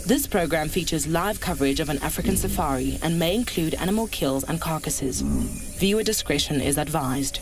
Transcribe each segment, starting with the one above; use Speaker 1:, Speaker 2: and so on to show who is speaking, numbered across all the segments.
Speaker 1: This program features live coverage of an African safari and may include animal kills and carcasses. Viewer discretion is advised.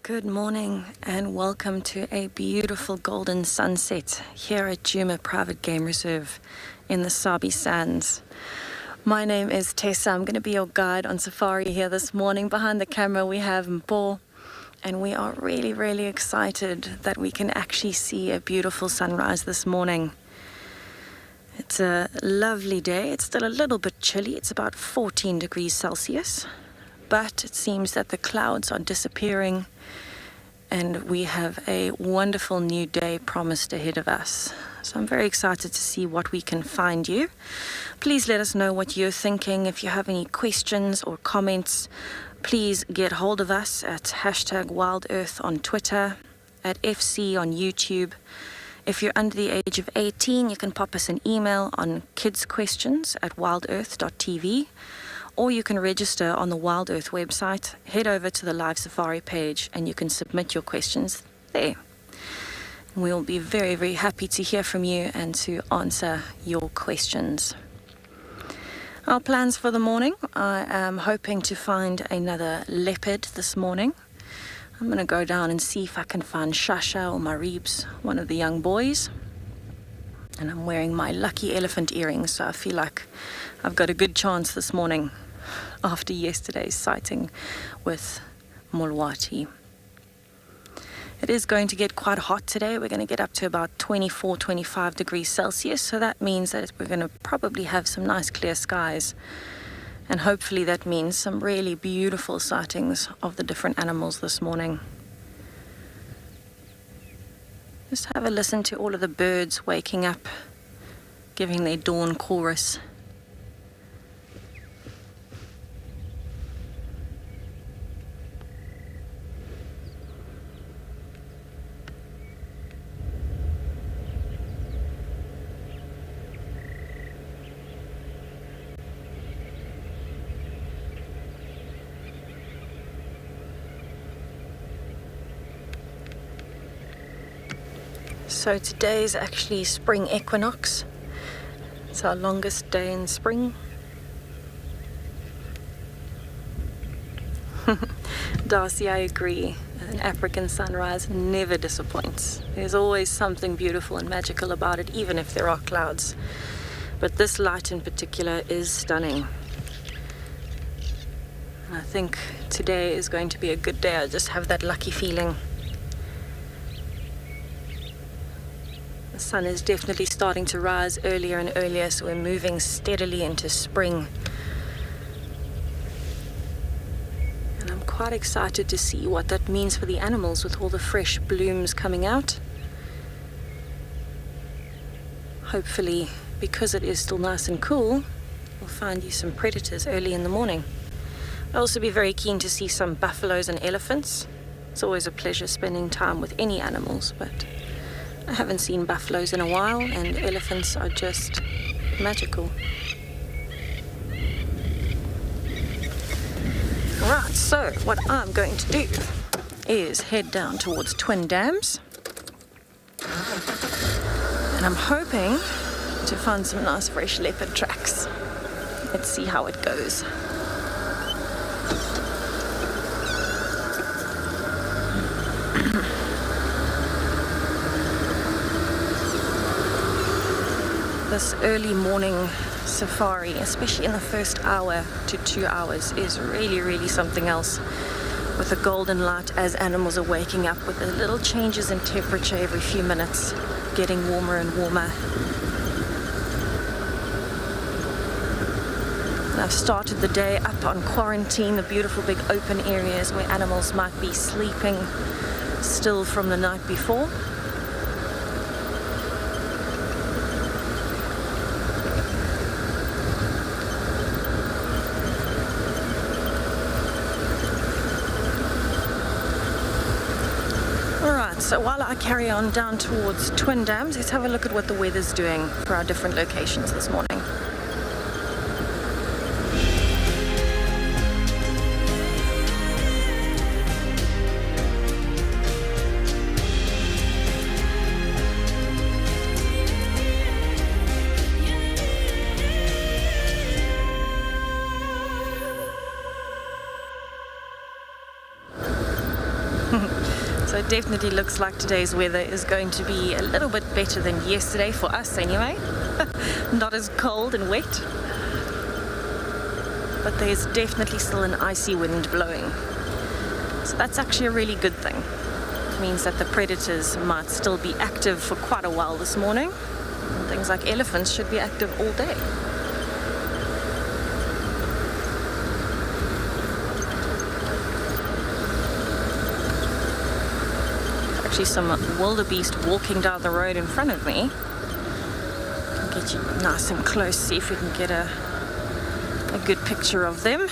Speaker 2: Good morning and welcome to a beautiful golden sunset here at Djuma Private Game Reserve in the Sabi Sands. My name is Tessa. I'm going to be your guide on safari here this morning. Behind the camera we have Hippo, and we are really excited that we can actually see a beautiful sunrise this morning. It's a lovely day. It's still a little bit chilly. It's about 14 degrees Celsius, but it seems that the clouds are disappearing and we have a wonderful new day promised ahead of us. So I'm very excited to see what we can find you. Please let us know what you're thinking. If you have any questions or comments, please get hold of us at #WildEarth on Twitter, at FC on YouTube. If you're under the age of 18, you can pop us an email on kidsquestions@wildearth.tv, or you can register on the WildEarth website. Head over to the live safari page and you can submit your questions there. We'll be very happy to hear from you and to answer your questions. Our plans for the morning: I am hoping to find another leopard this morning. I'm going to go down and see if I can find Shasha or Maribs, one of the young boys. And I'm wearing my lucky elephant earrings, so I feel like I've got a good chance this morning after yesterday's sighting with Mulwati. It is going to get quite hot today. We're going to get up to about 24-25 degrees Celsius, so that means that we're going to probably have some nice clear skies. And hopefully that means some really beautiful sightings of the different animals this morning. Just have a listen to all of the birds waking up, giving their dawn chorus. So today is actually spring equinox. It's our longest day in spring. Darcy, I agree. An African sunrise never disappoints. There's always something beautiful and magical about it, even if there are clouds. But this light in particular is stunning. And I think today is going to be a good day. I just have that lucky feeling. The sun is definitely starting to rise earlier and earlier, so we're moving steadily into spring. And I'm quite excited to see what that means for the animals with all the fresh blooms coming out. Hopefully, because it is still nice and cool, we'll find you some predators early in the morning. I'll also be very keen to see some buffaloes and elephants. It's always a pleasure spending time with any animals, but I haven't seen buffaloes in a while, and elephants are just magical. Right, so what I'm going to do is head down towards Twin Dams. And I'm hoping to find some nice fresh leopard tracks. Let's see how it goes. This early morning safari, especially in the first hour to 2 hours, is really something else. With the golden light as animals are waking up, with the little changes in temperature every few minutes, getting warmer and warmer. And I've started the day up on quarantine, the beautiful big open areas where animals might be sleeping still from the night before. So while I carry on down towards Twin Dams, let's have a look at what the weather's doing for our different locations this morning. So it definitely looks like today's weather is going to be a little bit better than yesterday, for us anyway. Not as cold and wet. But there's definitely still an icy wind blowing. So that's actually a really good thing. It means that the predators might still be active for quite a while this morning. And things like elephants should be active all day. Actually some wildebeest walking down the road in front of me. I'll get you nice and close, see if we can get a good picture of them.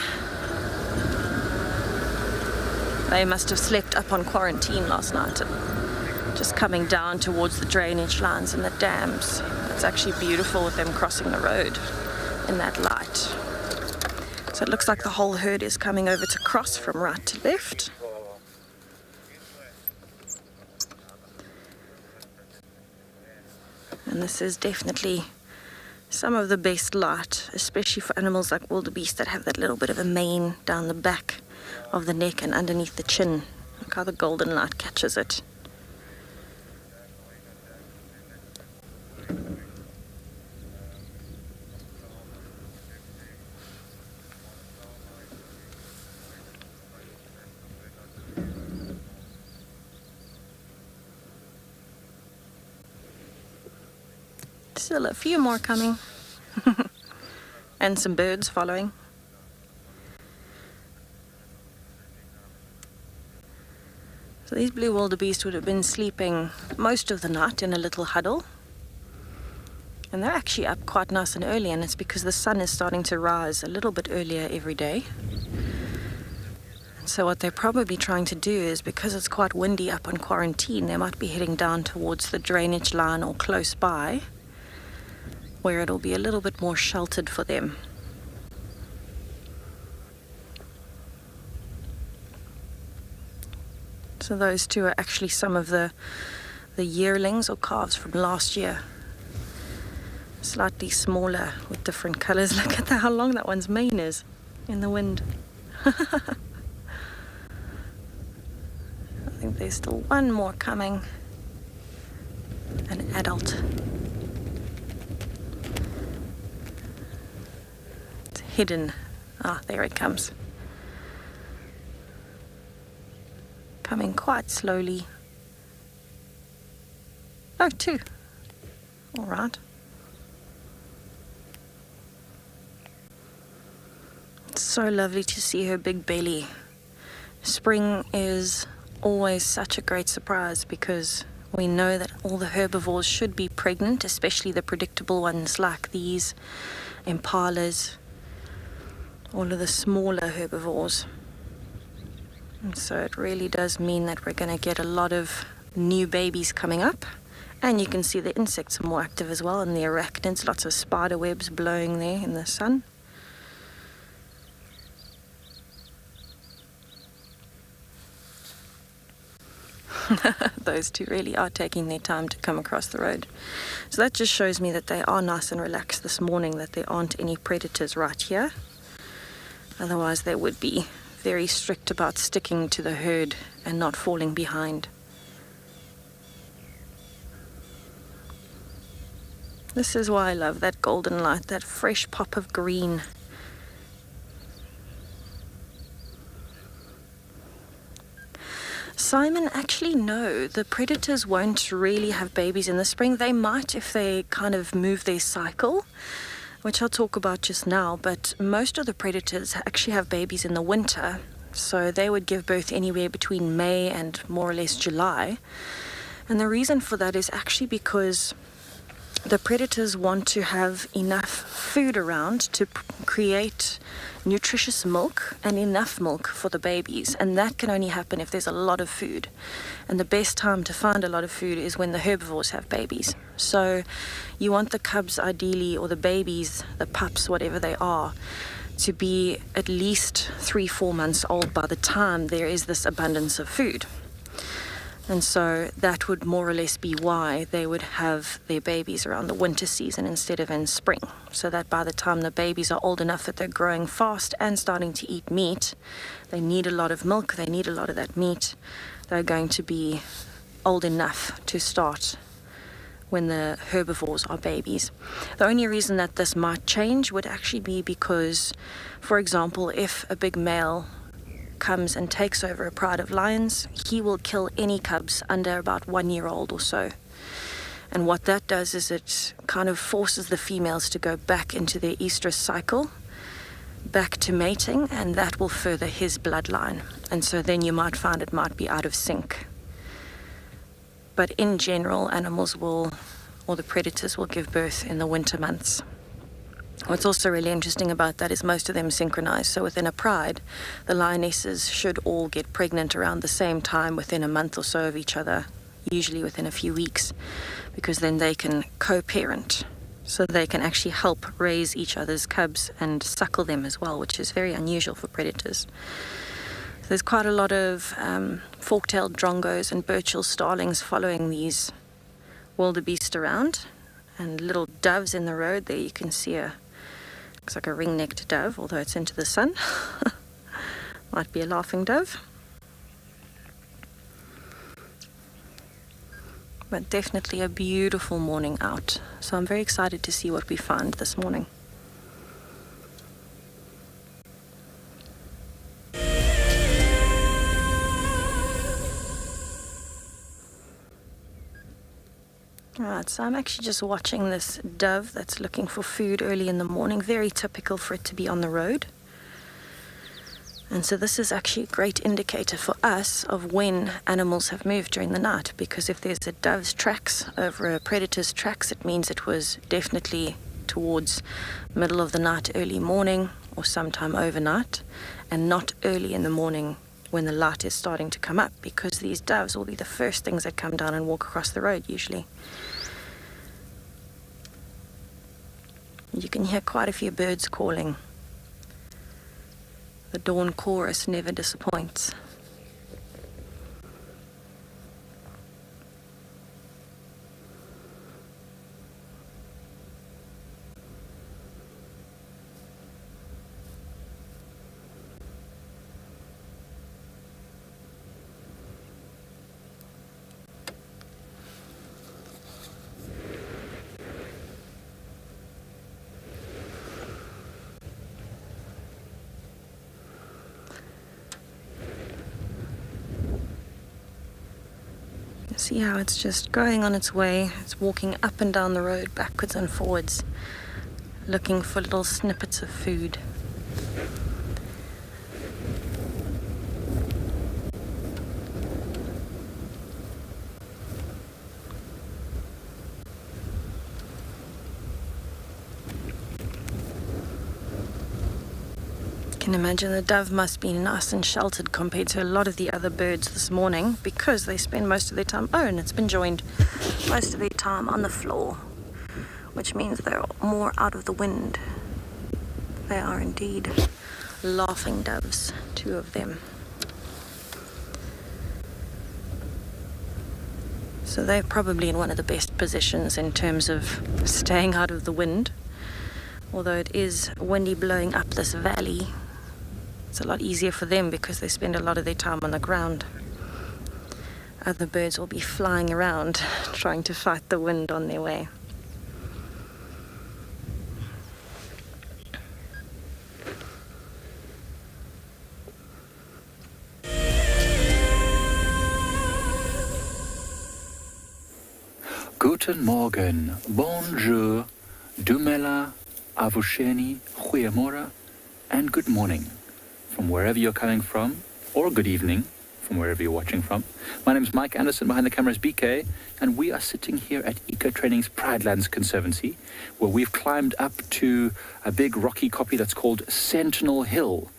Speaker 2: They must have slept up on quarantine last night and just coming down towards the drainage lines and the dams. It's actually beautiful with them crossing the road in that light. So it looks like the whole herd is coming over to cross from right to left. And this is definitely some of the best light, especially for animals like wildebeest that have that little bit of a mane down the back of the neck and underneath the chin. Look how the golden light catches it. Still a few more coming. And some birds following. So these blue wildebeest would have been sleeping most of the night in a little huddle. And they're actually up quite nice and early, and it's because the sun is starting to rise a little bit earlier every day. And so what they're probably trying to do is, because it's quite windy up on quarantine, they might be heading down towards the drainage line or close by, where it'll be a little bit more sheltered for them. So those two are actually some of the yearlings or calves from last year. Slightly smaller with different colors. Look at how long that one's mane is in the wind. I think there's still one more coming. An adult. Hidden. Ah, there it comes. Coming quite slowly. Oh, two. All right. It's so lovely to see her big belly. Spring is always such a great surprise because we know that all the herbivores should be pregnant, especially the predictable ones like these impalas. All of the smaller herbivores. And so it really does mean that we're going to get a lot of new babies coming up. And you can see the insects are more active as well, and the arachnids, lots of spider webs blowing there in the sun. Those two really are taking their time to come across the road. So that just shows me that they are nice and relaxed this morning, that there aren't any predators right here. Otherwise they would be very strict about sticking to the herd and not falling behind. This is why I love that golden light, that fresh pop of green. Simon, actually no, the predators won't really have babies in the spring. They might if they kind of move their cycle, which I'll talk about just now, but most of the predators actually have babies in the winter, so they would give birth anywhere between May and more or less July. And the reason for that is actually because the predators want to have enough food around to create nutritious milk and enough milk for the babies, and that can only happen if there's a lot of food. And the best time to find a lot of food is when the herbivores have babies. So you want the cubs ideally, or the babies, the pups, whatever they are, to be at least 3-4 months old by the time there is this abundance of food. And so that would more or less be why they would have their babies around the winter season instead of in spring. So that by the time the babies are old enough that they're growing fast and starting to eat meat, they need a lot of milk, they need a lot of that meat, they're going to be old enough to start when the herbivores are babies. The only reason that this might change would actually be because, for example, if a big male comes and takes over a pride of lions, he will kill any cubs under about 1 year old or so. And what that does is it kind of forces the females to go back into their estrus cycle, back to mating, and that will further his bloodline. And so then you might find it might be out of sync. But in general, animals will, or the predators will give birth in the winter months. What's also really interesting about that is most of them synchronize. So within a pride, the lionesses should all get pregnant around the same time within a month or so of each other, usually within a few weeks, because then they can co-parent. So they can actually help raise each other's cubs and suckle them as well, which is very unusual for predators. So there's quite a lot of fork-tailed drongos and Burchell starlings following these wildebeest around, and little doves in the road. There you can see looks like a ring-necked dove, although it's into the sun. Might be a laughing dove. But definitely a beautiful morning out. So I'm very excited to see what we find this morning. Alright, so I'm actually just watching this dove that's looking for food early in the morning. Very typical for it to be on the road. And so this is actually a great indicator for us of when animals have moved during the night, because if there's a dove's tracks over a predator's tracks, it means it was definitely towards middle of the night, early morning, or sometime overnight, and not early in the morning when the light is starting to come up, because these doves will be the first things that come down and walk across the road usually. You can hear quite a few birds calling. The dawn chorus never disappoints. See how it's just going on its way. It's walking up and down the road, backwards and forwards, looking for little snippets of food. I can imagine the dove must be nice and sheltered compared to a lot of the other birds this morning, because they spend most of their time, and it's been joined, most of their time on the floor, which means they're more out of the wind. They are indeed laughing doves, 2 of them. So they're probably in one of the best positions in terms of staying out of the wind. Although it is windy blowing up this valley, it's a lot easier for them because they spend a lot of their time on the ground. Other birds will be flying around trying to fight the wind on their way.
Speaker 3: Guten Morgen, bonjour, dumela, avusheni, goeiemorgen, and good morning from wherever you're coming from, or good evening from wherever you're watching from. My name's Mike Anderson, behind the camera is BK, and we are sitting here at Eco Training's Pridelands Conservancy, where we've climbed up to a big rocky kopje that's called Sentinel Hill.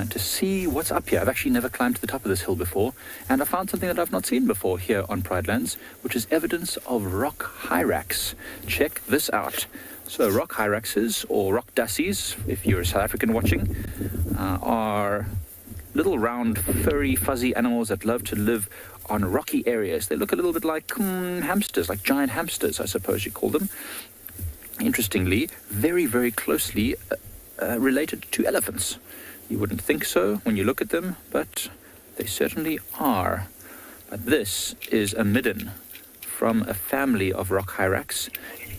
Speaker 3: To see what's up here. I've actually never climbed to the top of this hill before, and I found something that I've not seen before here on Pridelands, which is evidence of rock hyrax. Check this out. So rock hyraxes, or rock dassies, if you're a South African watching, are little round, furry, fuzzy animals that love to live on rocky areas. They look a little bit like hamsters, like giant hamsters, I suppose you call them. Interestingly, very, very closely related to elephants. You wouldn't think so when you look at them, but they certainly are. But this is a midden from a family of rock hyrax,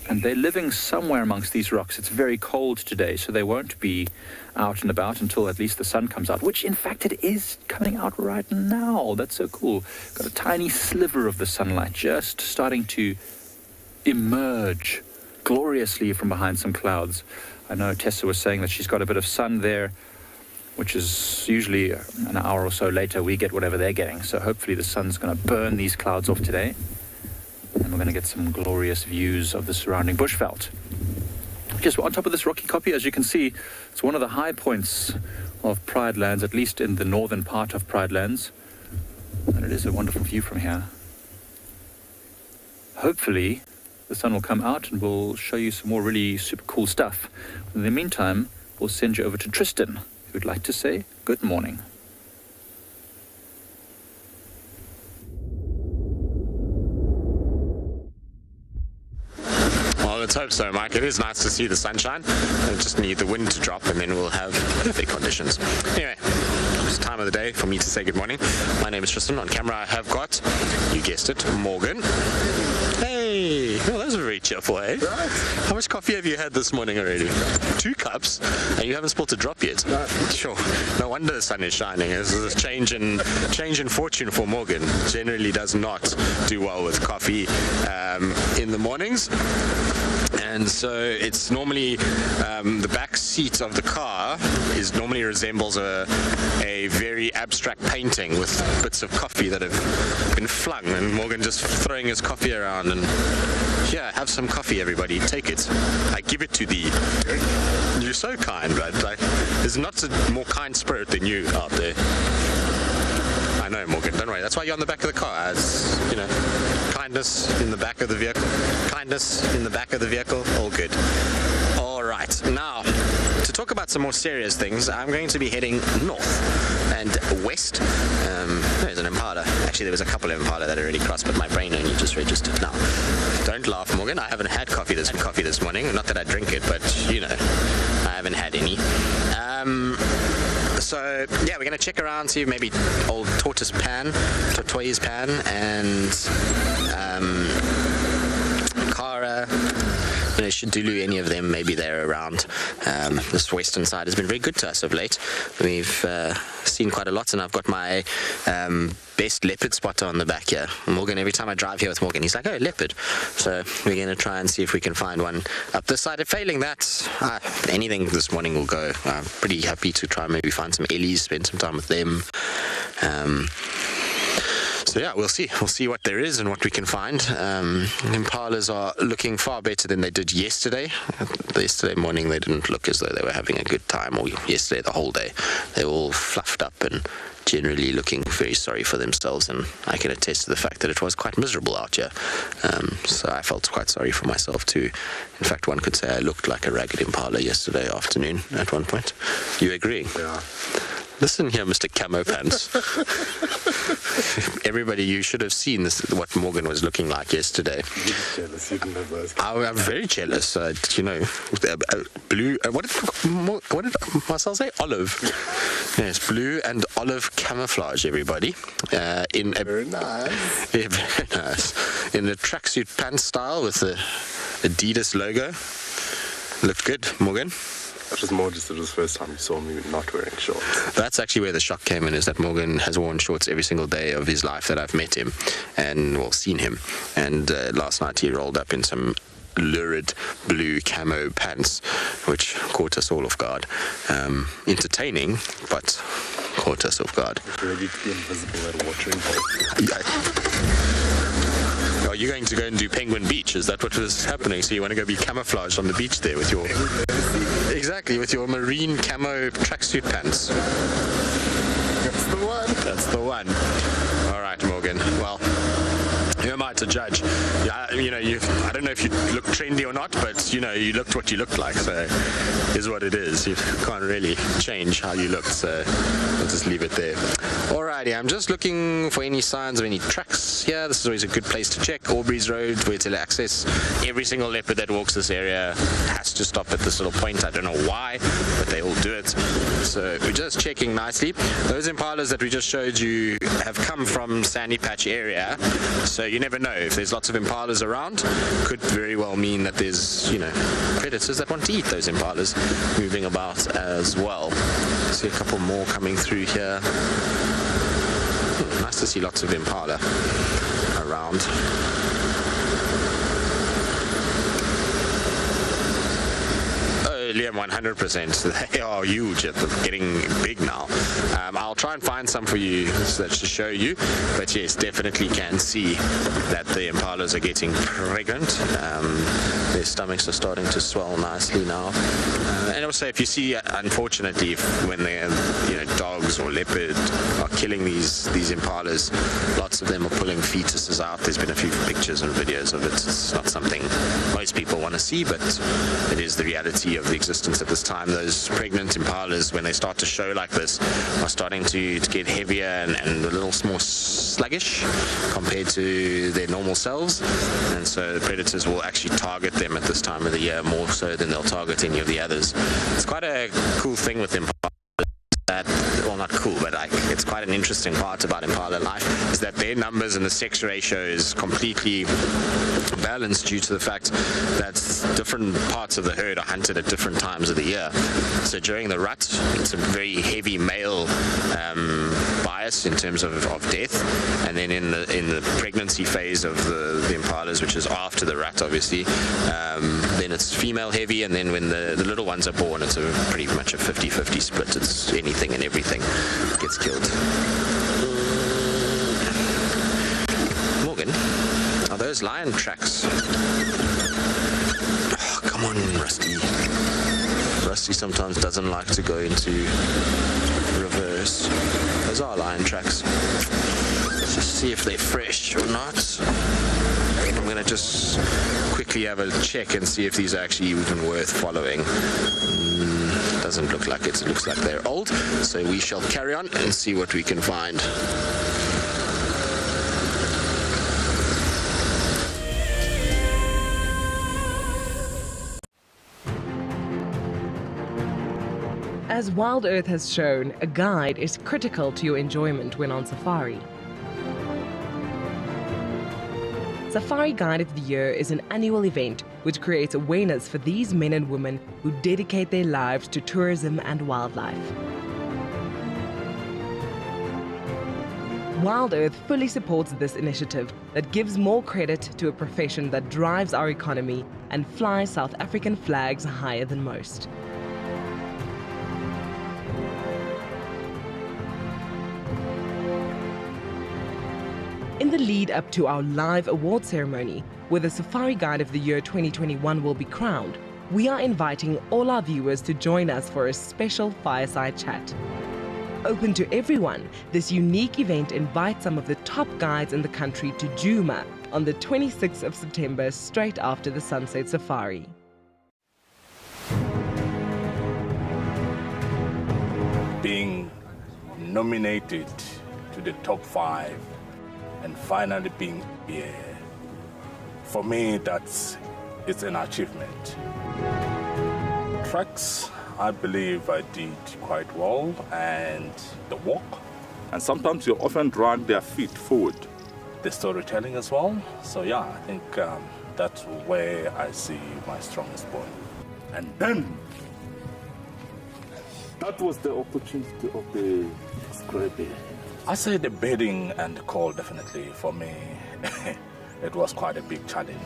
Speaker 3: and they're living somewhere amongst these rocks. It's very cold today, so they won't be out and about until at least the sun comes out, which in fact it is coming out right now. That's so cool. Got a tiny sliver of the sunlight just starting to emerge gloriously from behind some clouds. I know Tessa was saying that she's got a bit of sun there, which is usually an hour or so later we get whatever they're getting. So hopefully the sun's going to burn these clouds off today, and we're going to get some glorious views of the surrounding bushveld. Just on top of this rocky kopje, as you can see, it's one of the high points of Pridelands, at least in the northern part of Pridelands, and it is a wonderful view from here. Hopefully the sun will come out and we'll show you some more really super cool stuff. In the meantime, we'll send you over to Tristan, who'd like to say good morning.
Speaker 4: Well, let's hope so, Mike. It is nice to see the sunshine. We just need the wind to drop, and then we'll have perfect conditions. Anyway, it's time of the day for me to say good morning. My name is Tristan. On camera, I have got, you guessed it, Morgan. Hey, well, that was very cheerful, eh? Right. How much coffee have you had this morning already? 2 cups? And you haven't spilled a drop yet? No. Sure. No wonder the sun is shining. There's a change in fortune for Morgan. Generally does not do well with coffee in the mornings. And so it's normally the back seat of the car normally resembles a very abstract painting with bits of coffee that have been flung, and Morgan just throwing his coffee around and, yeah, have some coffee, everybody, take it. I give it to thee. You're so kind, right? There's not a more kind spirit than you out there. I know, Morgan, don't worry. That's why you're on the back of the car. As, you know, kindness in the back of the vehicle. Kindness in the back of the vehicle. All good. All right. Now, to talk about some more serious things, I'm going to be heading north and west. There's an impala. Actually, there was a couple of impala that already crossed, but my brain only just registered. Now, don't laugh, Morgan. I haven't had coffee this morning. Not that I drink it, but, you know, I haven't had any. So, yeah, we're going to check around, see maybe old Tortoise Pan, and Kara, you know, Shadulu, any of them, maybe they're around. This western side has been very good to us of late. We've seen quite a lot, and I've got my best leopard spotter on the back here. Morgan, every time I drive here with Morgan, he's like, oh, leopard. So we're going to try and see if we can find one up this side. If failing that, anything this morning will go. I'm pretty happy to try and maybe find some ellies, spend some time with them. So yeah, we'll see. We'll see what there is and what we can find. Impalas are looking far better than they did yesterday. Yesterday morning, they didn't look as though they were having a good time, or yesterday the whole day. They were all fluffed up and generally looking very sorry for themselves, and I can attest to the fact that it was quite miserable out here. So I felt quite sorry for myself too. In fact, one could say I looked like a ragged impala yesterday afternoon at one point. You agree? Yeah. Listen here, Mr. Camo Pants. Everybody, you should have seen this, what Morgan was looking like yesterday. You're jealous, you didn't have those. I'm very jealous. You know, blue. What did Marcel say? Olive. Yes, blue and olive camouflage. Everybody. Very nice. Yeah, very nice. In the tracksuit pants style with the Adidas logo. Looked good, Morgan.
Speaker 5: That was more just it was the first time you saw me not wearing shorts.
Speaker 4: That's actually where the shock came in, is that Morgan has worn shorts every single day of his life that I've met him and, well, seen him. And last night he rolled up in some lurid blue camo pants, which caught us all off guard. Entertaining, but caught us off guard.
Speaker 5: Ready to be invisible at a watering hole.
Speaker 4: Are you going to go and do Penguin Beach? Is that what was happening? So you want to go be camouflaged on the beach there with your... Exactly, with your marine camo tracksuit pants.
Speaker 5: That's the one.
Speaker 4: That's the one. All right, Morgan. Well, who am I to judge? Yeah, I don't know if you look trendy or not, but, you looked what you looked like, so is what it is. You can't really change how you looked, so we'll just leave it there. Alrighty, I'm just looking for any signs of any tracks here. This is always a good place to check. Aubrey's Road, where to access. Every single leopard that walks this area has to stop at this little point. I don't know why, but they all do it. So we're just checking nicely. Those impalas that we just showed you have come from Sandy Patch area, so you never know. If there's lots of impalas around, could very well mean that there's, predators that want to eat those impalas moving about as well. See a couple more coming through here. Nice to see lots of impala around. Liam, 100%. They are huge. They're getting big now. I'll try and find some for you to show you, but yes, definitely can see that the impalas are getting pregnant. Their stomachs are starting to swell nicely now. And also, if you see, unfortunately, when they're, dogs or leopard are killing these impalas, lots of them are pulling fetuses out. There's been a few pictures and videos of it. It's not something most people want to see, but it is the reality of the existence at this time. Those pregnant impalas, when they start to show like this, are starting to get heavier and a little more sluggish compared to their normal selves, and so the predators will actually target them at this time of the year more so than they'll target any of the others. It's quite a cool thing with impalas. Well, not cool, but it's quite an interesting part about impala life, is that their numbers and the sex ratio is completely balanced due to the fact that different parts of the herd are hunted at different times of the year. So during the rut, it's a very heavy male bias in terms of death, and then in the pregnancy phase of the impalas, which is after the rut, obviously, then it's female heavy, and then when the little ones are born, it's pretty much a 50-50 split. It's anything and everything gets killed. Morgan, are those lion tracks? Oh, come on, Rusty. Rusty sometimes doesn't like to go into reverse. Those are lion tracks. Let's just see if they're fresh or not. I'm going to just quickly have a check and see if these are actually even worth following. Doesn't look like it. It looks like they're old. So we shall carry on and see what we can find.
Speaker 6: As WildEarth has shown, a guide is critical to your enjoyment when on safari. Safari Guide of the Year is an annual event which creates awareness for these men and women who dedicate their lives to tourism and wildlife. WildEarth fully supports this initiative that gives more credit to a profession that drives our economy and flies South African flags higher than most. In the lead up to our live award ceremony, where the Safari Guide of the Year 2021 will be crowned, we are inviting all our viewers to join us for a special fireside chat. Open to everyone, this unique event invites some of the top guides in the country to Djuma on the 26th of September, straight after the Sunset Safari.
Speaker 7: Being nominated to the top 5 and finally being here, for me, it's an achievement. Tracks, I believe I did quite well, and the walk.
Speaker 8: And sometimes you often drag their feet forward.
Speaker 7: The storytelling as well. So yeah, I think that's where I see my strongest point.
Speaker 8: And then, that was the opportunity of the scraping.
Speaker 7: I say the bedding and the call, definitely, for me, it was quite a big challenge.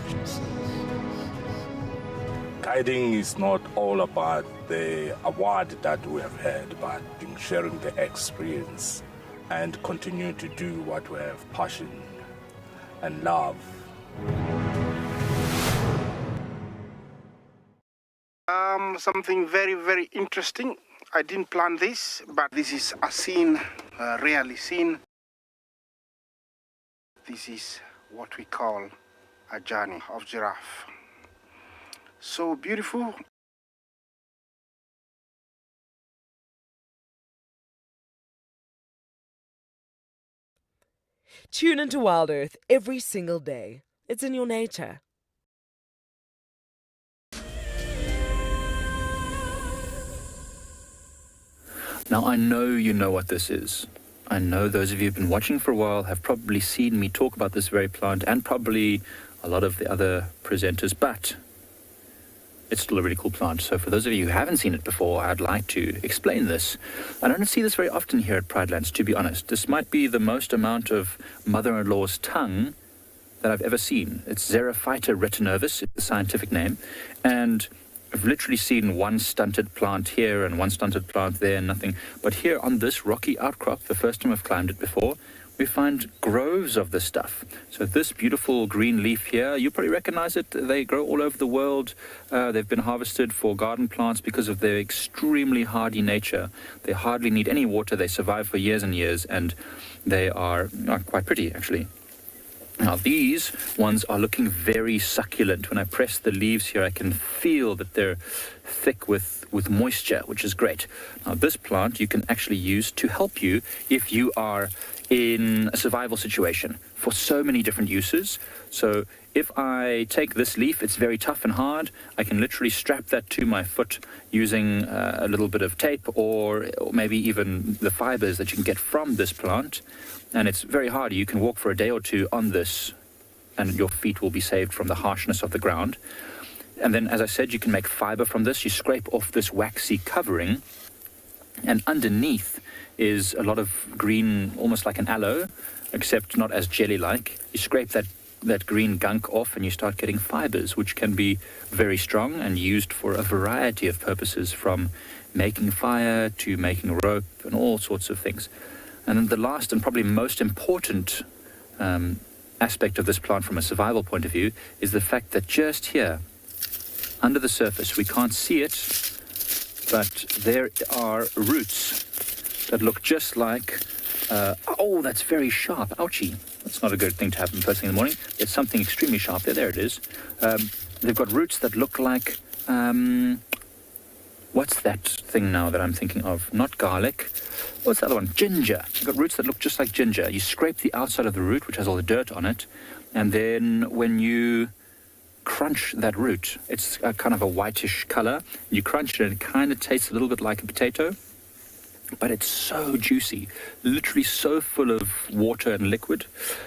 Speaker 7: Guiding is not all about the award that we have had, but in sharing the experience and continue to do what we have passion and love.
Speaker 9: Something very, very interesting. I didn't plan this, but this is a scene, rarely seen. This is what we call a journey of giraffe. So beautiful.
Speaker 6: Tune into WildEarth every single day. It's in your nature.
Speaker 3: Now, I know you know what this is. I know those of you who've been watching for a while have probably seen me talk about this very plant and probably a lot of the other presenters, but it's still a really cool plant. So for those of you who haven't seen it before, I'd like to explain this. I don't see this very often here at Pridelands, to be honest. This might be the most amount of mother-in-law's tongue that I've ever seen. It's Xerophyta retinervis, it's the scientific name, and I've literally seen one stunted plant here and one stunted plant there and nothing. But here on this rocky outcrop, the first time I've climbed it before, we find groves of this stuff. So this beautiful green leaf here, you probably recognize it. They grow all over the world. They've been harvested for garden plants because of their extremely hardy nature. They hardly need any water. They survive for years and years, and they are quite pretty, actually. Now, these ones are looking very succulent. When I press the leaves here, I can feel that they're thick with moisture, which is great. Now, this plant you can actually use to help you if you are in a survival situation for so many different uses. So if I take this leaf, it's very tough and hard. I can literally strap that to my foot using a little bit of tape or maybe even the fibers that you can get from this plant. And it's very hard. You can walk for a day or two on this and your feet will be saved from the harshness of the ground. And then, as I said, you can make fiber from this. You scrape off this waxy covering, and underneath is a lot of green, almost like an aloe, except not as jelly-like. You scrape that green gunk off and you start getting fibers, which can be very strong and used for a variety of purposes, from making fire to making rope and all sorts of things. And then the last and probably most important aspect of this plant from a survival point of view is the fact that just here, under the surface, we can't see it, but there are roots that look just like, oh, that's very sharp, ouchie. That's not a good thing to happen first thing in the morning. It's something extremely sharp there. There it is. They've got roots that look like, what's that thing now that I'm thinking of? Not garlic. What's the other one? Ginger. You've got roots that look just like ginger. You scrape the outside of the root, which has all the dirt on it, and then when you crunch that root, it's kind of a whitish color. You crunch it and it kind of tastes a little bit like a potato, but it's so juicy, literally so full of water and liquid,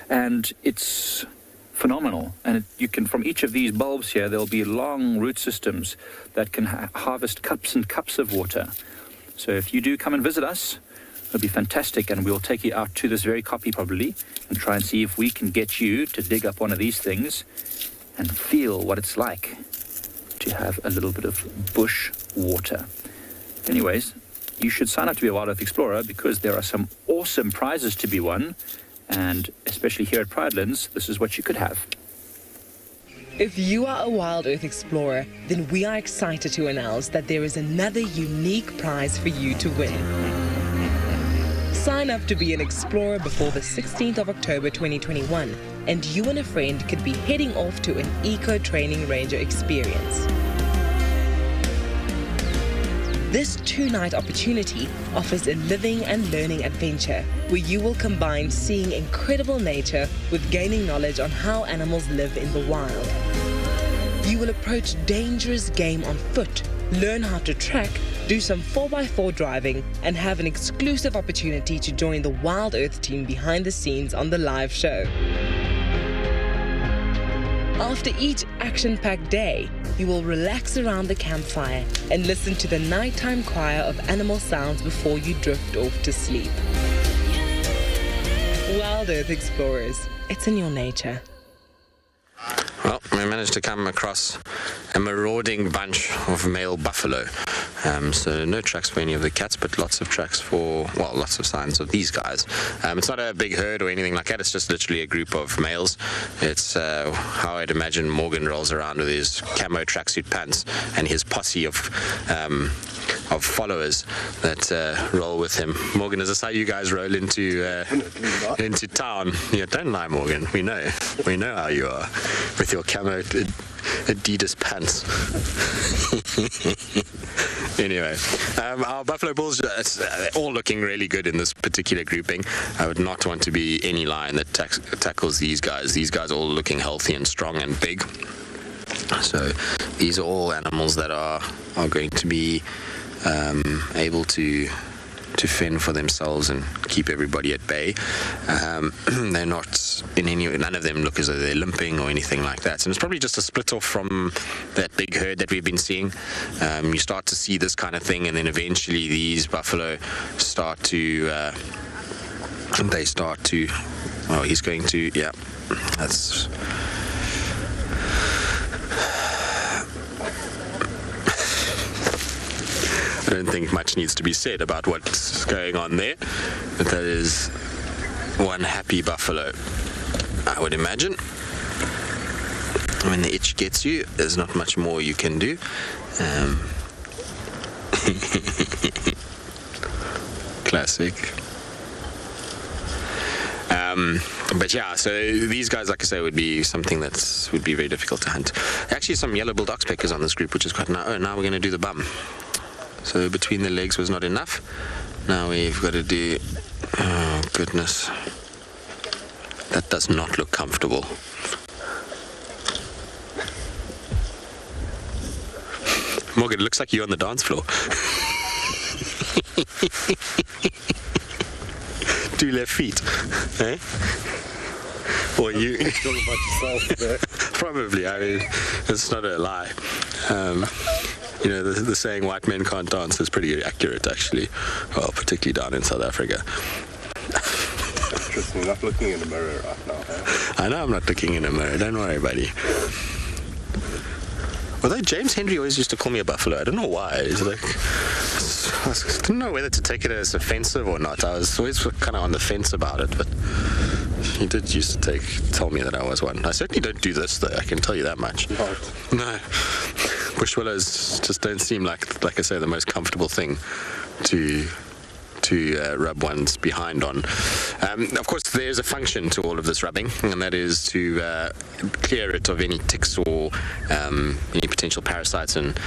Speaker 3: and it's phenomenal. And you can, from each of these bulbs here, there'll be long root systems that can harvest cups and cups of water. So if you do come and visit us, it'll be fantastic, and we'll take you out to this very copy probably and try and see if we can get you to dig up one of these things and feel what it's like to have a little bit of bush water. Anyways, you should sign up to be a WildEarth Explorer because there are some awesome prizes to be won, and especially here at Pridelands, this is what you could have.
Speaker 6: If you are a WildEarth Explorer, then we are excited to announce that there is another unique prize for you to win. Sign up to be an explorer before the 16th of October 2021, and you and a friend could be heading off to an eco-training ranger experience. This 2-night opportunity offers a living and learning adventure where you will combine seeing incredible nature with gaining knowledge on how animals live in the wild. You will approach dangerous game on foot, learn how to track, do some 4x4 driving, and have an exclusive opportunity to join the WildEarth team behind the scenes on the live show. After each action-packed day, you will relax around the campfire and listen to the nighttime choir of animal sounds before you drift off to sleep. WildEarth Explorers, it's in your nature.
Speaker 4: Well, we managed to come across a marauding bunch of male buffalo. So no tracks for any of the cats, but lots of tracks for, well, lots of signs of these guys. It's not a big herd or anything like that. It's just literally a group of males. It's how I'd imagine Morgan rolls around with his camo tracksuit pants and his posse of followers that roll with him. Morgan, is this how you guys roll into town? Yeah, don't lie, Morgan. We know how you are with your camo Adidas pants. Anyway, our buffalo bulls are all looking really good in this particular grouping. I would not want to be any lion that tackles these guys. These guys are all looking healthy and strong and big. So these are all animals that are going to be able to fend for themselves and keep everybody at bay. They're not none of them look as though they're limping or anything like that. And it's probably just a split off from that big herd that we've been seeing. You start to see this kind of thing, and then eventually these buffalo start to well, he's going to, yeah, that's I don't think much needs to be said about what's going on there, but that is one happy buffalo, I would imagine. When the itch gets you, there's not much more you can do. Classic. But yeah, so these guys, like I say, would be something that would be very difficult to hunt. Actually, some yellow-billed oxpeckers on this group, which is quite nice. Oh, now we're going to do the bum. So between the legs was not enough. Now we've got to do, oh goodness, that does not look comfortable. Morgan, it looks like you're on the dance floor. Two left feet, eh? Or you? Talk about yourself. Probably. I mean, it's not a lie. You know, the saying "white men can't dance" is pretty accurate, actually. Well, particularly down in South Africa.
Speaker 5: Interesting. Not looking in the mirror right now. Eh?
Speaker 4: I know I'm not looking in a mirror. Don't worry, buddy. Although James Henry always used to call me a buffalo. I don't know why. He's like, I didn't know whether to take it as offensive or not. I was always kind of on the fence about it, but he did used to tell me that I was one. I certainly don't do this, though. I can tell you that much. No. Bush willows just don't seem like I say, the most comfortable thing to rub one's behind on. Of course, there's a function to all of this rubbing, and that is to clear it of any ticks or any potential parasites and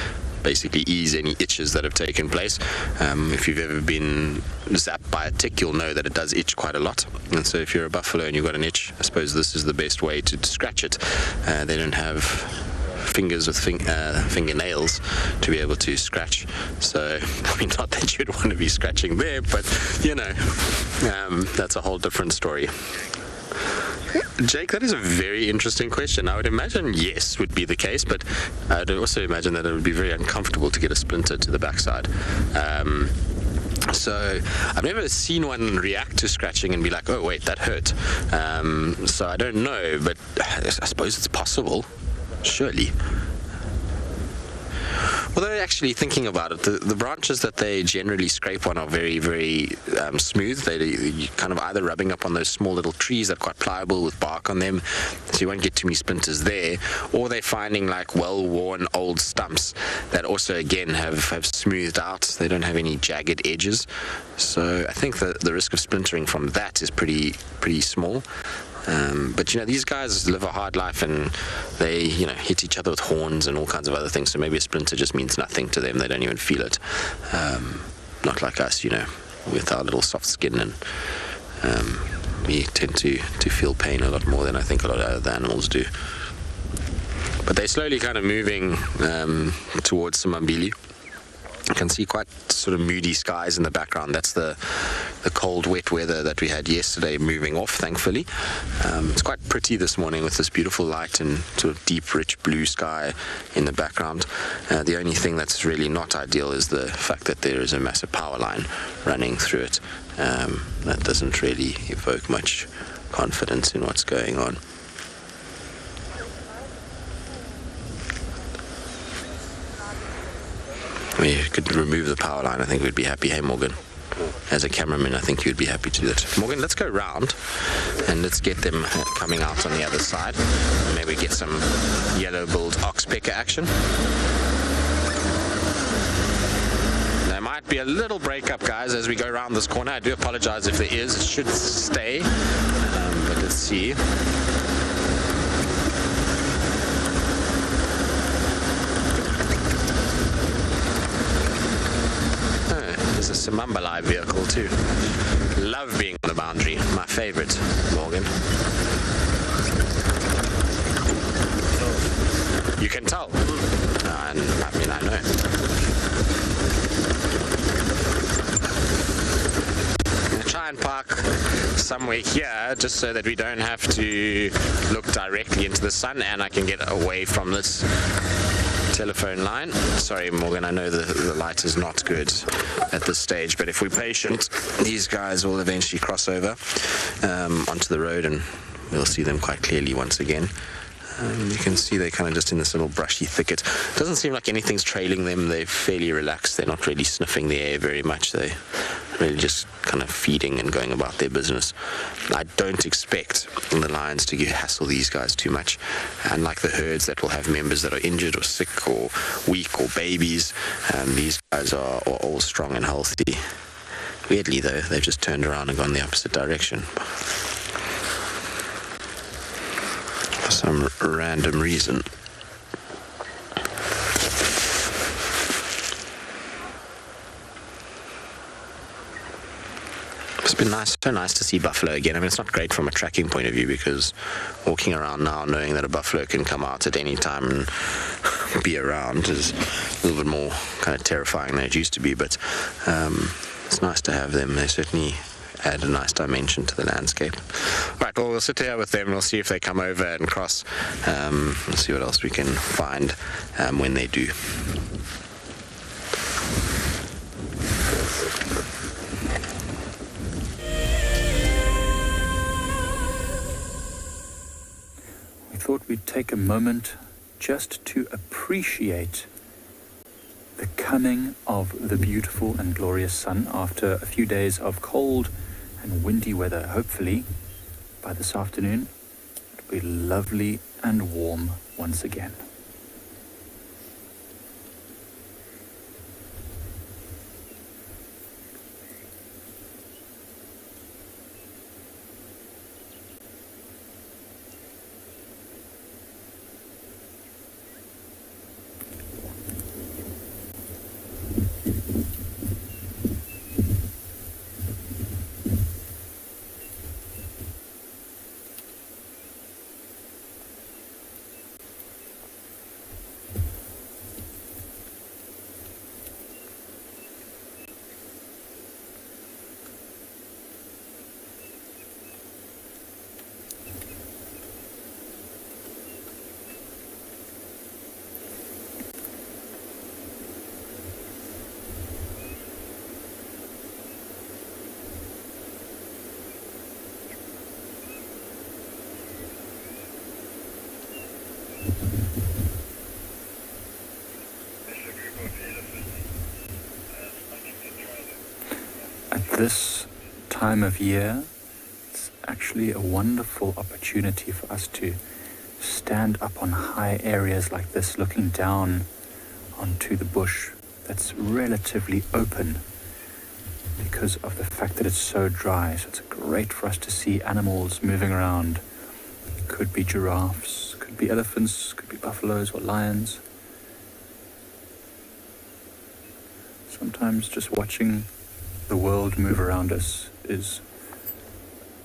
Speaker 4: basically ease any itches that have taken place. If you've ever been zapped by a tick, you'll know that it does itch quite a lot. And so if you're a buffalo and you've got an itch, I suppose this is the best way to scratch it. They don't have fingers with fingernails to be able to scratch. So, I mean, not that you'd want to be scratching there, but, you know, that's a whole different story. Jake, that is a very interesting question. I would imagine yes would be the case, but I'd also imagine that it would be very uncomfortable to get a splinter to the backside. So I've never seen one react to scratching and be like, oh wait, that hurt. So I don't know, but I suppose it's possible. Surely. Although actually thinking about it, the branches that they generally scrape on are very, very smooth. You're kind of either rubbing up on those small little trees that are quite pliable with bark on them, so you won't get too many splinters there, or they're finding like well-worn old stumps that also again have smoothed out. They don't have any jagged edges. So I think the risk of splintering from that is pretty small. But, you know, these guys live a hard life and they, you know, hit each other with horns and all kinds of other things. So maybe a splinter just means nothing to them. They don't even feel it. Not like us, you know, with our little soft skin. And we tend to feel pain a lot more than I think a lot of other animals do. But they're slowly kind of moving towards Samambili. You can see quite sort of moody skies in the background. That's the cold, wet weather that we had yesterday moving off, thankfully. It's quite pretty this morning with this beautiful light and sort of deep, rich blue sky in the background. The only thing that's really not ideal is the fact that there is a massive power line running through it. That doesn't really evoke much confidence in what's going on. We could remove the power line. I think we'd be happy. Hey, Morgan. As a cameraman, I think you'd be happy to do that. Morgan, let's go round and let's get them coming out on the other side. Maybe get some yellow-billed oxpecker action. There might be a little breakup, guys, as we go around this corner. I do apologize if there is. It should stay, but let's see. There's a Simambalai vehicle too. Love being on the boundary. My favorite, Morgan. You can tell. I mean, I know. I'm going to try and park somewhere here just so that we don't have to look directly into the sun and I can get away from this telephone line. Sorry, Morgan, I know the light is not good at this stage, but if we're patient, these guys will eventually cross over onto the road and we'll see them quite clearly once again. You can see they're kind of just in this little brushy thicket. Doesn't seem like anything's trailing them. They're fairly relaxed. They're not really sniffing the air very much. They're really just kind of feeding and going about their business. I don't expect the lions to hassle these guys too much. Unlike the herds that will have members that are injured or sick or weak or babies, these guys are all strong and healthy. Weirdly, though, they've just turned around and gone the opposite direction. For some random reason. It's been so nice to see buffalo again. I mean, it's not great from a tracking point of view because walking around now knowing that a buffalo can come out at any time and be around is a little bit more kind of terrifying than it used to be, but it's nice to have them. They certainly add a nice dimension to the landscape. Right, well, we'll sit here with them and we'll see if they come over and cross. We'll see what else we can find when they do.
Speaker 3: We thought we'd take a moment just to appreciate the coming of the beautiful and glorious sun after a few days of cold and windy weather. Hopefully, by this afternoon, it'll be lovely and warm once again. This time of year, it's actually a wonderful opportunity for us to stand up on high areas like this, looking down onto the bush that's relatively open because of the fact that it's so dry. So it's great for us to see animals moving around. It could be giraffes, could be elephants, could be buffaloes or lions. Sometimes just watching the world move around us is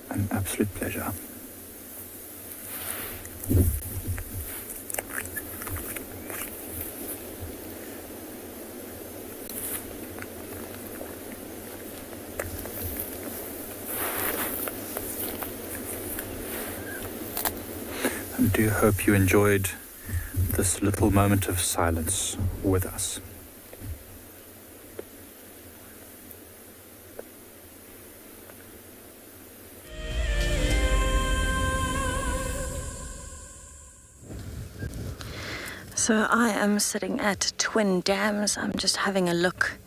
Speaker 3: an absolute pleasure. I do hope you enjoyed this little moment of silence with us.
Speaker 2: So I am sitting at Twin Dams. I'm just having a look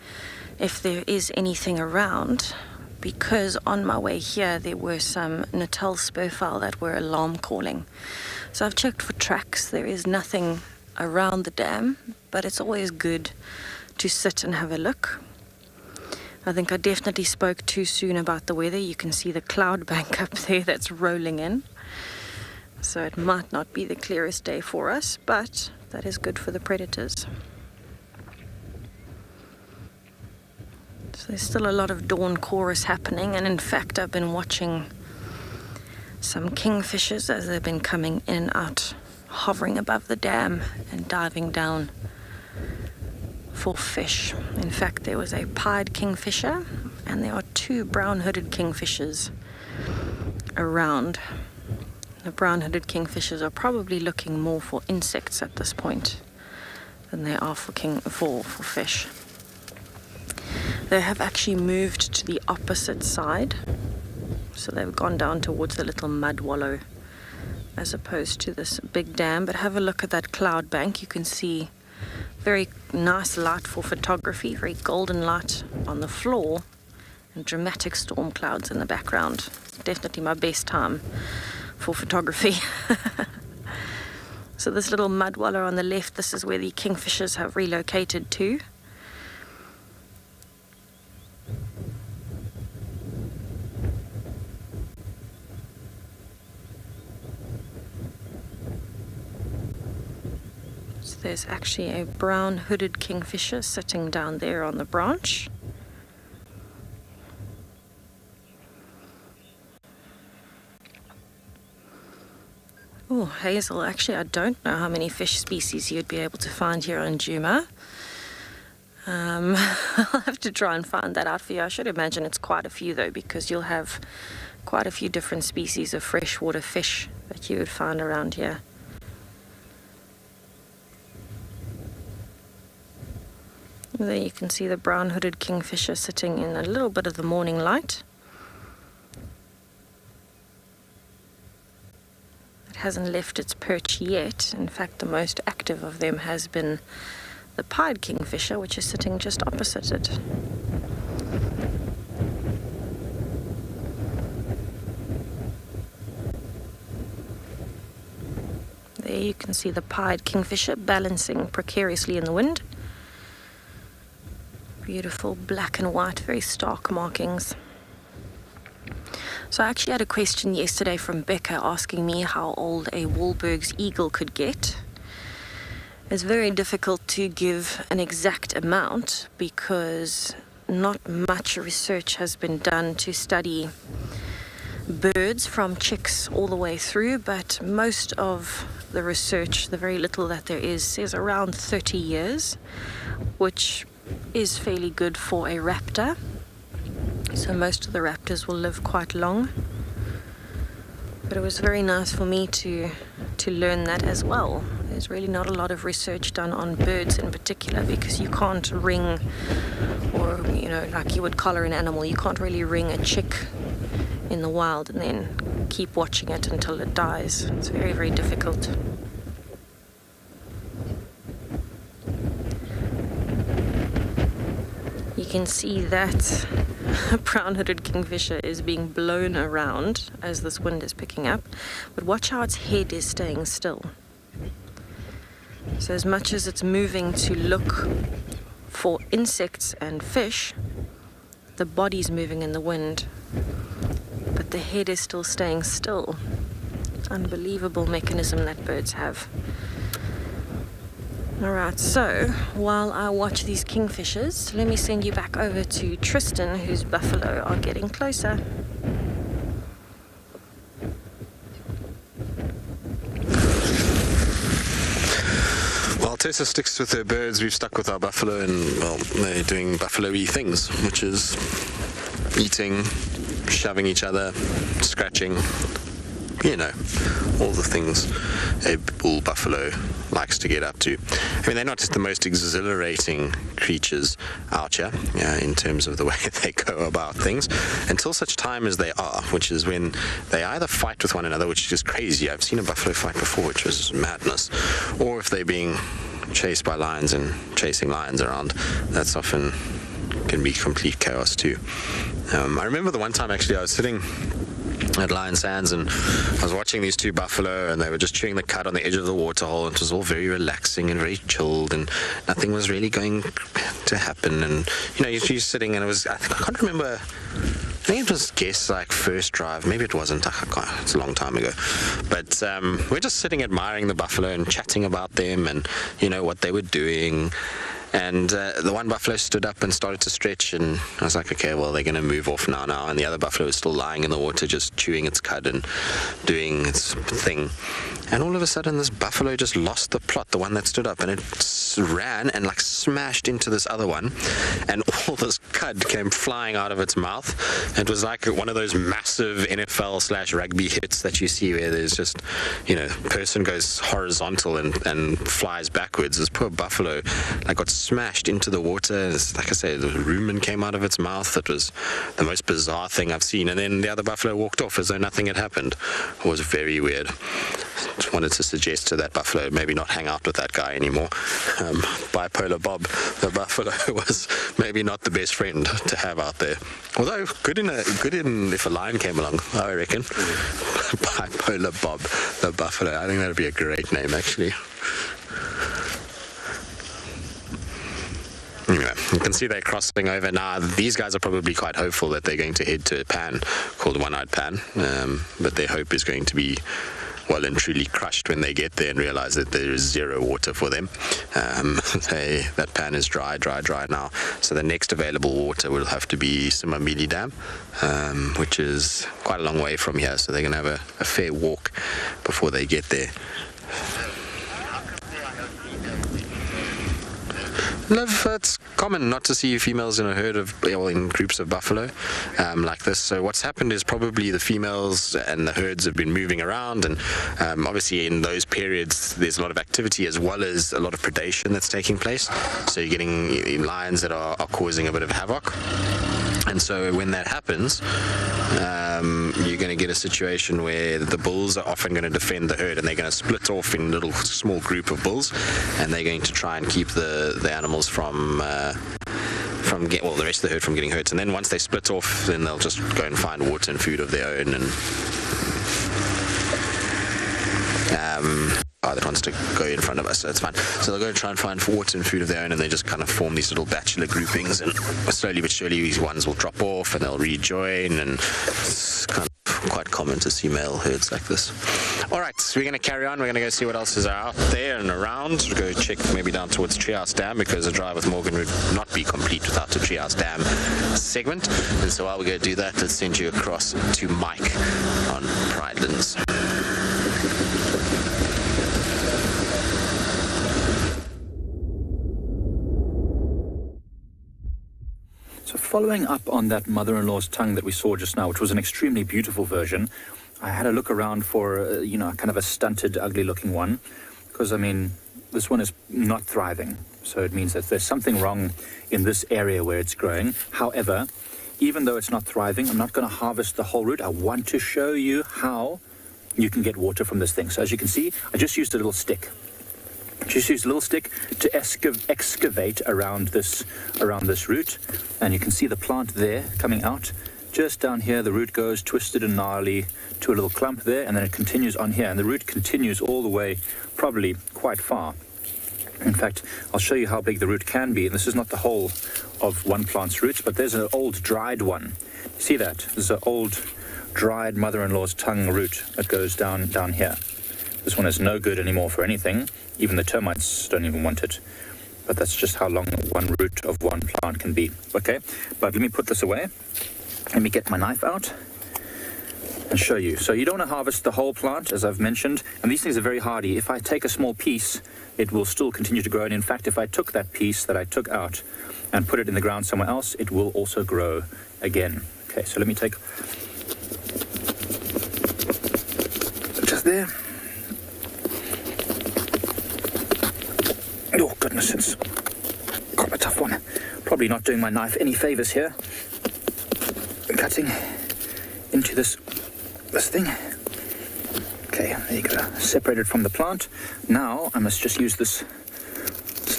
Speaker 2: if there is anything around, because on my way here there were some Natal spurfowl that were alarm calling. So I've checked for tracks. There is nothing around the dam, but it's always good to sit and have a look. I think I definitely spoke too soon about the weather. You can see the cloud bank up there that's rolling in. So it might not be the clearest day for us, but that is good for the predators. So there's still a lot of dawn chorus happening, and in fact I've been watching some kingfishers as they've been coming in and out, hovering above the dam and diving down for fish. In fact, there was a pied kingfisher and there are 2 brown-hooded kingfishers around. The brown-hooded kingfishers are probably looking more for insects at this point than they are for fish. They have actually moved to the opposite side, so they've gone down towards the little mud wallow as opposed to this big dam. But have a look at that cloud bank. You can see very nice light for photography, very golden light on the floor, and dramatic storm clouds in the background. Definitely my best time for photography. So this little mud wallow on the left, this is where the kingfishers have relocated to. There's actually a brown hooded kingfisher sitting down there on the branch. Oh, hazel. Actually, I don't know how many fish species you'd be able to find here on Djuma. I'll have to try and find that out for you. I should imagine it's quite a few though, because you'll have quite a few different species of freshwater fish that you would find around here. There you can see the brown-hooded kingfisher sitting in a little bit of the morning light. It hasn't left its perch yet. In fact, the most active of them has been the pied kingfisher, which is sitting just opposite it. There you can see the pied kingfisher balancing precariously in the wind. Beautiful black and white, very stark markings. So I actually had a question yesterday from Becca asking me how old a Wahlberg's eagle could get. It's very difficult to give an exact amount because not much research has been done to study birds from chicks all the way through, but most of the research, the very little that there is, says around 30 years, which is fairly good for a raptor. So most of the raptors will live quite long. But it was very nice for me to learn that as well. There's really not a lot of research done on birds in particular, because you can't ring, or like you would collar an animal, you can't really ring a chick in the wild and then keep watching it until it dies. It's very, very difficult. You can see that brown-hooded kingfisher is being blown around as this wind is picking up, but watch how its head is staying still. So as much as it's moving to look for insects and fish, the body's moving in the wind, but the head is still staying still. Unbelievable mechanism that birds have. Alright, so while I watch these kingfishers, let me send you back over to Tristan, whose buffalo are getting closer.
Speaker 4: While Tessa sticks with her birds, we've stuck with our buffalo, and well, they're doing buffalo-y things, which is eating, shoving each other, scratching, all the things a bull buffalo likes to get up to. I mean, they're not just the most exhilarating creatures out here, in terms of the way they go about things, until such time as they are, which is when they either fight with one another, which is just crazy. I've seen a buffalo fight before, which was madness, or if they're being chased by lions and chasing lions around, that's often can be complete chaos too. I remember the one time actually I was sitting at Lion Sands and I was watching these two buffalo and they were just chewing the cud on the edge of the waterhole, and it was all very relaxing and very chilled and nothing was really going to happen. And you know, you're sitting and it was, I can't remember, I think it was like first drive, maybe it wasn't, it's a long time ago, but we're just sitting admiring the buffalo and chatting about them and you know what they were doing. And the one buffalo stood up and started to stretch, and I was like, okay, well, they're going to move off now. And the other buffalo was still lying in the water, just chewing its cud and doing its thing. And all of a sudden, this buffalo just lost the plot, the one that stood up, and it ran and like smashed into this other one, and all this cud came flying out of its mouth. It was like one of those massive NFL/rugby hits that you see where there's just, you know, person goes horizontal and flies backwards. This poor buffalo like got smashed into the water. Like I say, the rumen came out of its mouth. It was the most bizarre thing I've seen. And then the other buffalo walked off as though nothing had happened. It was very weird. Just wanted to suggest to that buffalo maybe not hang out with that guy anymore. Bipolar Bob, the buffalo, was maybe not the best friend to have out there. Although good in if a lion came along, I reckon. Bipolar Bob, the buffalo. I think that would be a great name, actually. Anyway, you can see they're crossing over now. These guys are probably quite hopeful that they're going to head to a pan called One-Eyed Pan, but their hope is going to be well and truly crushed when they get there and realize that there is zero water for them. That pan is dry now. So the next available water will have to be Simamili Dam, which is quite a long way from here. So they're going to have a fair walk before they get there. It's common not to see females in a herd of, in groups of buffalo like this. So what's happened is probably the females and the herds have been moving around, and obviously in those periods there's a lot of activity as well as a lot of predation that's taking place. So you're getting lions that are causing a bit of havoc. And so when that happens, you're going to get a situation where the bulls are often going to defend the herd, and they're going to split off in a little small group of bulls, and they're going to try and keep the animals from the rest of the herd from getting hurt. And then once they split off, then they'll just go and find water and food of their own, and that wants to go in front of us, so it's fine. So they'll go and try and find water and food of their own, and they just kind of form these little bachelor groupings, and slowly but surely these ones will drop off and they'll rejoin, and it's kind of quite common to see male herds like this. Alright, so we're going to carry on. We're going to go see what else is out there and around. We'll go check maybe down towards Treehouse Dam, because a drive with Morgan would not be complete without a Treehouse Dam segment. And so while we go do that, let's send you across to Mike on Pridelands.
Speaker 3: So following up on that mother-in-law's tongue that we saw just now, which was an extremely beautiful version, I had a look around for, kind of a stunted, ugly-looking one, because, this one is not thriving. So it means that there's something wrong in this area where it's growing. However, even though it's not thriving, I'm not going to harvest the whole root. I want to show you how you can get water from this thing. So as you can see, I just used a little stick. Just use a little stick to excavate around this root, and you can see the plant there coming out. Just down here, the root goes twisted and gnarly to a little clump there, and then it continues on here, and the root continues all the way, probably quite far. In fact, I'll show you how big the root can be, and this is not the whole of one plant's roots, but there's an old dried one. You see that? There's an old dried mother-in-law's tongue root that goes down here. This one is no good anymore for anything. Even the termites don't even want it. But that's just how long one root of one plant can be. Okay, but let me put this away. Let me get my knife out and show you. So you don't want to harvest the whole plant, as I've mentioned. And these things are very hardy. If I take a small piece, it will still continue to grow. And in fact, if I took that piece that I took out and put it in the ground somewhere else, it will also grow again. Okay, so let me take just there. Oh, goodness, it's quite a tough one. Probably not doing my knife any favors here. Cutting into this thing. Okay, there you go. Separated from the plant. Now I must just use this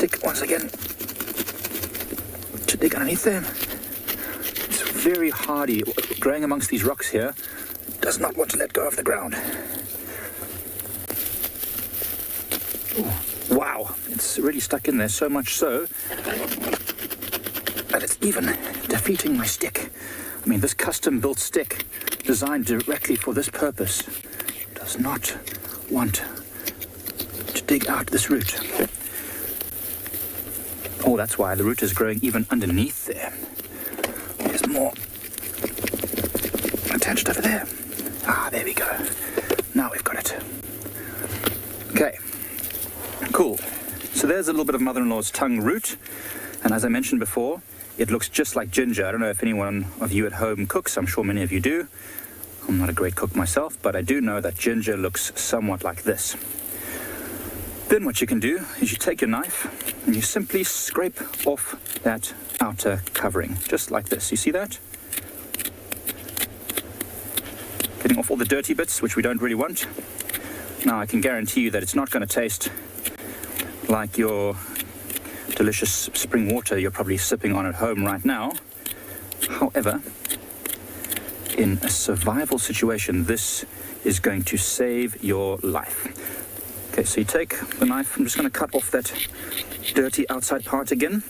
Speaker 3: stick once again to dig underneath there. It's very hardy. Growing amongst these rocks here, does not want to let go of the ground. Ooh, wow, it's really stuck in there, so much so that it's even defeating my stick. I mean, this custom-built stick, designed directly for this purpose, does not want to dig out this root. Oh, that's why the root is growing even underneath there. There's more attached over there. Ah, there we go. Now we've got it. Okay, cool. So there's a little bit of mother-in-law's tongue root, and as I mentioned before, it looks just like ginger. I don't know if anyone of you at home cooks. I'm sure many of you do. I'm not a great cook myself, but I do know that ginger looks somewhat like this. Then what you can do is you take your knife and you simply scrape off that outer covering, just like this. You see that? Getting off all the dirty bits, which we don't really want. Now, I can guarantee you that it's not going to taste like your delicious spring water you're probably sipping on at home right now. However, in a survival situation, this is going to save your life. Okay, so you take the knife, I'm just going to cut off that dirty outside part again.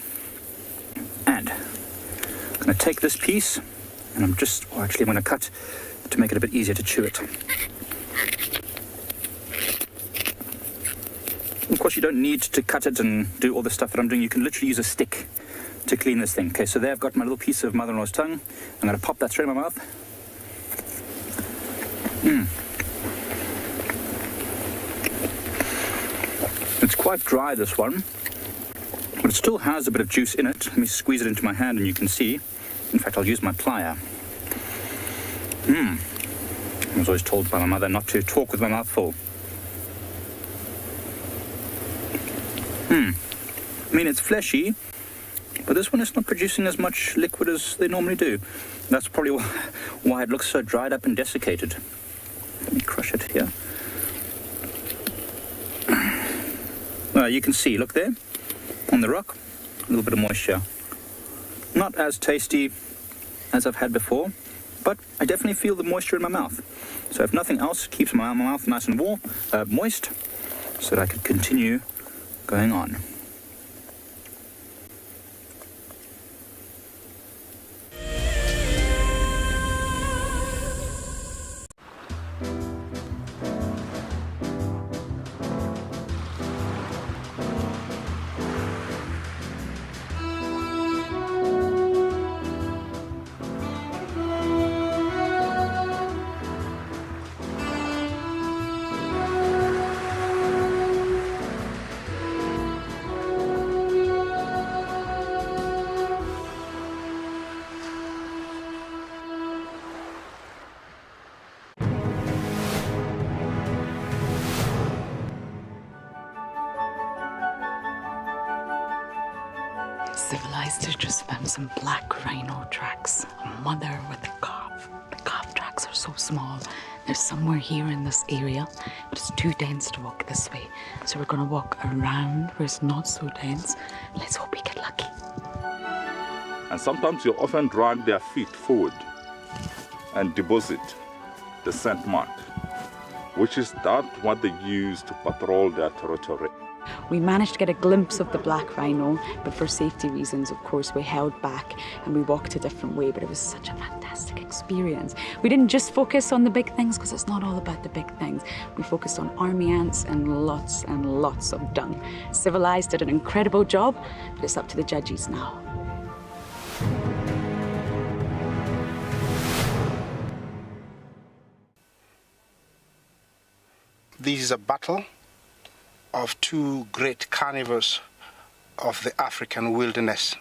Speaker 3: And I'm going to take this piece, and I'm going to cut to make it a bit easier to chew it. Of course, you don't need to cut it and do all the stuff that I'm doing. You can literally use a stick to clean this thing. Okay, so there I've got my little piece of mother-in-law's tongue. I'm going to pop that straight in my mouth. It's quite dry, this one, but it still has a bit of juice in it. Let me squeeze it into my hand and you can see. In fact, I'll use my plier. I was always told by my mother not to talk with my mouth full. I mean, it's fleshy, but this one is not producing as much liquid as they normally do. That's probably why it looks so dried up and desiccated. Let me crush it here. You can see, look there, on the rock, a little bit of moisture. Not as tasty as I've had before, but I definitely feel the moisture in my mouth. So if nothing else, it keeps my mouth nice and warm, moist, so that I could continue going on.
Speaker 10: Civilized to just found some black rhino tracks. A mother with a calf. The calf tracks are so small. They're somewhere here in this area, but it's too dense to walk this way. So we're going to walk around where it's not so dense. Let's hope we get lucky.
Speaker 7: And sometimes you often drag their feet forward and deposit the scent mark, which is what they use to patrol their territory.
Speaker 10: We managed to get a glimpse of the black rhino, but for safety reasons, of course, we held back and we walked a different way, but it was such a fantastic experience. We didn't just focus on the big things, because it's not all about the big things. We focused on army ants and lots of dung. Civilized did an incredible job, but it's up to the judges now.
Speaker 9: This is a battle of two great carnivores of the African wilderness.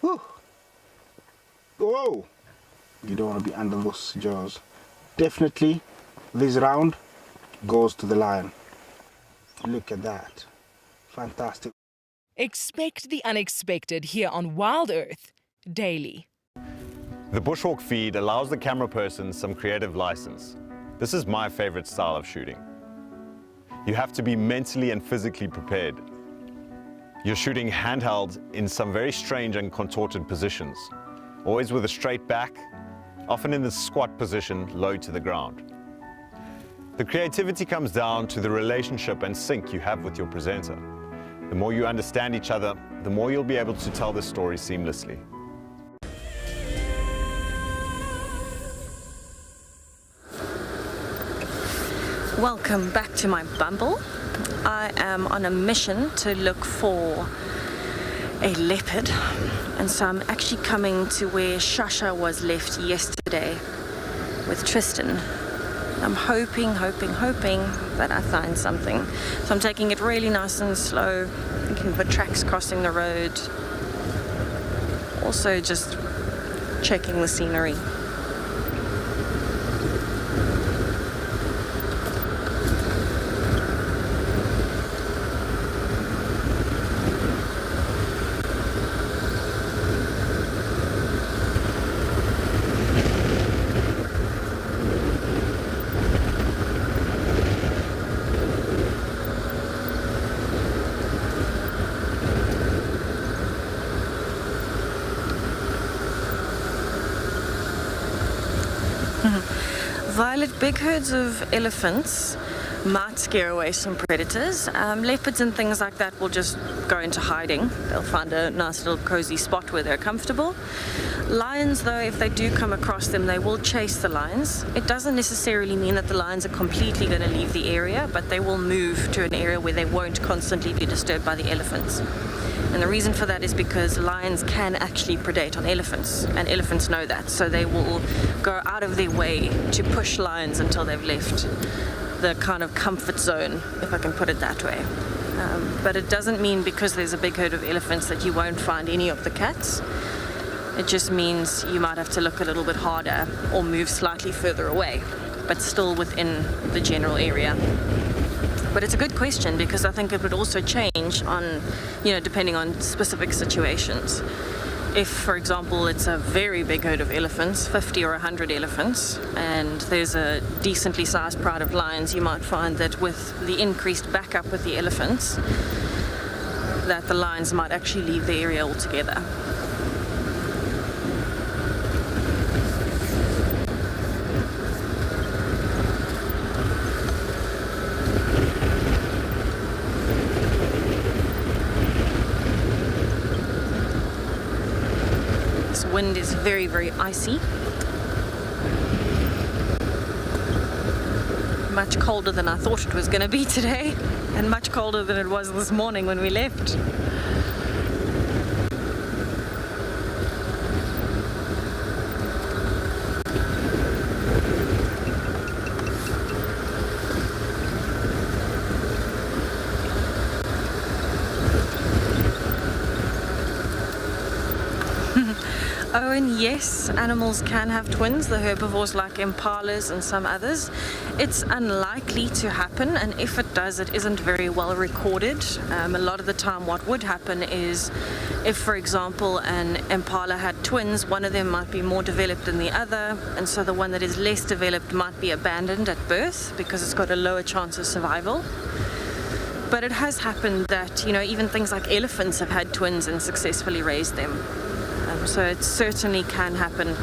Speaker 9: Whew. Whoa! You don't want to be under those jaws. Definitely, this round goes to the lion. Look at that. Fantastic.
Speaker 6: Expect the unexpected here on WildEarth daily.
Speaker 11: The bushwalk feed allows the camera person some creative license. This is my favorite style of shooting. you have to be mentally and physically prepared. You're shooting handheld in some very strange and contorted positions, always with a straight back, often in the squat position, low to the ground. The creativity comes down to the relationship and sync you have with your presenter. The more you understand each other, the more you'll be able to tell the story seamlessly.
Speaker 2: Welcome back to my bumble. I am on a mission to look for a leopard, and so I'm actually coming to where Shasha was left yesterday with Tristan. I'm hoping that I find something. So I'm taking it really nice and slow, looking for tracks crossing the road. Also just checking the scenery. Violet, big herds of elephants might scare away some predators. Leopards and things like that will just go into hiding. They'll find a nice little cozy spot where they're comfortable. Lions, though, if they do come across them, they will chase the lions. It doesn't necessarily mean that the lions are completely going to leave the area, but they will move to an area where they won't constantly be disturbed by the elephants. And the reason for that is because lions can actually predate on elephants, and elephants know that, so they will go out of their way to push lions until they've left the kind of comfort zone, if I can put it that way. But it doesn't mean because there's a big herd of elephants that you won't find any of the cats. It just means you might have to look a little bit harder or move slightly further away, but still within the general area. But it's a good question because I think it would also change on, depending on specific situations. If, for example, it's a very big herd of elephants, 50 or 100 elephants, and there's a decently sized pride of lions, you might find that with the increased backup with the elephants, that the lions might actually leave the area altogether. Wind is very, very icy. Much colder than I thought it was going to be today, and much colder than it was this morning when we left. Oh, and yes, animals can have twins, the herbivores like impalas and some others. It's unlikely to happen, and if it does, it isn't very well recorded. A lot of the time what would happen is if, for example, an impala had twins, one of them might be more developed than the other, and so the one that is less developed might be abandoned at birth because it's got a lower chance of survival. But it has happened that, even things like elephants have had twins and successfully raised them. So it certainly can happen.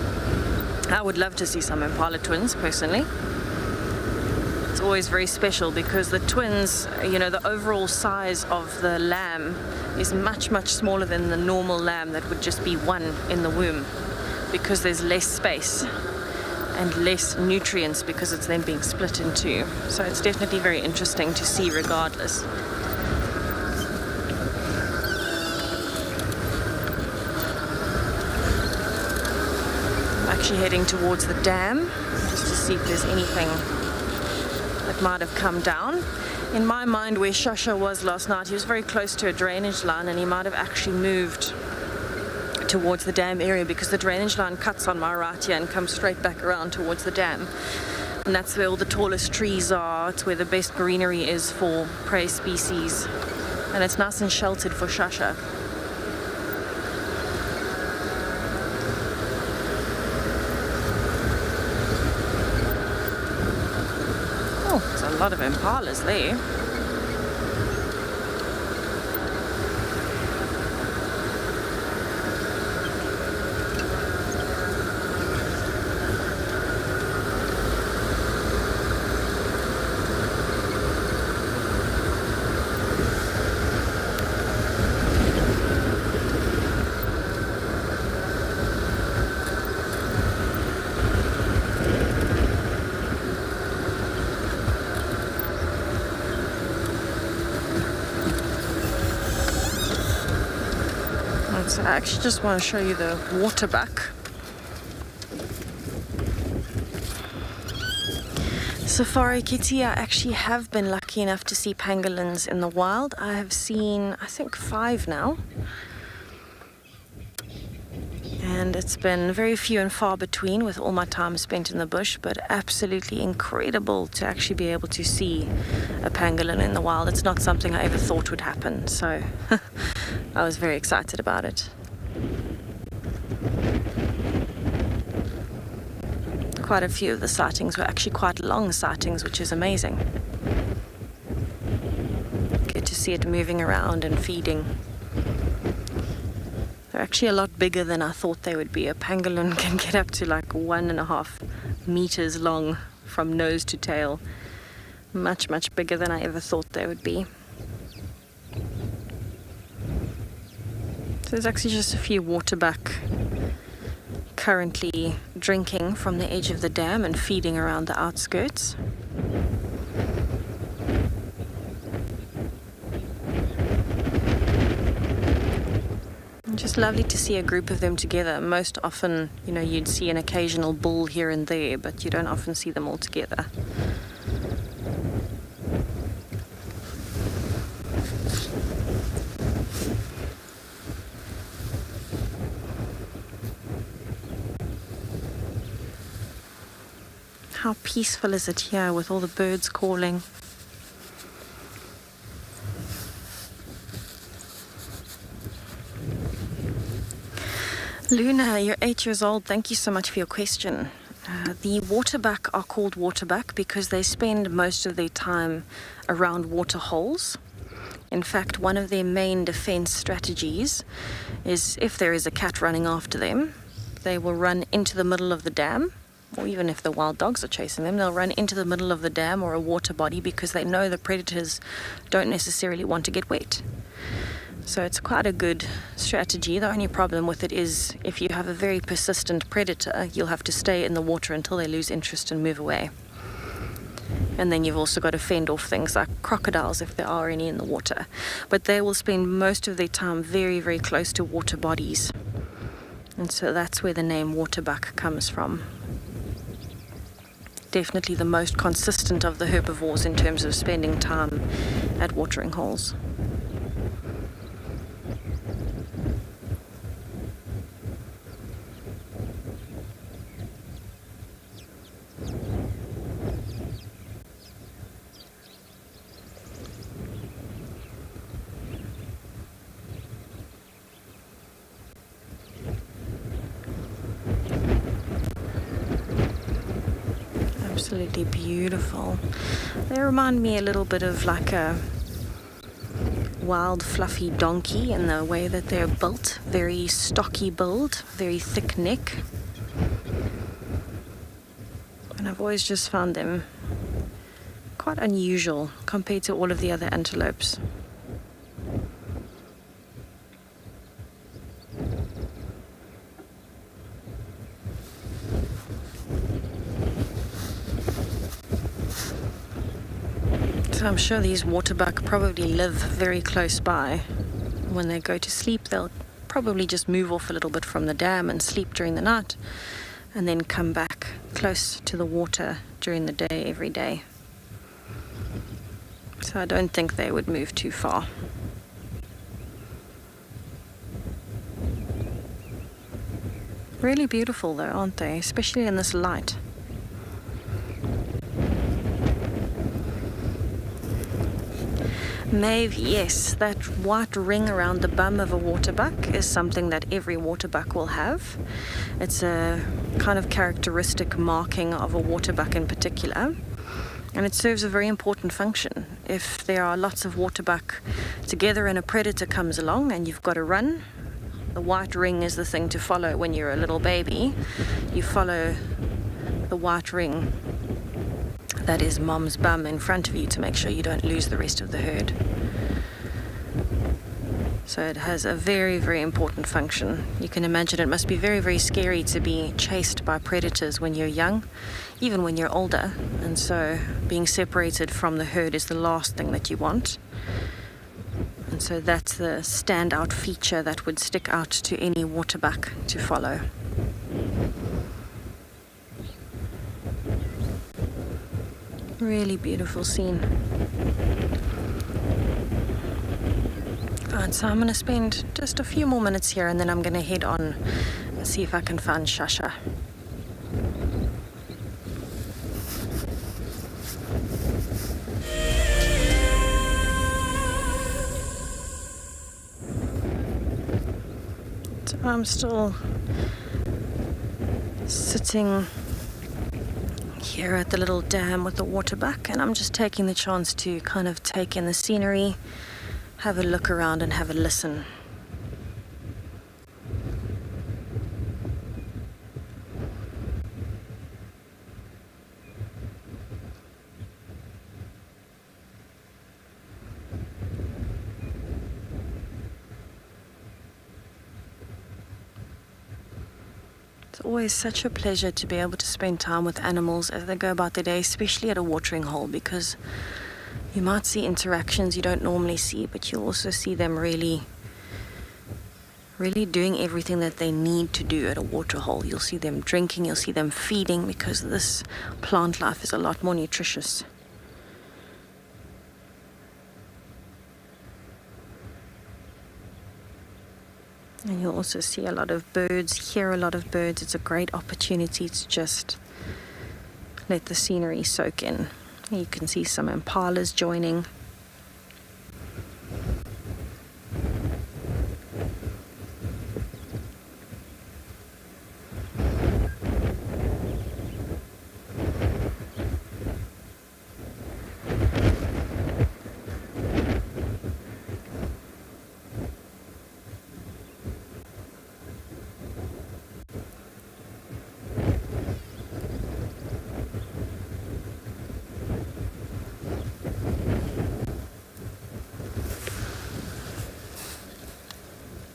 Speaker 2: I would love to see some impala twins, personally. It's always very special because the twins, the overall size of the lamb is much, much smaller than the normal lamb that would just be one in the womb, because there's less space and less nutrients because it's then being split in two. So it's definitely very interesting to see regardless. Actually heading towards the dam just to see if there's anything that might have come down. In my mind, where Shasha was last night, he was very close to a drainage line, and he might have actually moved towards the dam area because the drainage line cuts on my right here and comes straight back around towards the dam, and that's where all the tallest trees are. It's where the best greenery is for prey species, and it's nice and sheltered for Shasha. A lot of impalas there. So I actually just want to show you the waterbuck. Safari Kitty, I actually have been lucky enough to see pangolins in the wild. I have seen, I think, 5 now. And it's been very few and far between with all my time spent in the bush, but absolutely incredible to actually be able to see a pangolin in the wild. It's not something I ever thought would happen, so I was very excited about it. Quite a few of the sightings were actually quite long sightings, which is amazing. Good to see it moving around and feeding. They're actually a lot bigger than I thought they would be. A pangolin can get up to like 1.5 meters long from nose to tail. Much, much bigger than I ever thought they would be. So there's actually just a few waterbuck currently drinking from the edge of the dam and feeding around the outskirts. Just lovely to see a group of them together. Most often, you know, you'd see an occasional bull here and there, but you don't often see them all together. How peaceful is it here with all the birds calling? Luna, you're 8 years old. Thank you so much for your question. The waterbuck are called waterbuck because they spend most of their time around water holes. In fact, one of their main defense strategies is if there is a cat running after them, they will run into the middle of the dam, or even if the wild dogs are chasing them, they'll run into the middle of the dam or a water body because they know the predators don't necessarily want to get wet. So it's quite a good strategy. The only problem with it is if you have a very persistent predator, you'll have to stay in the water until they lose interest and move away. And then you've also got to fend off things like crocodiles if there are any in the water. But they will spend most of their time very, very close to water bodies. And so that's where the name waterbuck comes from. Definitely the most consistent of the herbivores in terms of spending time at watering holes. Absolutely beautiful. They remind me a little bit of like a wild fluffy donkey in the way that they're built. Very stocky build, very thick neck. And I've always just found them quite unusual compared to all of the other antelopes. So I'm sure these waterbuck probably live very close by. When they go to sleep, they'll probably just move off a little bit from the dam and sleep during the night, and then come back close to the water during the day every day. So I don't think they would move too far. Really beautiful though, aren't they? Especially in this light. Maeve, yes, that white ring around the bum of a waterbuck is something that every waterbuck will have. It's a kind of characteristic marking of a waterbuck in particular, and it serves a very important function. If there are lots of waterbuck together and a predator comes along and you've got to run, the white ring is the thing to follow when you're a little baby. You follow the white ring that is mom's bum in front of you to make sure you don't lose the rest of the herd. So it has a very, very important function. You can imagine it must be very, very scary to be chased by predators when you're young, even when you're older. And so being separated from the herd is the last thing that you want. And And so that's the standout feature that would stick out to any waterbuck to follow. Really beautiful scene. Right, so I'm going to spend just a few more minutes here and then I'm going to head on and see if I can find Shasha. So I'm still sitting here at the little dam with the waterbuck, and I'm just taking the chance to kind of take in the scenery, have a look around and have a listen. It's always such a pleasure to be able to spend time with animals as they go about their day, especially at a watering hole, because you might see interactions you don't normally see, but you'll also see them really doing everything that they need to do at a water hole. You'll see them drinking, you'll see them feeding, because this plant life is a lot more nutritious. And you'll also see a lot of birds, hear a lot of birds. It's a great opportunity to just let the scenery soak in. You can see some impalas joining.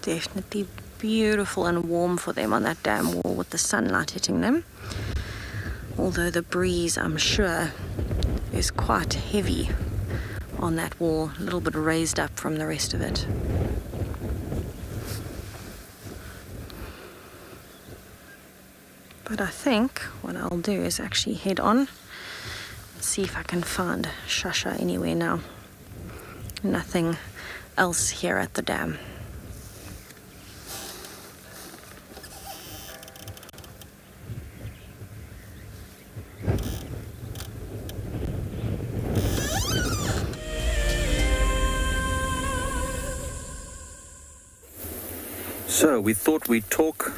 Speaker 2: Definitely beautiful and warm for them on that dam wall with the sunlight hitting them. Although the breeze, I'm sure, is quite heavy on that wall, a little bit raised up from the rest of it. But I think what I'll do is actually head on and see if I can find Shasha anywhere now. Nothing else here at the dam.
Speaker 3: So we thought we'd talk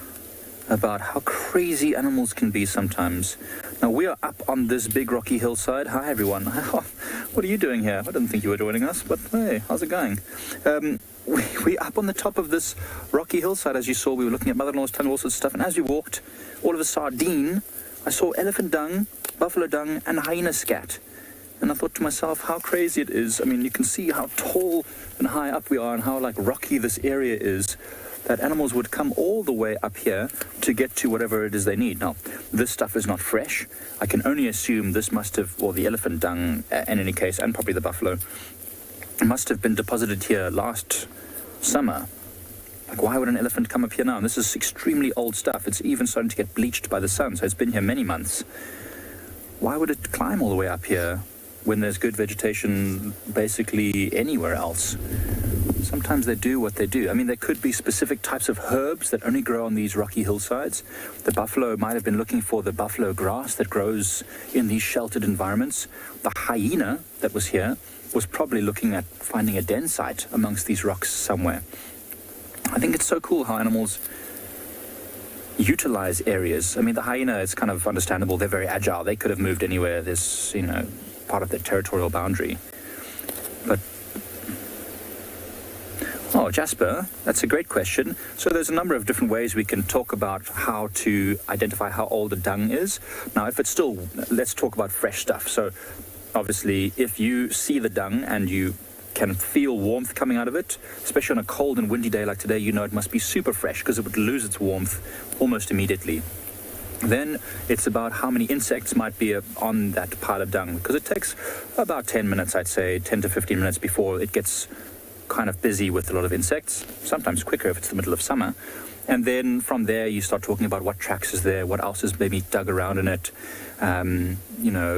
Speaker 3: about how crazy animals can be sometimes. Now we are up on this big rocky hillside. Hi everyone. What are you doing here? I didn't think you were joining us, but hey, how's it going? We're up on the top of this rocky hillside. As you saw, we were looking at mother-in-law's tunnel, all sorts of stuff. And as we walked, all of a sardine, I saw elephant dung, buffalo dung, and hyena scat. And I thought to myself, how crazy it is. I mean, you can see how tall and high up we are and how like rocky this area is, that animals would come all the way up here to get to whatever it is they need. Now, this stuff is not fresh. I can only assume this must have, or the elephant dung in any case, and probably the buffalo, must have been deposited here last summer. Like, why would an elephant come up here now? And this is extremely old stuff. It's even starting to get bleached by the sun, so it's been here many months. Why would it climb all the way up here when there's good vegetation basically anywhere else? Sometimes they do what they do. I mean, there could be specific types of herbs that only grow on these rocky hillsides. The buffalo might have been looking for the buffalo grass that grows in these sheltered environments. The hyena that was here was probably looking at finding a den site amongst these rocks somewhere. I think it's so cool how animals utilize areas. I mean, the hyena is kind of understandable. They're very agile. They could have moved anywhere. This, you know, part of their territorial boundary. But oh, Jasper, that's a great question. So there's a number of different ways we can talk about how to identify how old a dung is. Now, if it's still, let's talk about fresh stuff. So obviously, if you see the dung and you can feel warmth coming out of it, especially on a cold and windy day like today, you know it must be super fresh because it would lose its warmth almost immediately. Then it's about how many insects might be on that pile of dung, because it takes about 10 minutes, I'd say, 10 to 15 minutes before it gets kind of busy with a lot of insects, sometimes quicker if it's the middle of summer. And then from there, you start talking about what tracks is there, what else is maybe dug around in it.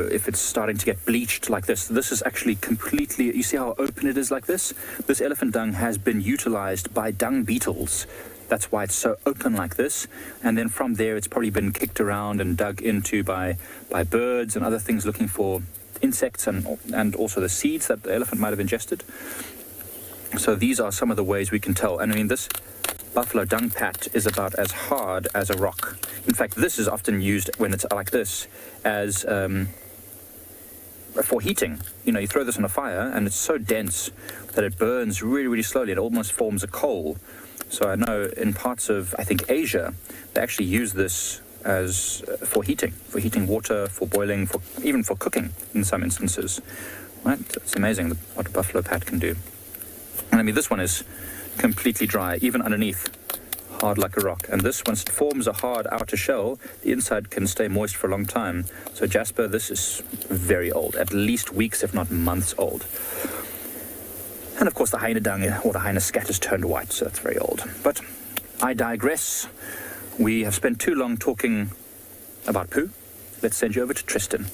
Speaker 3: If it's starting to get bleached like this. This is actually completely, you see how open it is like this? This elephant dung has been utilized by dung beetles. That's why it's so open like this. And then from there, it's probably been kicked around and dug into by birds and other things looking for insects and also the seeds that the elephant might have ingested. So these are some of the ways we can tell. And I mean, this buffalo dung pat is about as hard as a rock. In fact, this is often used when it's like this as for heating. You throw this on a fire and it's so dense that it burns really, really slowly. It almost forms a coal. So I know in parts of, I think, Asia, they actually use this as for heating water, for boiling, even for cooking in some instances. Right? It's amazing what a buffalo pat can do. And I mean, this one is completely dry, even underneath, hard like a rock. And this, once it forms a hard outer shell, the inside can stay moist for a long time. So Jasper, this is very old, at least weeks, if not months old. And of course the hyena dung or the hyena scat is turned white, so that's very old. But I digress. We have spent too long talking about poo. Let's send you over to Tristan.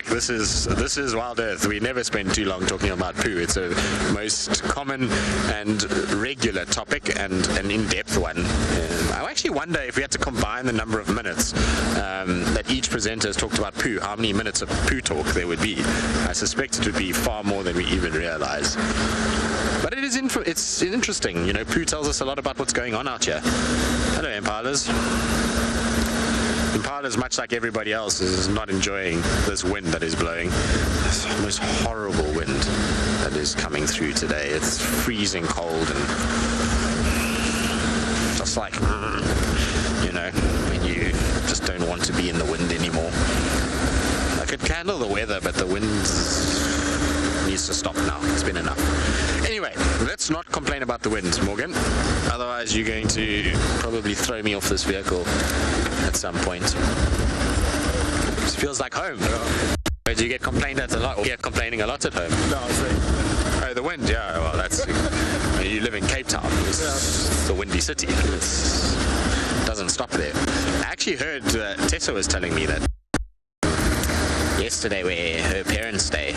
Speaker 4: This is WildEarth. We never spend too long talking about poo. It's a most common and regular topic and an in-depth one. I actually wonder if we had to combine the number of minutes that each presenter has talked about poo, how many minutes of poo talk there would be. I suspect it would be far more than we even realize. But it's interesting. Poo tells us a lot about what's going on out here. Hello, Impalas. Impalas, much like everybody else, is not enjoying this wind that is blowing. This most horrible wind that is coming through today. It's freezing cold and just like, when you just don't want to be in the wind anymore. I could handle the weather, but the wind needs to stop now. It's been enough. Anyway, let's not complain about the wind, Morgan. Otherwise, you're going to probably throw me off this vehicle at some point. It feels like home. Yeah. Do you get complained at a lot? Or get complaining a lot at home?
Speaker 5: No, I see.
Speaker 4: Oh, the wind. Yeah. Well, that's. You live in Cape Town. It's a windy city. It doesn't stop there. I actually heard Tessa was telling me that yesterday, where her parents stay,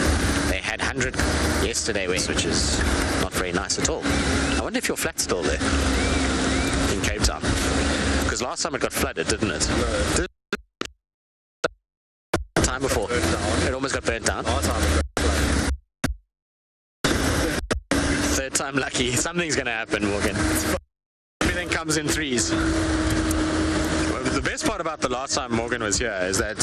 Speaker 4: they had 100 yesterday, which is not very nice at all. I wonder if your flat's still there in Cape Town. Because last time it got flooded, didn't it? No. The time before. It almost got burnt down. Third time lucky. Something's going to happen, Morgan. Everything comes in threes. The best part about the last time Morgan was here is that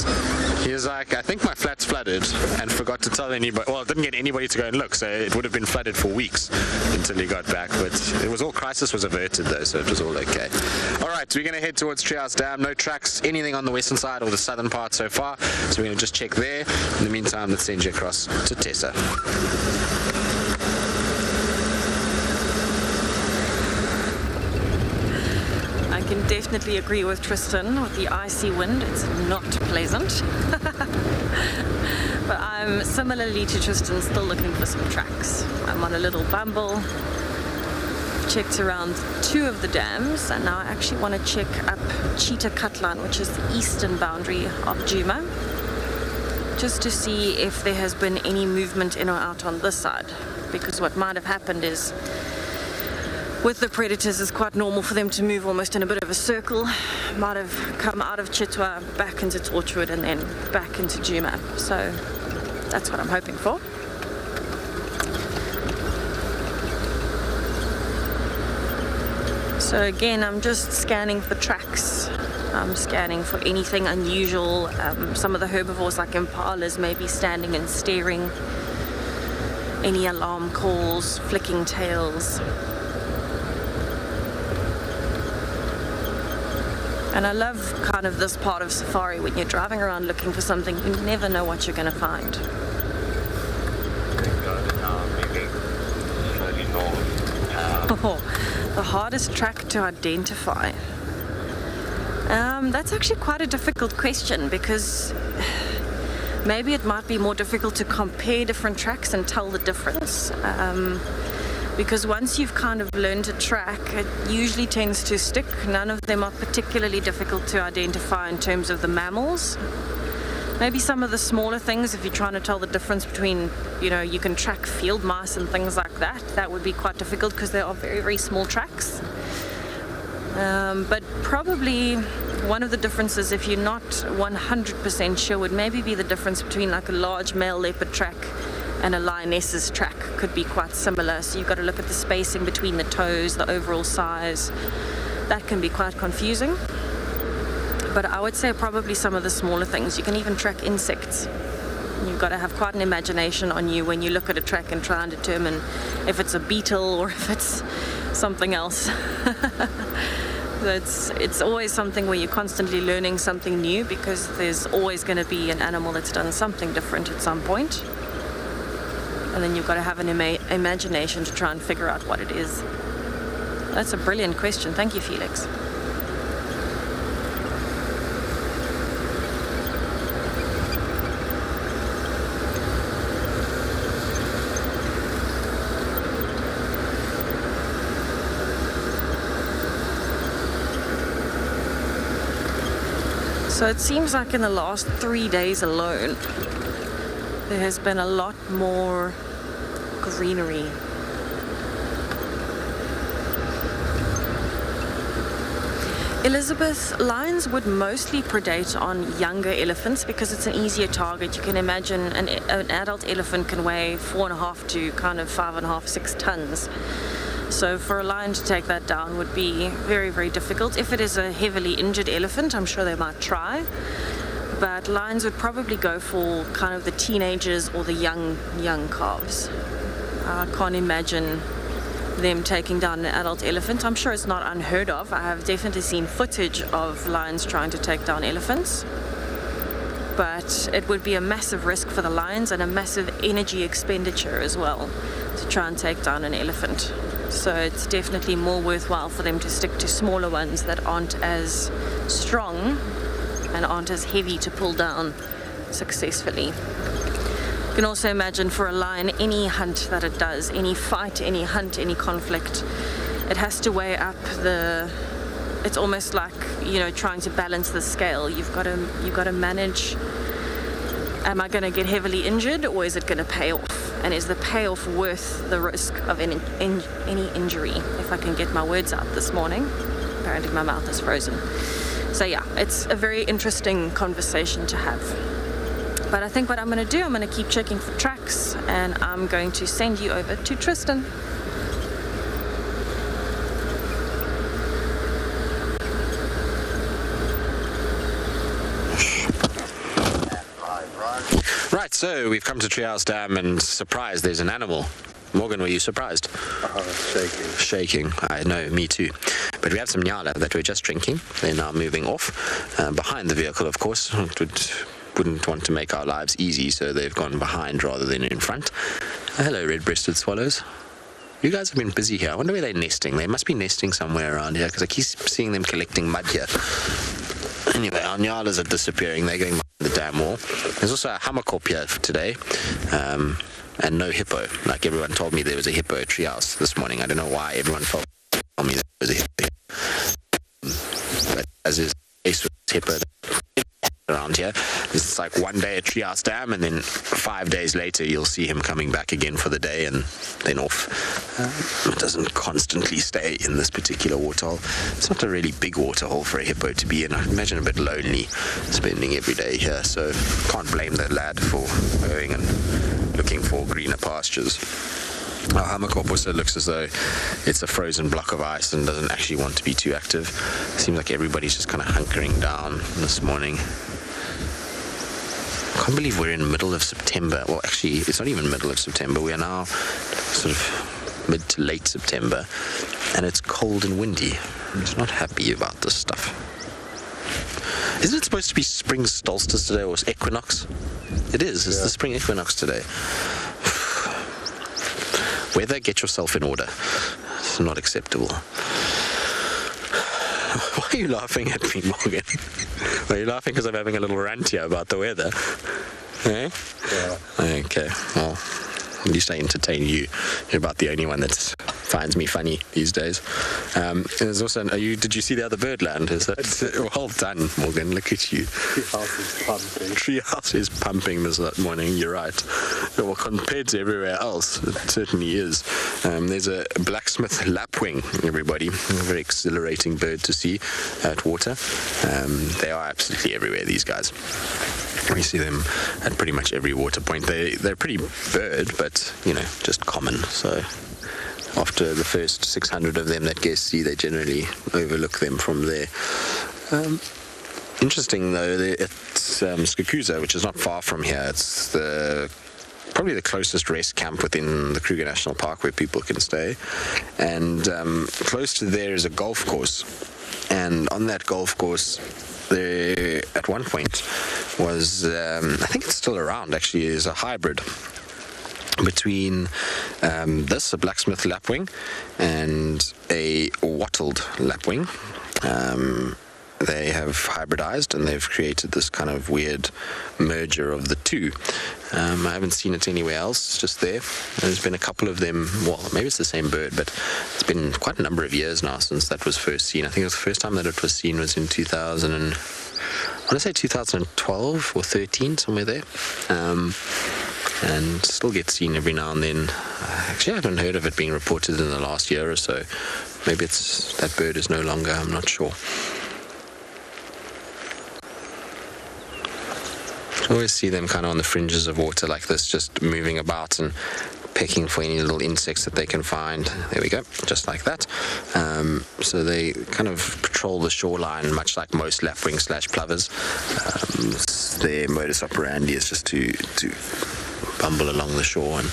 Speaker 4: he was like, I think my flat's flooded, and forgot to tell anybody. Well, didn't get anybody to go and look, so it would have been flooded for weeks until he got back. But it was all, crisis was averted though, so it was all okay. All right, so we're going to head towards Treehouse Dam. No tracks, anything on the western side or the southern part so far. So we're going to just check there. In the meantime, let's send you across to Tessa.
Speaker 2: I can definitely agree with Tristan with the icy wind. It's not pleasant. But I'm similarly to Tristan still looking for some tracks. I'm on a little bumble, checked around 2 of the dams, and now I actually want to check up Cheetah Cutline, which is the eastern boundary of Djuma, just to see if there has been any movement in or out on this side. Because what might have happened is, with the predators, it's quite normal for them to move almost in a bit of a circle. Might have come out of Chitwa, back into Torchwood, and then back into Djuma. So that's what I'm hoping for. So again, I'm just scanning for tracks. I'm scanning for anything unusual. Some of the herbivores like impalas may be standing and staring. Any alarm calls, flicking tails. And I love kind of this part of safari when you're driving around looking for something, you never know what you're going to find. Oh, the hardest track to identify. That's actually quite a difficult question, because maybe it might be more difficult to compare different tracks and tell the difference. Because once you've kind of learned a track, it usually tends to stick. None of them are particularly difficult to identify in terms of the mammals. Maybe some of the smaller things, if you're trying to tell the difference between, you can track field mice and things like that, that would be quite difficult because they are very, very small tracks. But probably one of the differences, if you're not 100% sure, would maybe be the difference between like a large male leopard track and a lioness's track. Could be quite similar. So you've got to look at the spacing between the toes, the overall size. That can be quite confusing. But I would say probably some of the smaller things. You can even track insects. You've got to have quite an imagination on you when you look at a track and try and determine if it's a beetle or if it's something else. It's always something where you're constantly learning something new, because there's always going to be an animal that's done something different at some point. And then you've got to have an imagination to try and figure out what it is. That's a brilliant question. Thank you, Felix. So it seems like in the last 3 days alone, there has been a lot more greenery. Elizabeth, lions would mostly predate on younger elephants because it's an easier target. You can imagine an adult elephant can weigh 4.5 to kind of 5.5, 6 tons. So for a lion to take that down would be very, very difficult. If it is a heavily injured elephant, I'm sure they might try. But lions would probably go for kind of the teenagers or the young calves. I can't imagine them taking down an adult elephant. I'm sure it's not unheard of. I have definitely seen footage of lions trying to take down elephants. But it would be a massive risk for the lions and a massive energy expenditure as well to try and take down an elephant. So it's definitely more worthwhile for them to stick to smaller ones that aren't as strong and aren't as heavy to pull down successfully. You can also imagine for a lion, any hunt that it does, any fight, any hunt, any conflict, it has to weigh up it's almost like, trying to balance the scale. You've got to manage, am I going to get heavily injured or is it going to pay off? And is the payoff worth the risk of any injury? If I can get my words out this morning. Apparently my mouth is frozen. So yeah, it's a very interesting conversation to have. But I think what I'm going to do, I'm going to keep checking for tracks, and I'm going to send you over to Tristan.
Speaker 4: Right, so we've come to Treehouse Dam, and surprised, there's an animal. Morgan, were you surprised? Shaking. I know, me too. But we have some Ngala that we're just drinking. They're now moving off. Behind the vehicle, of course. Wouldn't want to make our lives easy, so they've gone behind rather than in front. Hello, red-breasted swallows. You guys have been busy here. I wonder where they're nesting. They must be nesting somewhere around here, because I keep seeing them collecting mud here. Anyway, our Nyalas are disappearing. They're going behind the dam wall. There's also a Hammerkop here today, and no hippo. Like everyone told me there was a hippo at Treehouse this morning. I don't know why everyone told me there was a hippo here. But as is the case with hippo around here, it's like one day at Treehouse Dam, and then 5 days later you'll see him coming back again for the day and then off. It doesn't constantly stay in this particular waterhole. It's not a really big waterhole for a hippo to be in. I imagine a bit lonely spending every day here, so can't blame the lad for going and looking for greener pastures. Our Hammerkop also looks as though it's a frozen block of ice and doesn't actually want to be too active. Seems like everybody's just kind of hunkering down this morning. I can't believe we're in the middle of September. Well, actually, it's not even middle of September. We are now sort of mid to late September, and it's cold and windy. I'm just not happy about this stuff. Isn't it supposed to be spring solstice today, or equinox? It is. It's the spring equinox today. Weather, get yourself in order. It's not acceptable. Why are you laughing at me, Morgan? Are you laughing because I'm having a little rant here about the weather? Eh? Yeah. Okay, well, at least I entertain you. You're about the only one that finds me funny these days. There's also, did you see the other birdland? Is that, well done, Morgan, look at you.
Speaker 5: Treehouse is pumping.
Speaker 4: Treehouse is pumping this morning, you're right. Well, compared to everywhere else, it certainly is. There's a blacksmith lapwing, everybody. A very exhilarating bird to see at water. They are absolutely everywhere, these guys. We see them at pretty much every water point. They're pretty bird, but, just common. So after the first 600 of them that guests see, they generally overlook them from there. Interesting, though, it's Skukuza, which is not far from here. It's probably the closest rest camp within the Kruger National Park where people can stay. And close to there is a golf course. And on that golf course, there at one point was, I think it's still around actually, is a hybrid between a blacksmith lapwing and a wattled lapwing. They have hybridized and they've created this kind of weird merger of the two. I haven't seen it anywhere else, just there. There's been a couple of them, well, maybe it's the same bird, but it's been quite a number of years now since that was first seen. I think it was the first time that it was seen was in 2012 or 13, somewhere there. And still gets seen every now and then. Actually, I haven't heard of it being reported in the last year or so. Maybe that bird is no longer, I'm not sure. I always see them kind of on the fringes of water like this, just moving about and pecking for any little insects that they can find. There we go, just like that. So they kind of patrol the shoreline, much like most lapwings / plovers. Their modus operandi is just to bumble along the shore and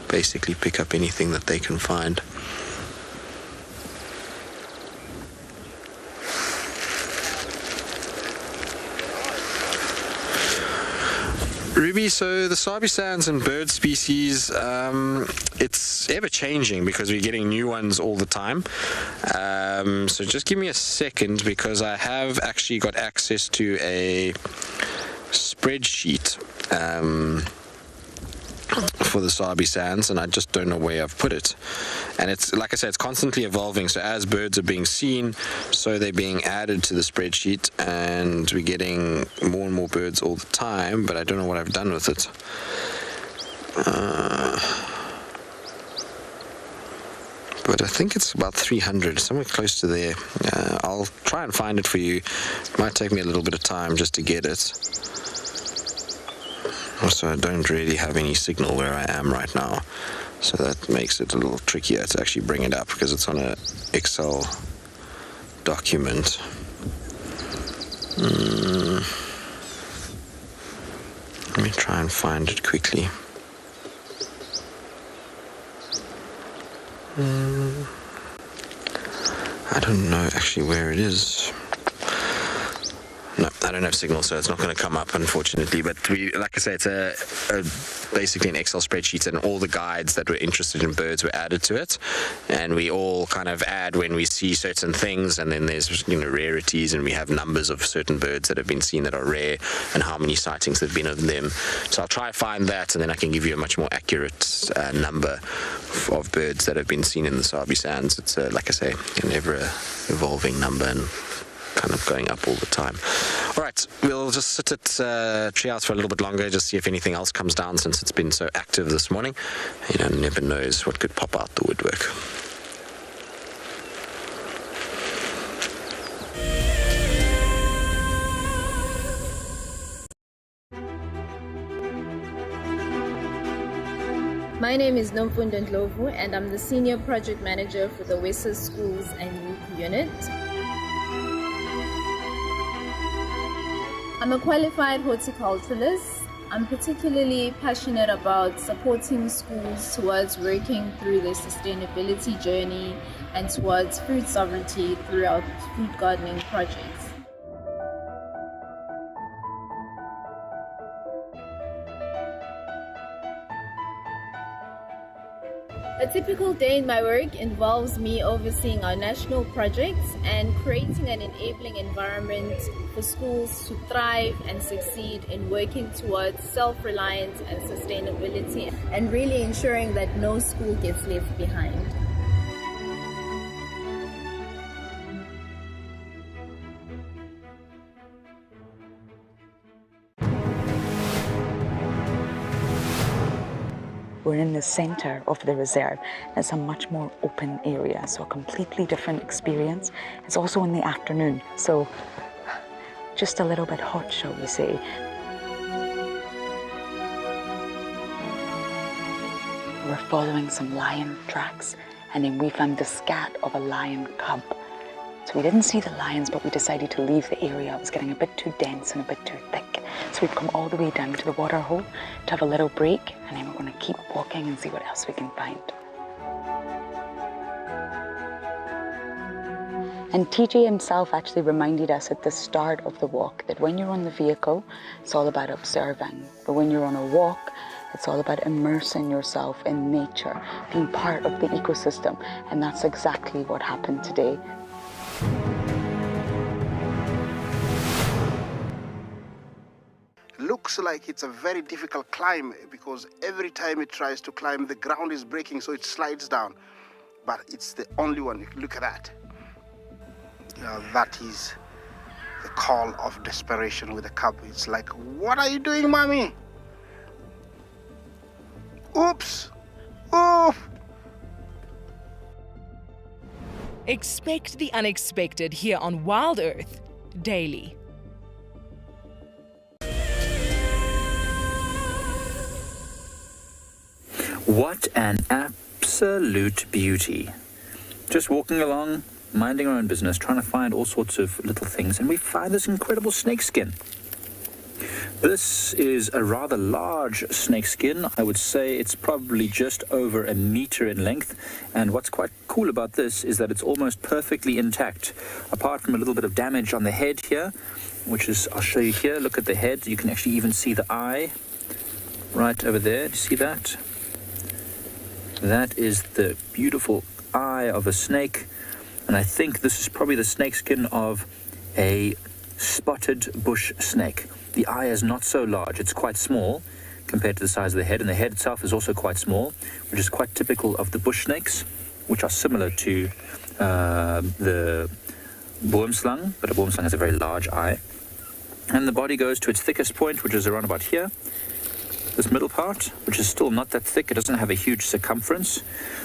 Speaker 4: basically pick up anything that they can find. Ruby, so the Sabi sands and bird species, it's ever changing because we're getting new ones all the time. So just give me a second because I have actually got access to a spreadsheet for the Sabi sands, and I just don't know where I've put it. And it's, like I said, it's constantly evolving. So as birds are being seen, so they're being added to the spreadsheet, and we're getting more and more birds all the time, but I don't know what I've done with it. But I think it's about 300, somewhere close to there. I'll try and find it for you. It might take me a little bit of time just to get it. Also, I don't really have any signal where I am right now, so that makes it a little trickier to actually bring it up because it's on an Excel document. Let me try and find it quickly. I don't know actually where it is. No, I don't have signal, so it's not going to come up, unfortunately. But like I say, it's basically an Excel spreadsheet, and all the guides that were interested in birds were added to it. And we all kind of add when we see certain things, and then there's rarities, and we have numbers of certain birds that have been seen that are rare, and how many sightings there have been of them. So I'll try to find that, and then I can give you a much more accurate number of birds that have been seen in the Sabi sands. It's like I say, an ever-evolving number, and kind of going up all the time. All right, we'll just sit at Treehouse for a little bit longer, just see if anything else comes down since it's been so active this morning. Never knows what could pop out the woodwork.
Speaker 12: My name is Nomfundo Ndlovu, and I'm the Senior Project Manager for the Wesa Schools and Youth Unit. I'm a qualified horticulturalist. I'm particularly passionate about supporting schools towards working through their sustainability journey and towards food sovereignty throughout food gardening projects. A typical day in my work involves me overseeing our national projects and creating an enabling environment for schools to thrive and succeed in working towards self-reliance and sustainability, and really ensuring that no school gets left behind.
Speaker 10: We're in the centre of the reserve. It's a much more open area, so a completely different experience. It's also in the afternoon, so just a little bit hot, shall we say. We're following some lion tracks, and then we found the scat of a lion cub. So we didn't see the lions, but we decided to leave the area. It was getting a bit too dense and a bit too thick. So we've come all the way down to the water hole to have a little break, and then we're going to keep walking and see what else we can find. And TJ himself actually reminded us at the start of the walk that when you're on the vehicle, it's all about observing. But when you're on a walk, it's all about immersing yourself in nature, being part of the ecosystem. And that's exactly what happened today.
Speaker 9: Looks like it's a very difficult climb because every time it tries to climb, the ground is breaking, so it slides down. But it's the only one. Look at that. That is the call of desperation with the cub. It's like, what are you doing, mommy? Oops! Oof!
Speaker 6: Expect the unexpected here on WildEarth daily.
Speaker 3: What an absolute beauty. Just walking along, minding our own business, trying to find all sorts of little things, and we find this incredible snakeskin. This is a rather large snakeskin. I would say it's probably just over 1 meter in length, and what's quite cool about this is that it's almost perfectly intact, apart from a little bit of damage on the head here, which is, I'll show you here. Look at the head. You can actually even see the eye right over there. Do you see that? That is the beautiful eye of a snake, and I think this is probably the snakeskin of a spotted bush snake. The eye is not so large, it's quite small compared to the size of the head, and the head itself is also quite small, which is quite typical of the bush snakes, which are similar to the boomslang, but a boomslang has a very large eye. And the body goes to its thickest point, which is around about here. This middle part, which is still not that thick, it doesn't have a huge circumference,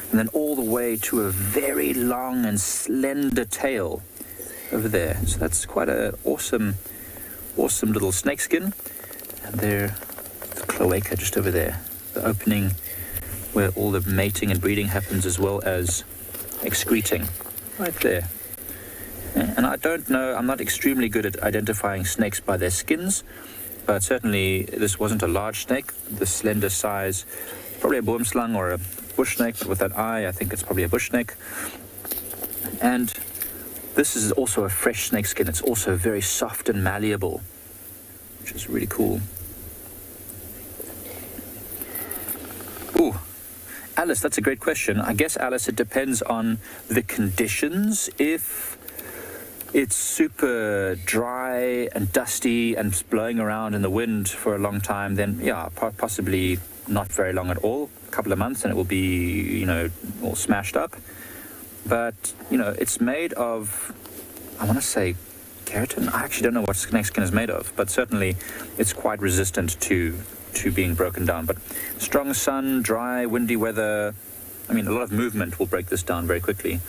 Speaker 3: and then all the way to a very long and slender tail over there. So that's quite an awesome little snakeskin. And there, the cloaca just over there, the opening where all the mating and breeding happens, as well as excreting, right there. And I don't know, I'm not extremely good at identifying snakes by their skins, but certainly this wasn't a large snake. The slender size, probably a boomslang or a bush snake, but with that eye, I think it's probably a bush snake. And this is also a fresh snake skin. It's also very soft and malleable, which is really cool. Ooh, Alice, that's a great question. I guess, Alice, it depends on the conditions. If it's super dry and dusty and blowing around in the wind for a long time, then yeah, possibly not very long at all. A couple of months and it will be, all smashed up. But, it's made of, I want to say keratin. I actually don't know what snake skin is made of, but certainly it's quite resistant to being broken down. But strong sun, dry, windy weather, a lot of movement will break this down very quickly.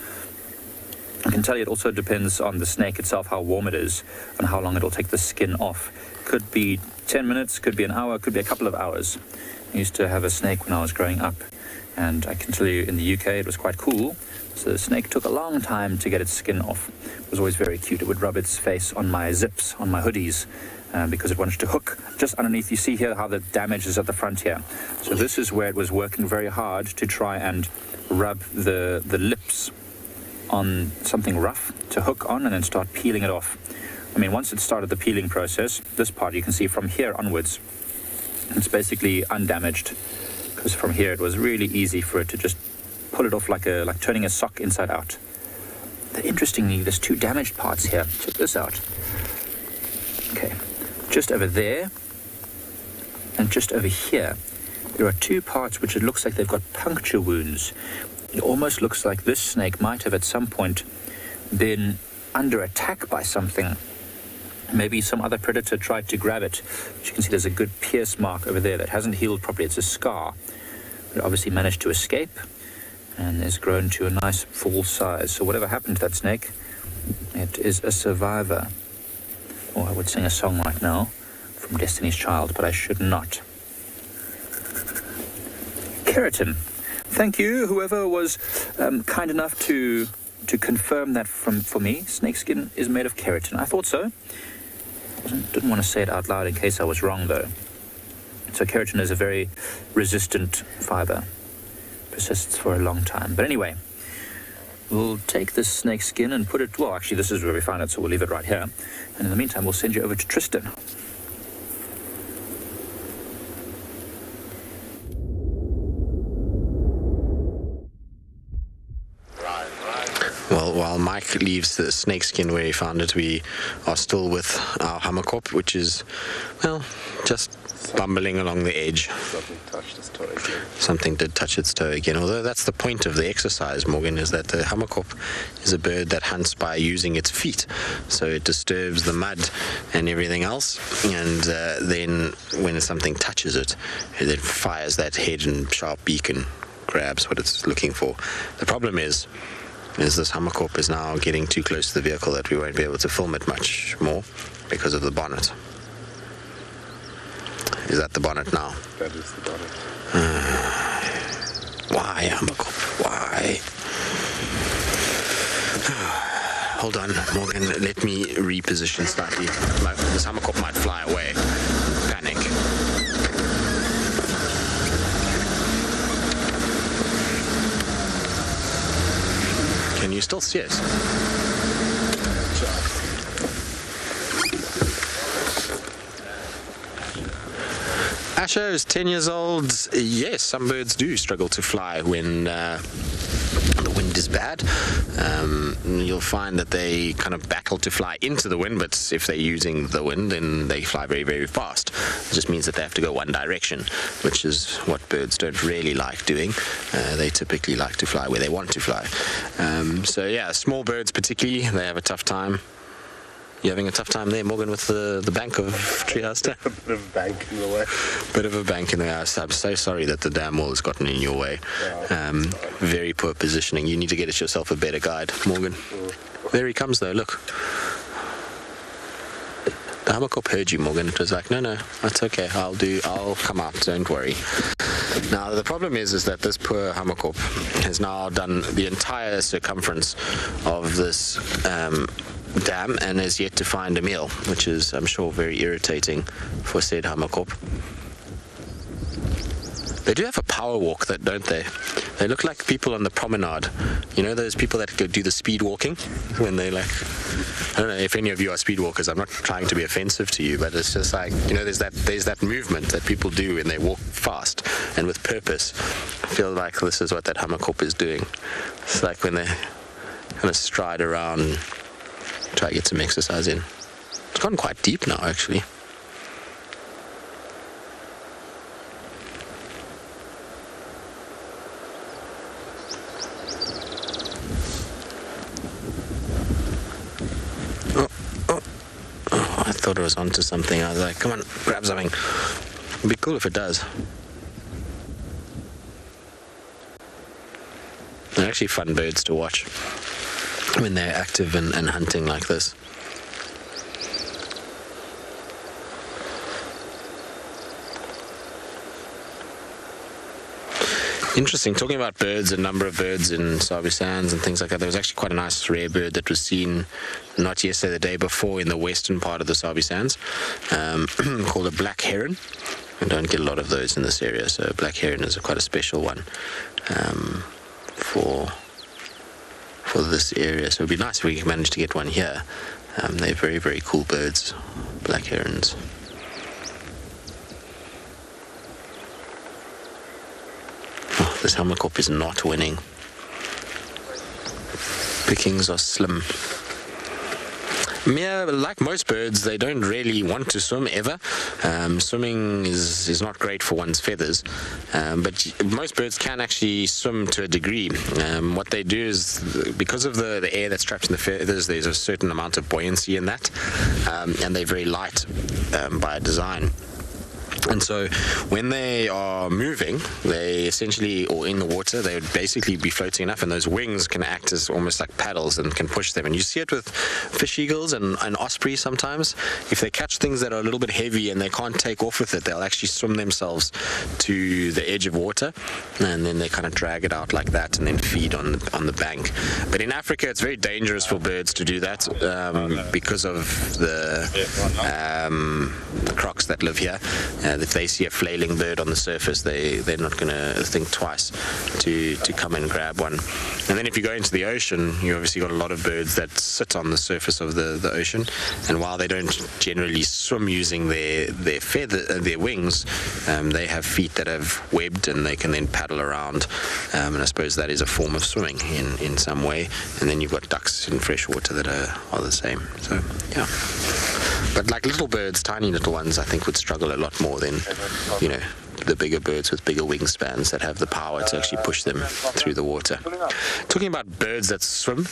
Speaker 3: I can tell you it also depends on the snake itself, how warm it is, and how long it'll take the skin off. Could be 10 minutes, could be an hour, could be a couple of hours. I used to have a snake when I was growing up, and I can tell you in the UK it was quite cool. So the snake took a long time to get its skin off. It was always very cute. It would rub its face on my zips, on my hoodies, because it wanted to hook just underneath. You see here how the damage is at the front here. So this is where it was working very hard to try and rub the lips on something rough to hook on and then start peeling it off. Once it started the peeling process, this part you can see from here onwards, it's basically undamaged, because from here it was really easy for it to just pull it off like turning a sock inside out. Interestingly, there's 2 damaged parts here. Check this out. Okay, just over there and just over here, there are 2 parts which it looks like they've got puncture wounds. It almost looks like this snake might have at some point been under attack by something. Maybe some other predator tried to grab it. As you can see, there's a good pierce mark over there that hasn't healed properly. It's a scar. It obviously managed to escape and has grown to a nice full size. So whatever happened to that snake, it is a survivor. Oh, I would sing a song right now from Destiny's Child, but I should not. Keratin. Thank you, whoever was kind enough to confirm that for me. Snakeskin is made of keratin. I thought so. Didn't want to say it out loud in case I was wrong, though. So keratin is a very resistant fiber. Persists for a long time. But anyway, we'll take this snake skin and put it... Well, actually, this is where we found it, so we'll leave it right here. And in the meantime, we'll send you over to Tristan.
Speaker 4: Well, while Mike leaves the snakeskin where he found it, we are still with our Hammerkop, which is, well, just bumbling along the edge.
Speaker 5: Something touched its toe again.
Speaker 4: Something did touch its toe again, although that's the point of the exercise, Morgan, is that the Hammerkop is a bird that hunts by using its feet. So it disturbs the mud and everything else, and then when something touches it, it then fires that head and sharp beak and grabs what it's looking for. The problem is this Hammerkop is now getting too close to the vehicle that we won't be able to film it much more because of the bonnet. Is that the bonnet now?
Speaker 5: That is the bonnet.
Speaker 4: Why, Hammerkop? Why? Hold on, Morgan. Let me reposition slightly. This Hammerkop might fly away. Panic. Can you still see us? Asher is 10 years old. Yes, some birds do struggle to fly when the wind is bad. You'll find that they kind of battle to fly into the wind, but if they're using the wind, then they fly very, very fast. It just means that they have to go one direction, which is what birds don't really like doing. They typically like to fly where they want to fly. So yeah, small birds particularly, they have a tough time. You're having a tough time there, Morgan, with the bank of treehouse dam?
Speaker 5: A bit of a bank in the way.
Speaker 4: Bit of a bank in the house. I'm so sorry that the dam wall has gotten in your way. Yeah, very poor positioning. You need to get yourself a better guide, Morgan. There he comes, though. Look. The Hammerkop heard you, Morgan. It was like, no, that's okay. I'll come out. Don't worry. Now, the problem is that this poor Hammerkop has now done the entire circumference of this dam and has yet to find a meal, which is, I'm sure, very irritating for said Hammerkop. They do have a power walk, don't they? They look like people on the promenade. You know those people that go do the speed walking? When they I don't know if any of you are speed walkers. I'm not trying to be offensive to you, but it's just like, there's that movement that people do when they walk fast and with purpose. I feel like this is what that Hammerkop is doing. It's like when they kind of stride around and try to get some exercise in. It's gone quite deep now, actually. I thought it was onto something. I was like, come on, grab something. It'd be cool if it does. They're actually fun birds to watch when they're active and hunting like this. Interesting, talking about birds, a number of birds in Sabi Sands and things like that. There was actually quite a nice rare bird that was seen not yesterday, the day before, in the western part of the Sabi Sands, called a black heron. We don't get a lot of those in this area, so black heron is quite a special one for this area. So it'd be nice if we could manage to get one here. They're very, very cool birds, black herons. This Hammerkop is not winning. pickings are slim. Yeah, like most birds, they don't really want to swim ever. Swimming is not great for one's feathers, but most birds can actually swim to a degree. What they do is, because of the air that's trapped in the feathers, there's a certain amount of buoyancy in that, and they're very light by design. And so when they are moving, they essentially, or in the water, they would basically be floating enough, and those wings can act as almost like paddles and can push them. And you see it with fish eagles and ospreys sometimes. If they catch things that are a little bit heavy and they can't take off with it, they'll actually swim themselves to the edge of water, and then they kind of drag it out like that and then feed on the bank. But in Africa, it's very dangerous for birds to do that because of the crocs that live here. If they see a flailing bird on the surface, they're not going to think twice to come and grab one. And then if you go into the ocean, you obviously got a lot of birds that sit on the surface of the ocean, and while they don't generally swim using their wings, they have feet that have webbed and they can then paddle around, and I suppose that is a form of swimming in some way. And then you've got ducks in freshwater that are the same. So yeah. But like little birds, tiny little ones, I think would struggle a lot more than, the bigger birds with bigger wingspans that have the power to actually push them through the water. Talking about birds that swim,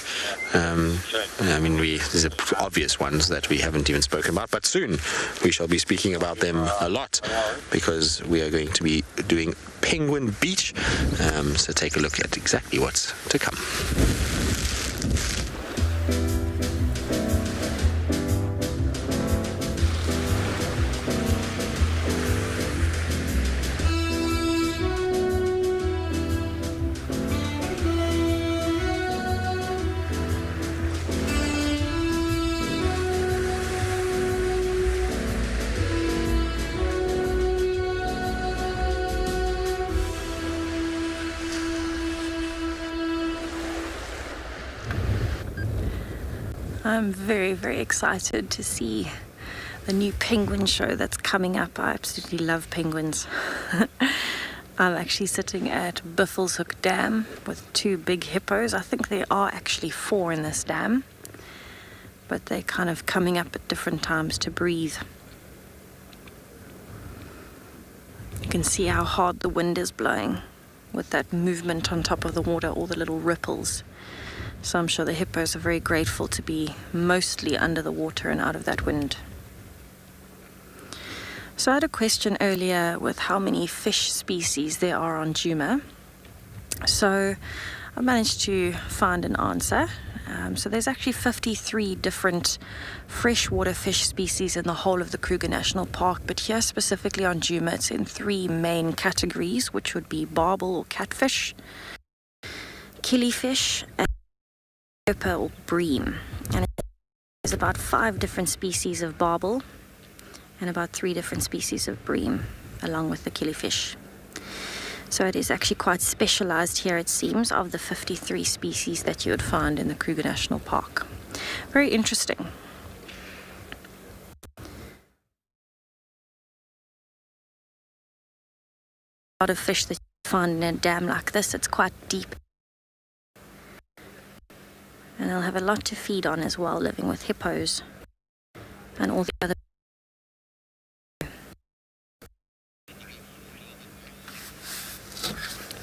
Speaker 4: there's obvious ones that we haven't even spoken about, but soon we shall be speaking about them a lot because we are going to be doing Penguin Beach. So take a look at exactly what's to come.
Speaker 2: I'm very, very excited to see the new penguin show that's coming up. I absolutely love penguins. I'm actually sitting at Buffelshoek Dam with two big hippos. I think there are actually 4 in this dam, but they're kind of coming up at different times to breathe. You can see how hard the wind is blowing with that movement on top of the water, all the little ripples. So I'm sure the hippos are very grateful to be mostly under the water and out of that wind. So I had a question earlier with how many fish species there are on Djuma. So I managed to find an answer. So there's actually 53 different freshwater fish species in the whole of the Kruger National Park, but here specifically on Djuma it's in 3 main categories, which would be barbel or catfish, killifish, and or bream. And there's about 5 different species of barbel and about 3 different species of bream, along with the killifish. So it is actually quite specialized here, it seems, of the 53 species that you would find in the Kruger National Park. Very interesting. A lot of fish that you find in a dam like this, it's quite deep. And they'll have a lot to feed on as well, living with hippos and all the other.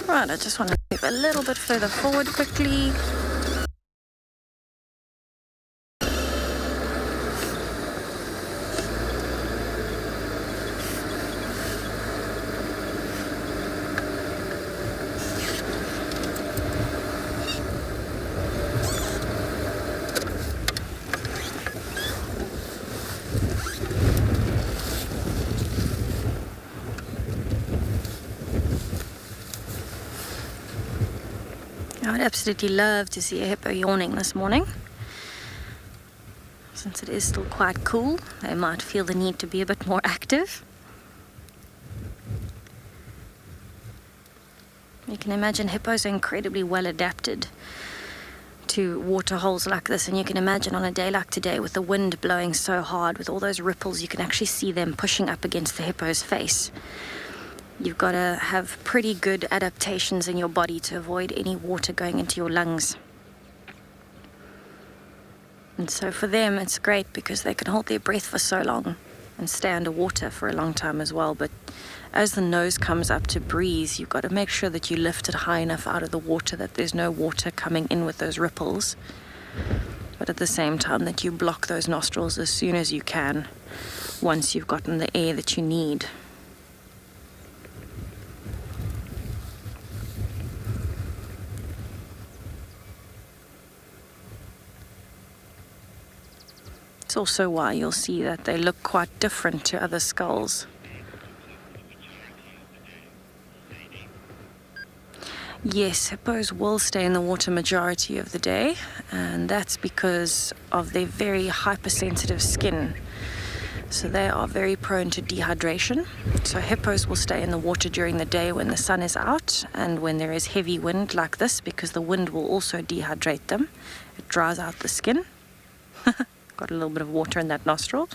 Speaker 2: Right, I just want to move a little bit further forward quickly. I would absolutely love to see a hippo yawning this morning. Since it is still quite cool, they might feel the need to be a bit more active. You can imagine hippos are incredibly well adapted to water holes like this, and you can imagine on a day like today with the wind blowing so hard with all those ripples, you can actually see them pushing up against the hippo's face. You've got to have pretty good adaptations in your body to avoid any water going into your lungs. And so for them, it's great because they can hold their breath for so long and stay underwater for a long time as well. But as the nose comes up to breathe, you've got to make sure that you lift it high enough out of the water that there's no water coming in with those ripples. But at the same time that you block those nostrils as soon as you can once you've gotten the air that you need. It's also why you'll see that they look quite different to other skulls. Yes, hippos will stay in the water majority of the day, and that's because of their very hypersensitive skin. So they are very prone to dehydration. So hippos will stay in the water during the day when the sun is out and when there is heavy wind like this, because the wind will also dehydrate them. It dries out the skin. Got a little bit of water in that nostril.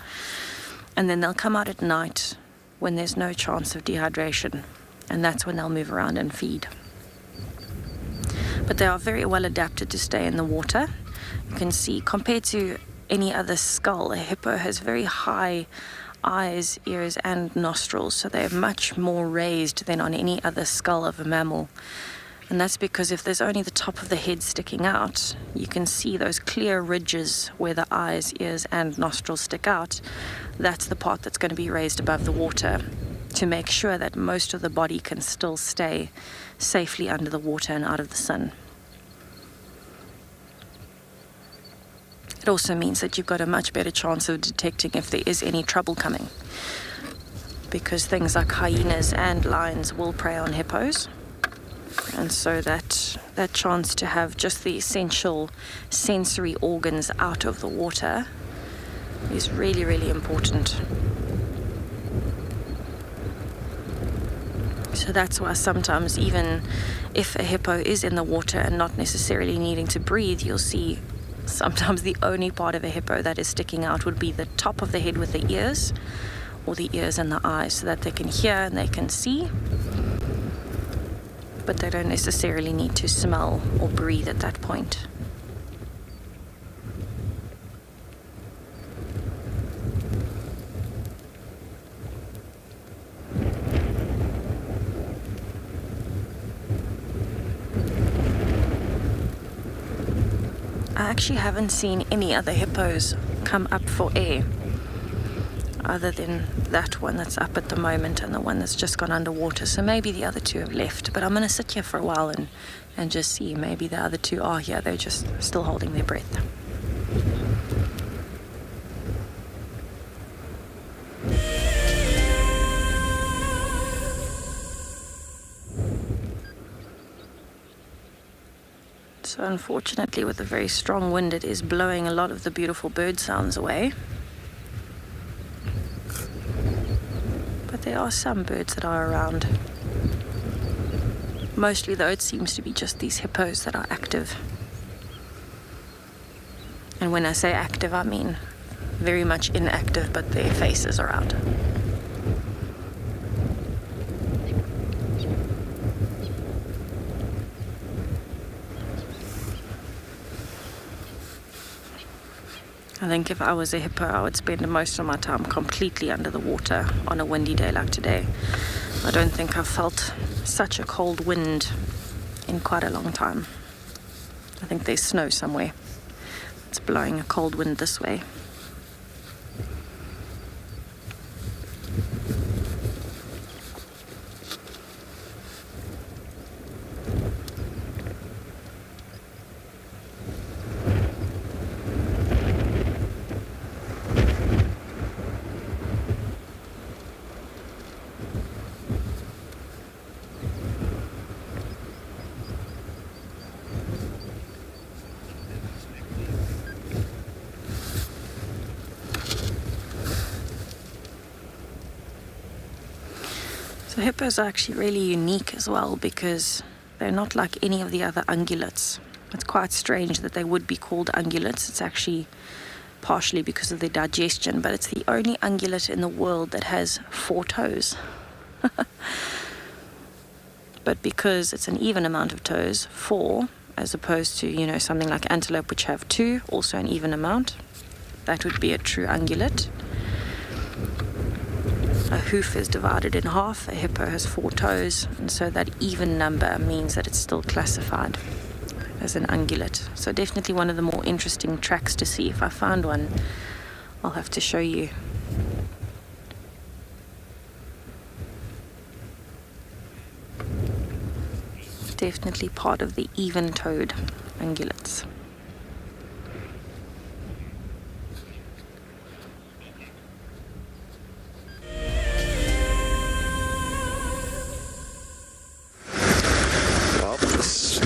Speaker 2: And then they'll come out at night when there's no chance of dehydration, and that's when they'll move around and feed. But they are very well adapted to stay in the water. You can see, compared to any other skull, a hippo has very high eyes, ears and nostrils, so they're much more raised than on any other skull of a mammal. And that's because if there's only the top of the head sticking out, you can see those clear ridges where the eyes, ears and nostrils stick out. That's the part that's going to be raised above the water to make sure that most of the body can still stay safely under the water and out of the sun. It also means that you've got a much better chance of detecting if there is any trouble coming, because things like hyenas and lions will prey on hippos. And so that chance to have just the essential sensory organs out of the water is really, really important. So that's why sometimes, even if a hippo is in the water and not necessarily needing to breathe, you'll see sometimes the only part of a hippo that is sticking out would be the top of the head with the ears, or the ears and the eyes, so that they can hear and they can see. But they don't necessarily need to smell or breathe at that point. I actually haven't seen any other hippos come up for air, other than that one that's up at the moment and the one that's just gone underwater. So maybe the other two have left, but I'm going to sit here for a while and just see. Maybe the other two are here, they're just still holding their breath. So unfortunately, with a very strong wind, it is blowing a lot of the beautiful bird sounds away. But there are some birds that are around. Mostly though, it seems to be just these hippos that are active. And when I say active, I mean very much inactive, but their faces are out. I think if I was a hippo, I would spend most of my time completely under the water on a windy day like today. I don't think I've felt such a cold wind in quite a long time. I think there's snow somewhere. It's blowing a cold wind this way. So hippos are actually really unique as well, because they're not like any of the other ungulates. It's quite strange that they would be called ungulates. It's actually partially because of their digestion, but it's the only ungulate in the world that has 4 toes. But because it's an even amount of toes, 4, as opposed to, you know, something like antelope, which have 2, also an even amount. That would be a true ungulate. A hoof is divided in half. A hippo has 4 toes, and so that even number means that it's still classified as an ungulate. So definitely one of the more interesting tracks to see. If I find one, I'll have to show you. Definitely part of the even-toed ungulates.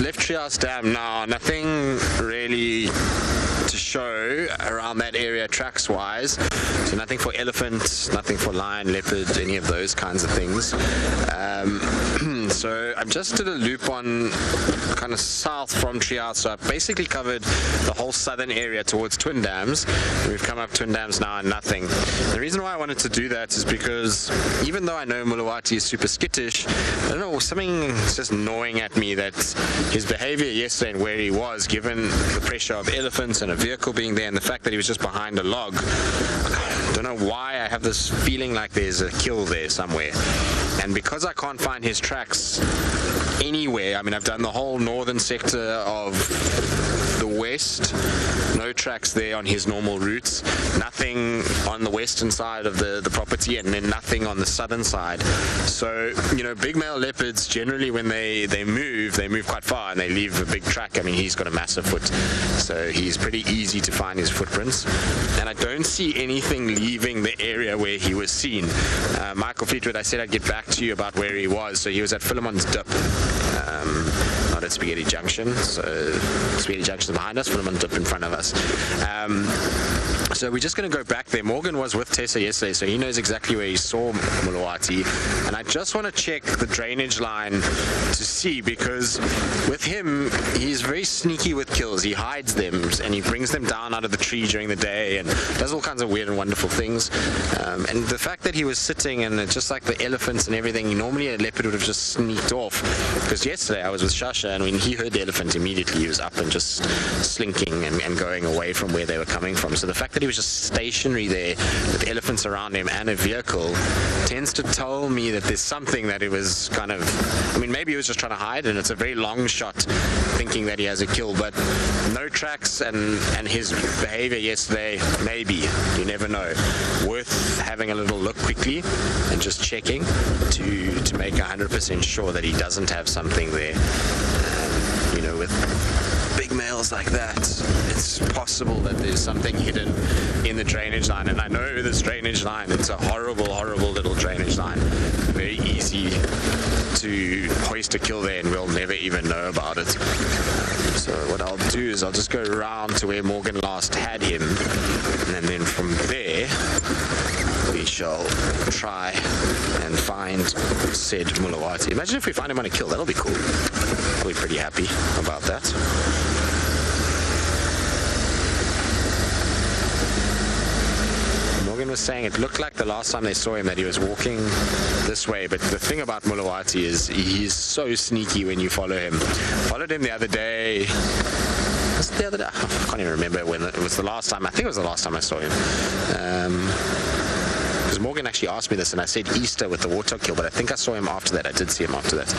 Speaker 4: Left Trias Dam now, nothing really to show around that area tracks wise, so nothing for elephant, nothing for lion, leopard, any of those kinds of things. So I just did a loop on kind of south from Trias, so I've basically covered the whole southern area towards Twin Dams. We've come up Twin Dams now and nothing. The reason why I wanted to do that is because even though I know Mulawati is super skittish, I don't know, something's just gnawing at me that his behavior yesterday and where he was, given the pressure of elephants and a vehicle being there and the fact that he was just behind a log, I don't know why I have this feeling like there's a kill there somewhere. And because I can't find his tracks anywhere, I mean, I've done the whole northern sector of the west, no tracks there on his normal routes, nothing on the western side of the property, and then nothing on the southern side. So, you know, big male leopards generally when they move quite far and they leave a big track. I mean, he's got a massive foot, so he's pretty easy to find his footprints, and I don't see anything leaving the area where he was seen. Michael Fleetwood, I said I'd get back to you about where he was. So he was at Philemon's Dip, not at Spaghetti Junction. So Spaghetti Junction is behind us, Philemon's Dip in front of us. So we're just going to go back there. Morgan was with Tessa yesterday, so he knows exactly where he saw Mulawati, and I just want to check the drainage line to see, because with him, he's very sneaky with kills. He hides them and he brings them down out of the tree during the day and does all kinds of weird and wonderful things. And the fact that he was sitting, and just like the elephants and everything, normally a leopard would have just sneaked off, because yesterday I was with Shasha, and when he heard the elephant, immediately he was up and just slinking and going away from where they were coming from. So the fact that he was just stationary there with elephants around him and a vehicle tends to tell me that there's something that it was kind of, I mean, maybe he was just trying to hide, and it's a very long shot thinking that he has a kill, but no tracks, and his behavior yesterday, maybe, you never know. Worth having a little look quickly and just checking to make 100% sure that he doesn't have something there. You know, with big males like that, it's possible that there's something hidden in the drainage line, and I know this drainage line, it's a horrible, horrible little drainage line. Very easy to hoist a kill there and we'll never even know about it. So what I'll do is I'll just go around to where Morgan last had him, and then from there we shall try and find said Mulawati. Imagine if we find him on a kill, that'll be cool. I'll be pretty happy about that. Morgan was saying it looked like the last time they saw him that he was walking this way, but the thing about Mulawati is he's so sneaky when you follow him. Followed him the other day. Was it the other day? I can't even remember when it was the last time. I think it was the last time I saw him. Because Morgan actually asked me this, and I said Easter with the water kill, but I think I saw him after that. I did see him after that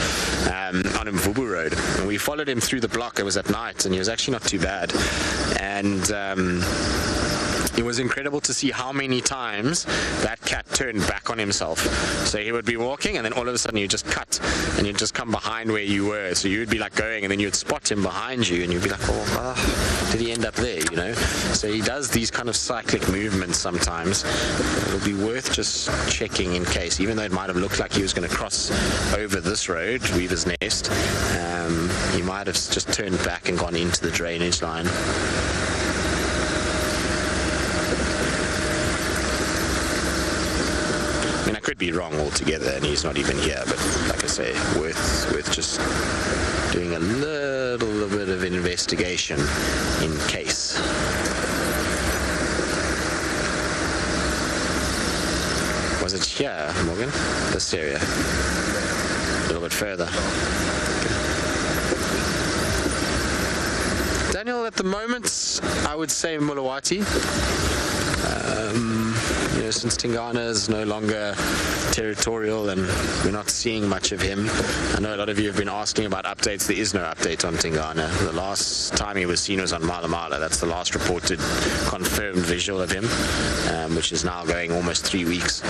Speaker 4: on Mvubu Road, and we followed him through the block. It was at night, and he was actually not too bad, and it was incredible to see how many times that cat turned back on himself. So he would be walking, and then all of a sudden you'd just cut, and you'd just come behind where you were. So you would be like going, and then you'd spot him behind you, and you'd be like, oh, did he end up there, you know? So he does these kind of cyclic movements sometimes. It'll be worth just checking in case, even though it might have looked like he was going to cross over this road, Weaver's Nest, he might have just turned back and gone into the drainage line. I mean, I could be wrong altogether and he's not even here, but like I say, worth just doing a little bit of investigation in case. Was it here, Morgan? This area? A little bit further. Okay. at the moment, I would say Mulawati. Since Tingana is no longer territorial and we're not seeing much of him. I know a lot of you have been asking about updates. There is no update on Tingana. The last time he was seen was on Mala Mala. That's the last reported confirmed visual of him, which is now going almost 3 weeks.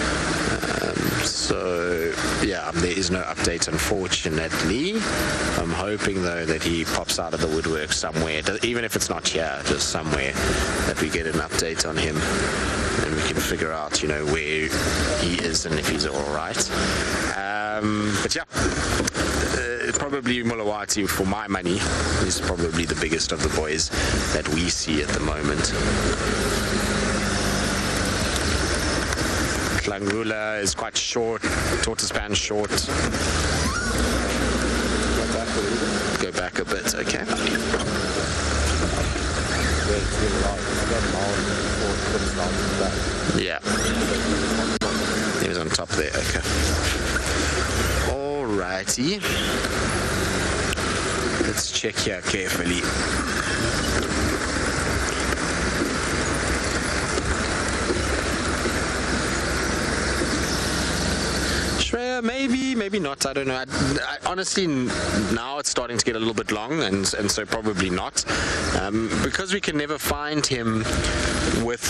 Speaker 4: So yeah, there is no update, unfortunately. I'm hoping though that he pops out of the woodwork somewhere, even if it's not here, just somewhere, that we get an update on him and we can figure out, where he is and if he's all right. But yeah, probably Mulawati, for my money, is probably the biggest of the boys that we see at the moment. Klangula is quite short, tortoise span short. Go back a bit, okay. Yeah. He was on top there, okay. Alrighty. Let's check here carefully. Shreya, maybe not, I don't know. I honestly, now it's starting to get a little bit long, and so probably not. Because we can never find him with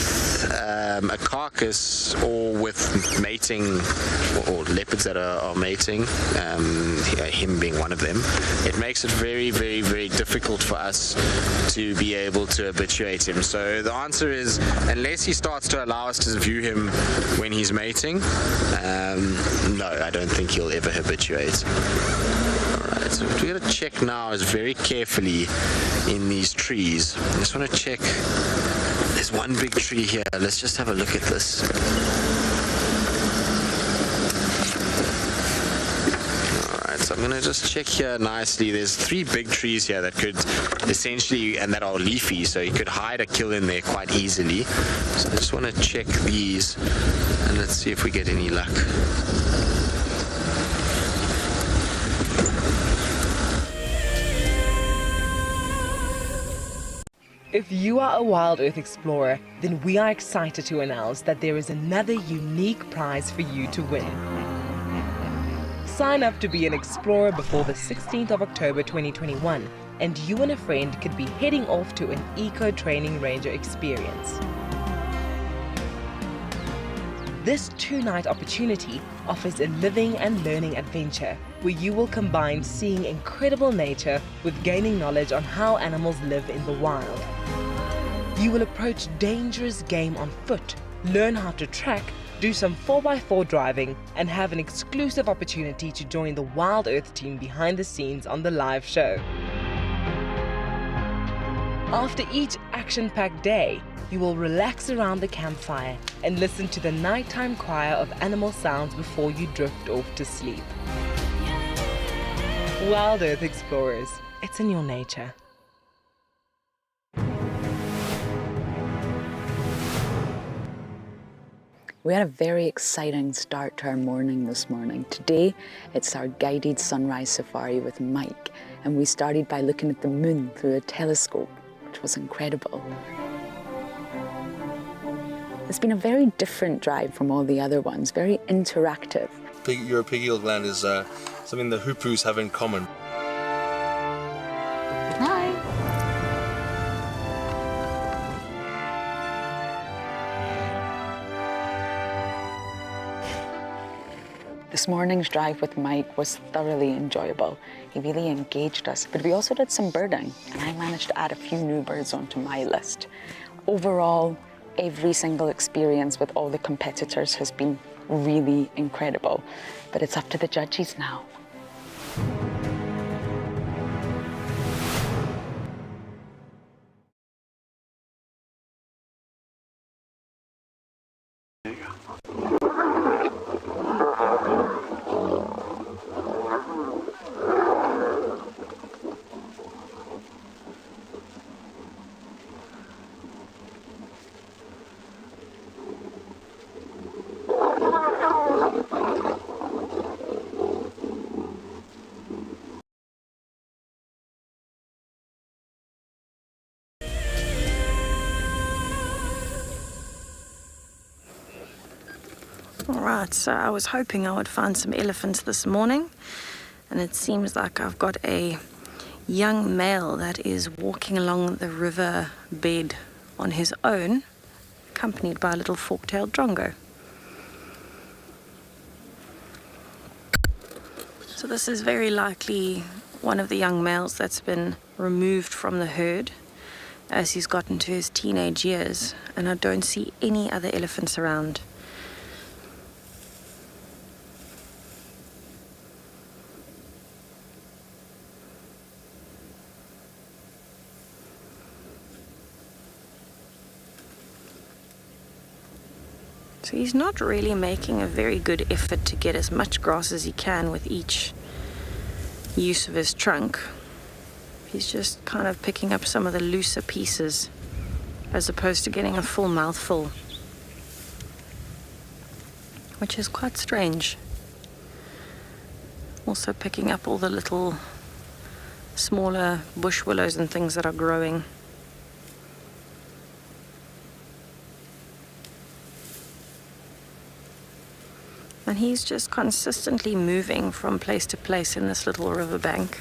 Speaker 4: a carcass or with mating, or leopards that are mating, him being one of them, it makes it very, very, very difficult for us to be able to habituate him. So the answer is, unless he starts to allow us to view him when he's mating, no, I don't think he'll ever habituate. Alright, so what we're going to check now is very carefully in these trees. I just want to check. There's one big tree here. Let's just have a look at this. Alright, so I'm going to just check here nicely. There's 3 big trees here that could essentially, and that are leafy, so you could hide a kill in there quite easily. So I just want to check these, and let's see if we get any luck.
Speaker 6: If you are a WildEarth explorer, then we are excited to announce that there is another unique prize for you to win. Sign up to be an explorer before the 16th of October 2021, and you and a friend could be heading off to an eco training ranger experience. This 2-night opportunity offers a living and learning adventure where you will combine seeing incredible nature with gaining knowledge on how animals live in the wild. You will approach dangerous game on foot, learn how to track, do some 4x4 driving, and have an exclusive opportunity to join the WildEarth team behind the scenes on the live show. After each action-packed day, you will relax around the campfire and listen to the nighttime choir of animal sounds before you drift off to sleep. WildEarth explorers, it's in your nature.
Speaker 10: We had a very exciting start to our morning this morning. Today, it's our guided sunrise safari with Mike, and we started by looking at the moon through a telescope, which was incredible. It's been a very different drive from all the other ones, very interactive.
Speaker 5: Your pigeal gland is something the Hippos have in common.
Speaker 10: Hi. This morning's drive with Mike was thoroughly enjoyable. He really engaged us, but we also did some birding, and I managed to add a few new birds onto my list. Overall, every single experience with all the competitors has been really incredible, but it's up to the judges now.
Speaker 2: Right, so I was hoping I would find some elephants this morning, and it seems like I've got a young male that is walking along the river bed on his own, accompanied by a little fork-tailed drongo. So this is very likely one of the young males that's been removed from the herd as he's gotten to his teenage years, and I don't see any other elephants around. So he's not really making a very good effort to get as much grass as he can with each use of his trunk. He's just kind of picking up some of the looser pieces as opposed to getting a full mouthful, which is quite strange. Also picking up all the little smaller bush willows and things that are growing. And he's just consistently moving from place to place in this little riverbank.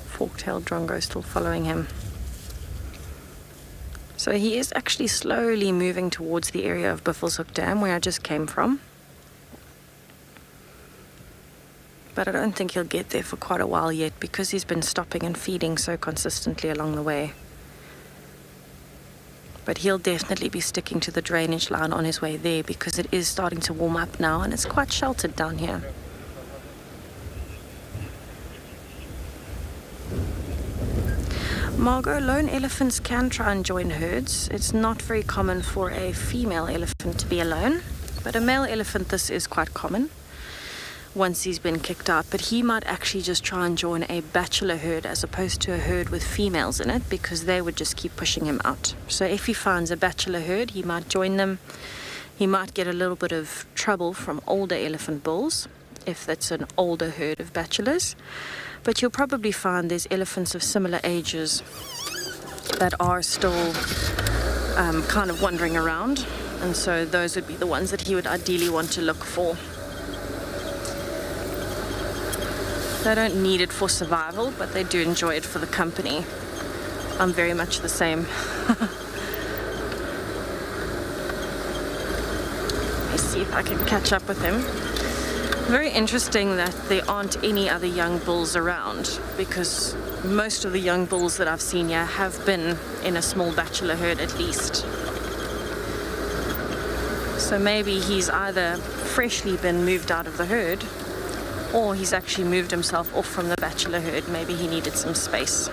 Speaker 2: Fork-tailed drongo still following him. So he is actually slowly moving towards the area of Buffelshoek Dam where I just came from. But I don't think he'll get there for quite a while yet because he's been stopping and feeding so consistently along the way. But he'll definitely be sticking to the drainage line on his way there because it is starting to warm up now and it's quite sheltered down here. Margot, lone elephants can try and join herds. It's not very common for a female elephant to be alone, but a male elephant, this is quite common once he's been kicked out. But he might actually just try and join a bachelor herd as opposed to a herd with females in it because they would just keep pushing him out. So if he finds a bachelor herd, he might join them. He might get a little bit of trouble from older elephant bulls if that's an older herd of bachelors. But you'll probably find there's elephants of similar ages that are still kind of wandering around. And so those would be the ones that he would ideally want to look for. They don't need it for survival, but they do enjoy it for the company. I'm very much the same. Let's see if I can catch up with him. Very interesting that there aren't any other young bulls around because most of the young bulls that I've seen here have been in a small bachelor herd at least. So maybe he's either freshly been moved out of the herd or he's actually moved himself off from the bachelor herd. Maybe he needed some space.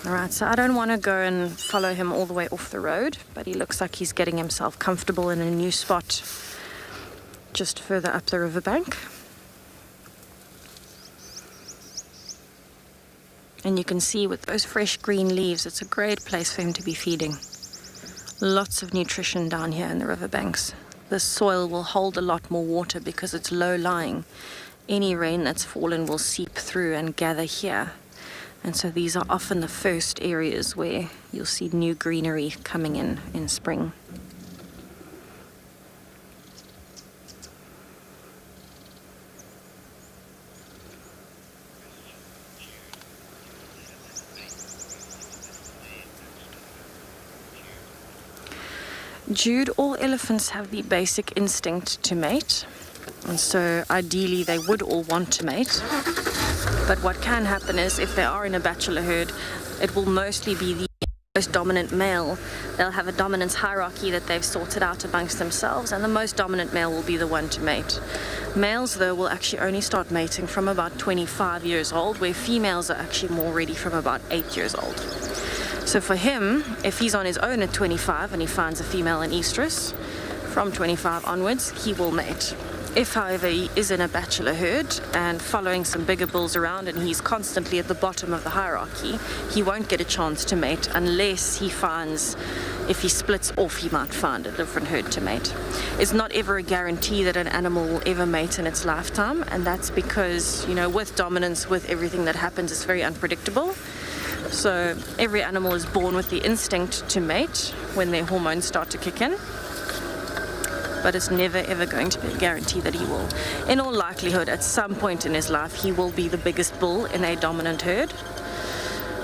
Speaker 2: Alright, so I don't want to go and follow him all the way off the road, but he looks like he's getting himself comfortable in a new spot just further up the riverbank. And you can see with those fresh green leaves, it's a great place for him to be feeding. Lots of nutrition down here in the riverbanks. The soil will hold a lot more water because it's low-lying. Any rain that's fallen will seep through and gather here. And so these are often the first areas where you'll see new greenery coming in spring. Jude, all elephants have the basic instinct to mate, and so ideally they would all want to mate. But what can happen is if they are in a bachelor herd, it will mostly be the most dominant male. They'll have a dominance hierarchy that they've sorted out amongst themselves, and the most dominant male will be the one to mate. Males, though, will actually only start mating from about 25 years old, where females are actually more ready from about 8 years old. So for him, if he's on his own at 25 and he finds a female in estrus, from 25 onwards, he will mate. If, however, he is in a bachelor herd and following some bigger bulls around and he's constantly at the bottom of the hierarchy, he won't get a chance to mate unless he finds, if he splits off, he might find a different herd to mate. It's not ever a guarantee that an animal will ever mate in its lifetime, and that's because, you know, with dominance, with everything that happens, it's very unpredictable. So every animal is born with the instinct to mate when their hormones start to kick in. But it's never ever going to be a guarantee that he will. In all likelihood, at some point in his life, he will be the biggest bull in a dominant herd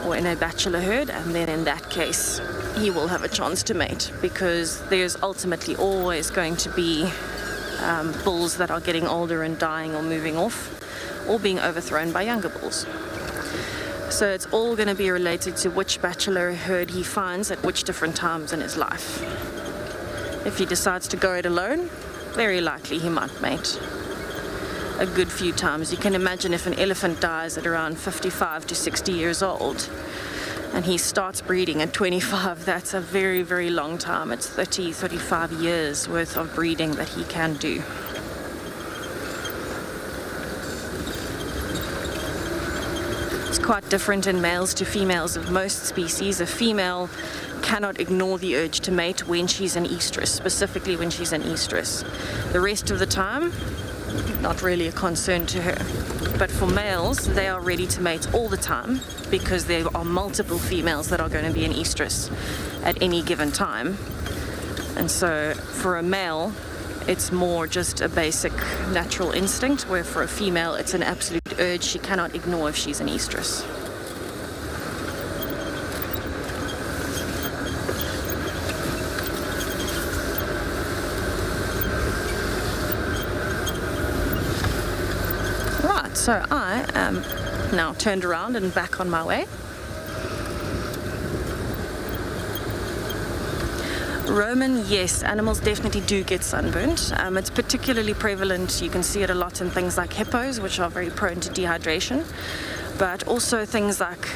Speaker 2: or in a bachelor herd, and then in that case, he will have a chance to mate, because there's ultimately always going to be bulls that are getting older and dying or moving off or being overthrown by younger bulls. So it's all going to be related to which bachelor herd he finds at which different times in his life. If he decides to go it alone, very likely he might mate a good few times. You can imagine if an elephant dies at around 55 to 60 years old and he starts breeding at 25, that's a very, very long time. It's 30, 35 years worth of breeding that he can do. It's quite different in males to females of most species. A female cannot ignore the urge to mate when she's in estrus, specifically when she's in estrus. The rest of the time, not really a concern to her. But for males, they are ready to mate all the time because there are multiple females that are going to be in estrus at any given time. And so for a male, it's more just a basic natural instinct, where for a female, it's an absolute urge she cannot ignore if she's in estrus. So I am now turned around and back on my way. Roman, yes, animals definitely do get sunburnt. It's particularly prevalent, you can see it a lot in things like hippos, which are very prone to dehydration, but also things like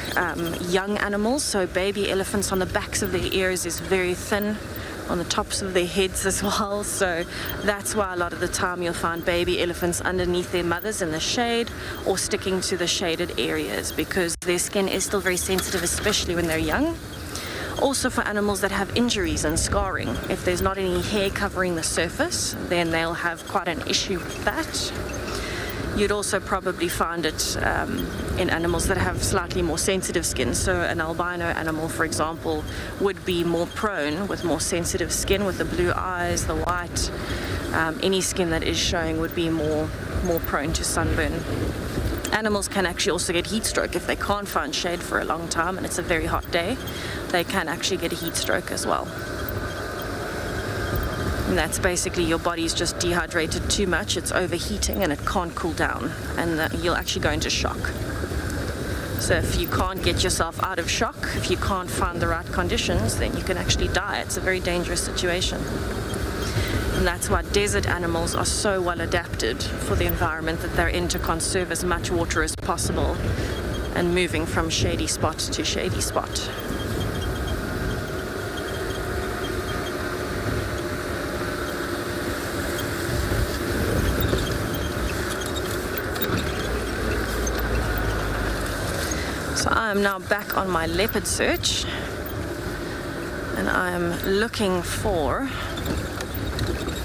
Speaker 2: young animals, so baby elephants on the backs of their ears is very thin, on the tops of their heads as well, so that's why a lot of the time you'll find baby elephants underneath their mothers in the shade or sticking to the shaded areas, because their skin is still very sensitive, especially when they're young. Also for animals that have injuries and scarring, if there's not any hair covering the surface, then they'll have quite an issue with that. You'd also probably find it in animals that have slightly more sensitive skin. So an albino animal, for example, would be more prone with more sensitive skin, with the blue eyes, the white. Any skin that is showing would be more prone to sunburn. Animals can actually also get heat stroke if they can't find shade for a long time and it's a very hot day. They can actually get a heat stroke as well. And that's basically your body's just dehydrated too much, it's overheating and it can't cool down, and you'll actually go into shock. So if you can't get yourself out of shock, if you can't find the right conditions, then you can actually die. It's a very dangerous situation. And that's why desert animals are so well adapted for the environment that they're in, to conserve as much water as possible and moving from shady spot to shady spot. So I am now back on my leopard search, and I am looking for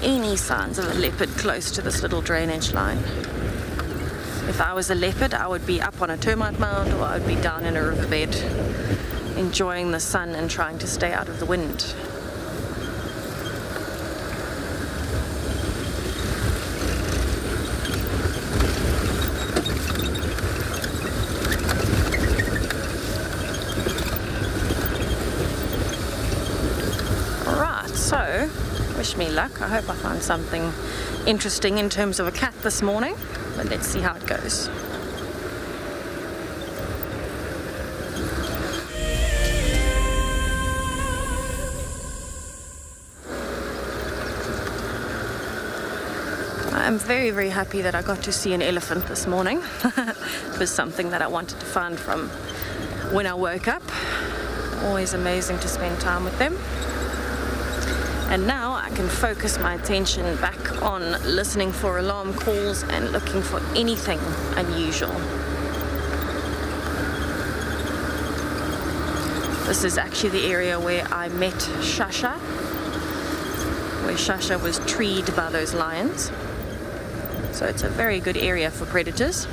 Speaker 2: any signs of a leopard close to this little drainage line. If I was a leopard, I would be up on a termite mound, or I would be down in a riverbed, enjoying the sun and trying to stay out of the wind. So, wish me luck. I hope I find something interesting in terms of a cat this morning, but let's see how it goes. I'm very, very happy that I got to see an elephant this morning. It was something that I wanted to find from when I woke up. Always amazing to spend time with them. And now I I can focus my attention back on listening for alarm calls and looking for anything unusual. This is actually the area where I met Shasha, where Shasha was treed by those lions. So it's a very good area for predators,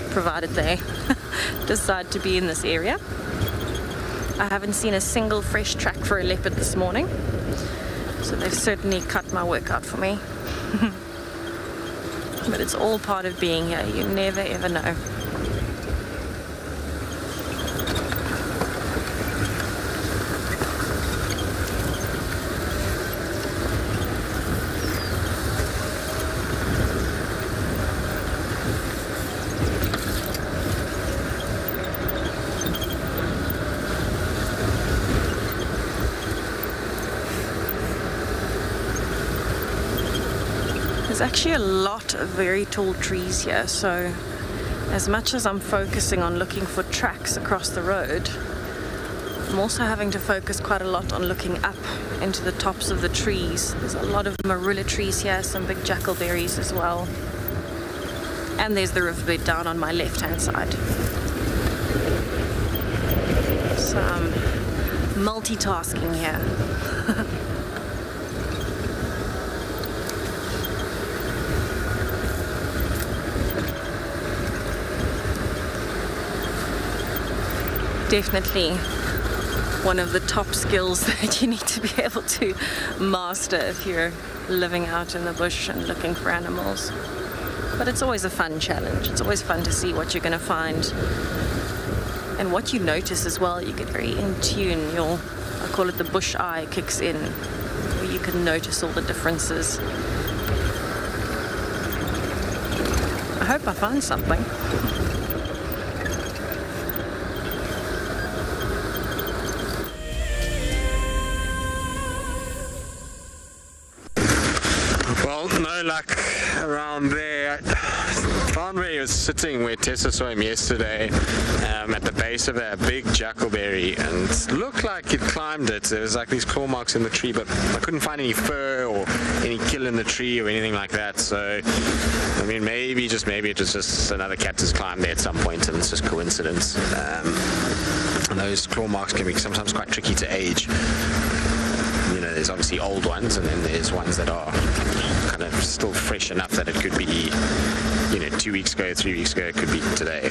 Speaker 2: provided they decide to be in this area. I haven't seen a single fresh track for a leopard this morning, so they've certainly cut my work out for me. But it's all part of being here. You never ever know. There's actually a lot of very tall trees here, so as much as I'm focusing on looking for tracks across the road, I'm also having to focus quite a lot on looking up into the tops of the trees. There's a lot of marula trees here, some big jackalberries as well. And there's the riverbed down on my left-hand side. So I'm multitasking here. Definitely one of the top skills that you need to be able to master if you're living out in the bush and looking for animals. But it's always a fun challenge. It's always fun to see what you're going to find and what you notice as well. You get very in tune. I call it the bush eye kicks in, where you can notice all the differences. I hope I find something.
Speaker 4: No luck around there. I found where he was sitting, where Tessa saw him yesterday, at the base of a big jackalberry, and it looked like he'd climbed it. There was like these claw marks in the tree, but I couldn't find any fur or any kill in the tree or anything like that. So, I mean, maybe it was just another cat has climbed there at some point, and it's just coincidence. And those claw marks can be sometimes quite tricky to age. You know, there's obviously old ones, and then there's ones that are kind of still fresh enough that it could be, 2 weeks ago, 3 weeks ago, it could be today.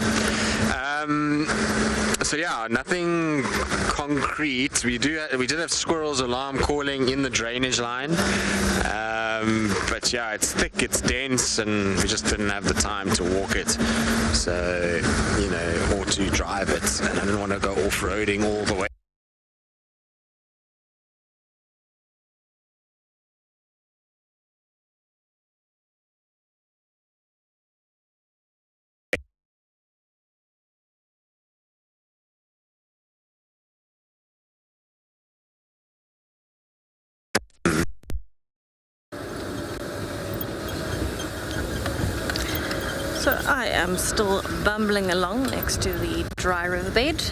Speaker 4: So yeah, nothing concrete. We did have squirrels alarm calling in the drainage line, but yeah, it's thick, it's dense, and we just didn't have the time to walk it. So, or to drive it, and I didn't want to go off-roading all the way.
Speaker 2: So I am still bumbling along next to the dry riverbed.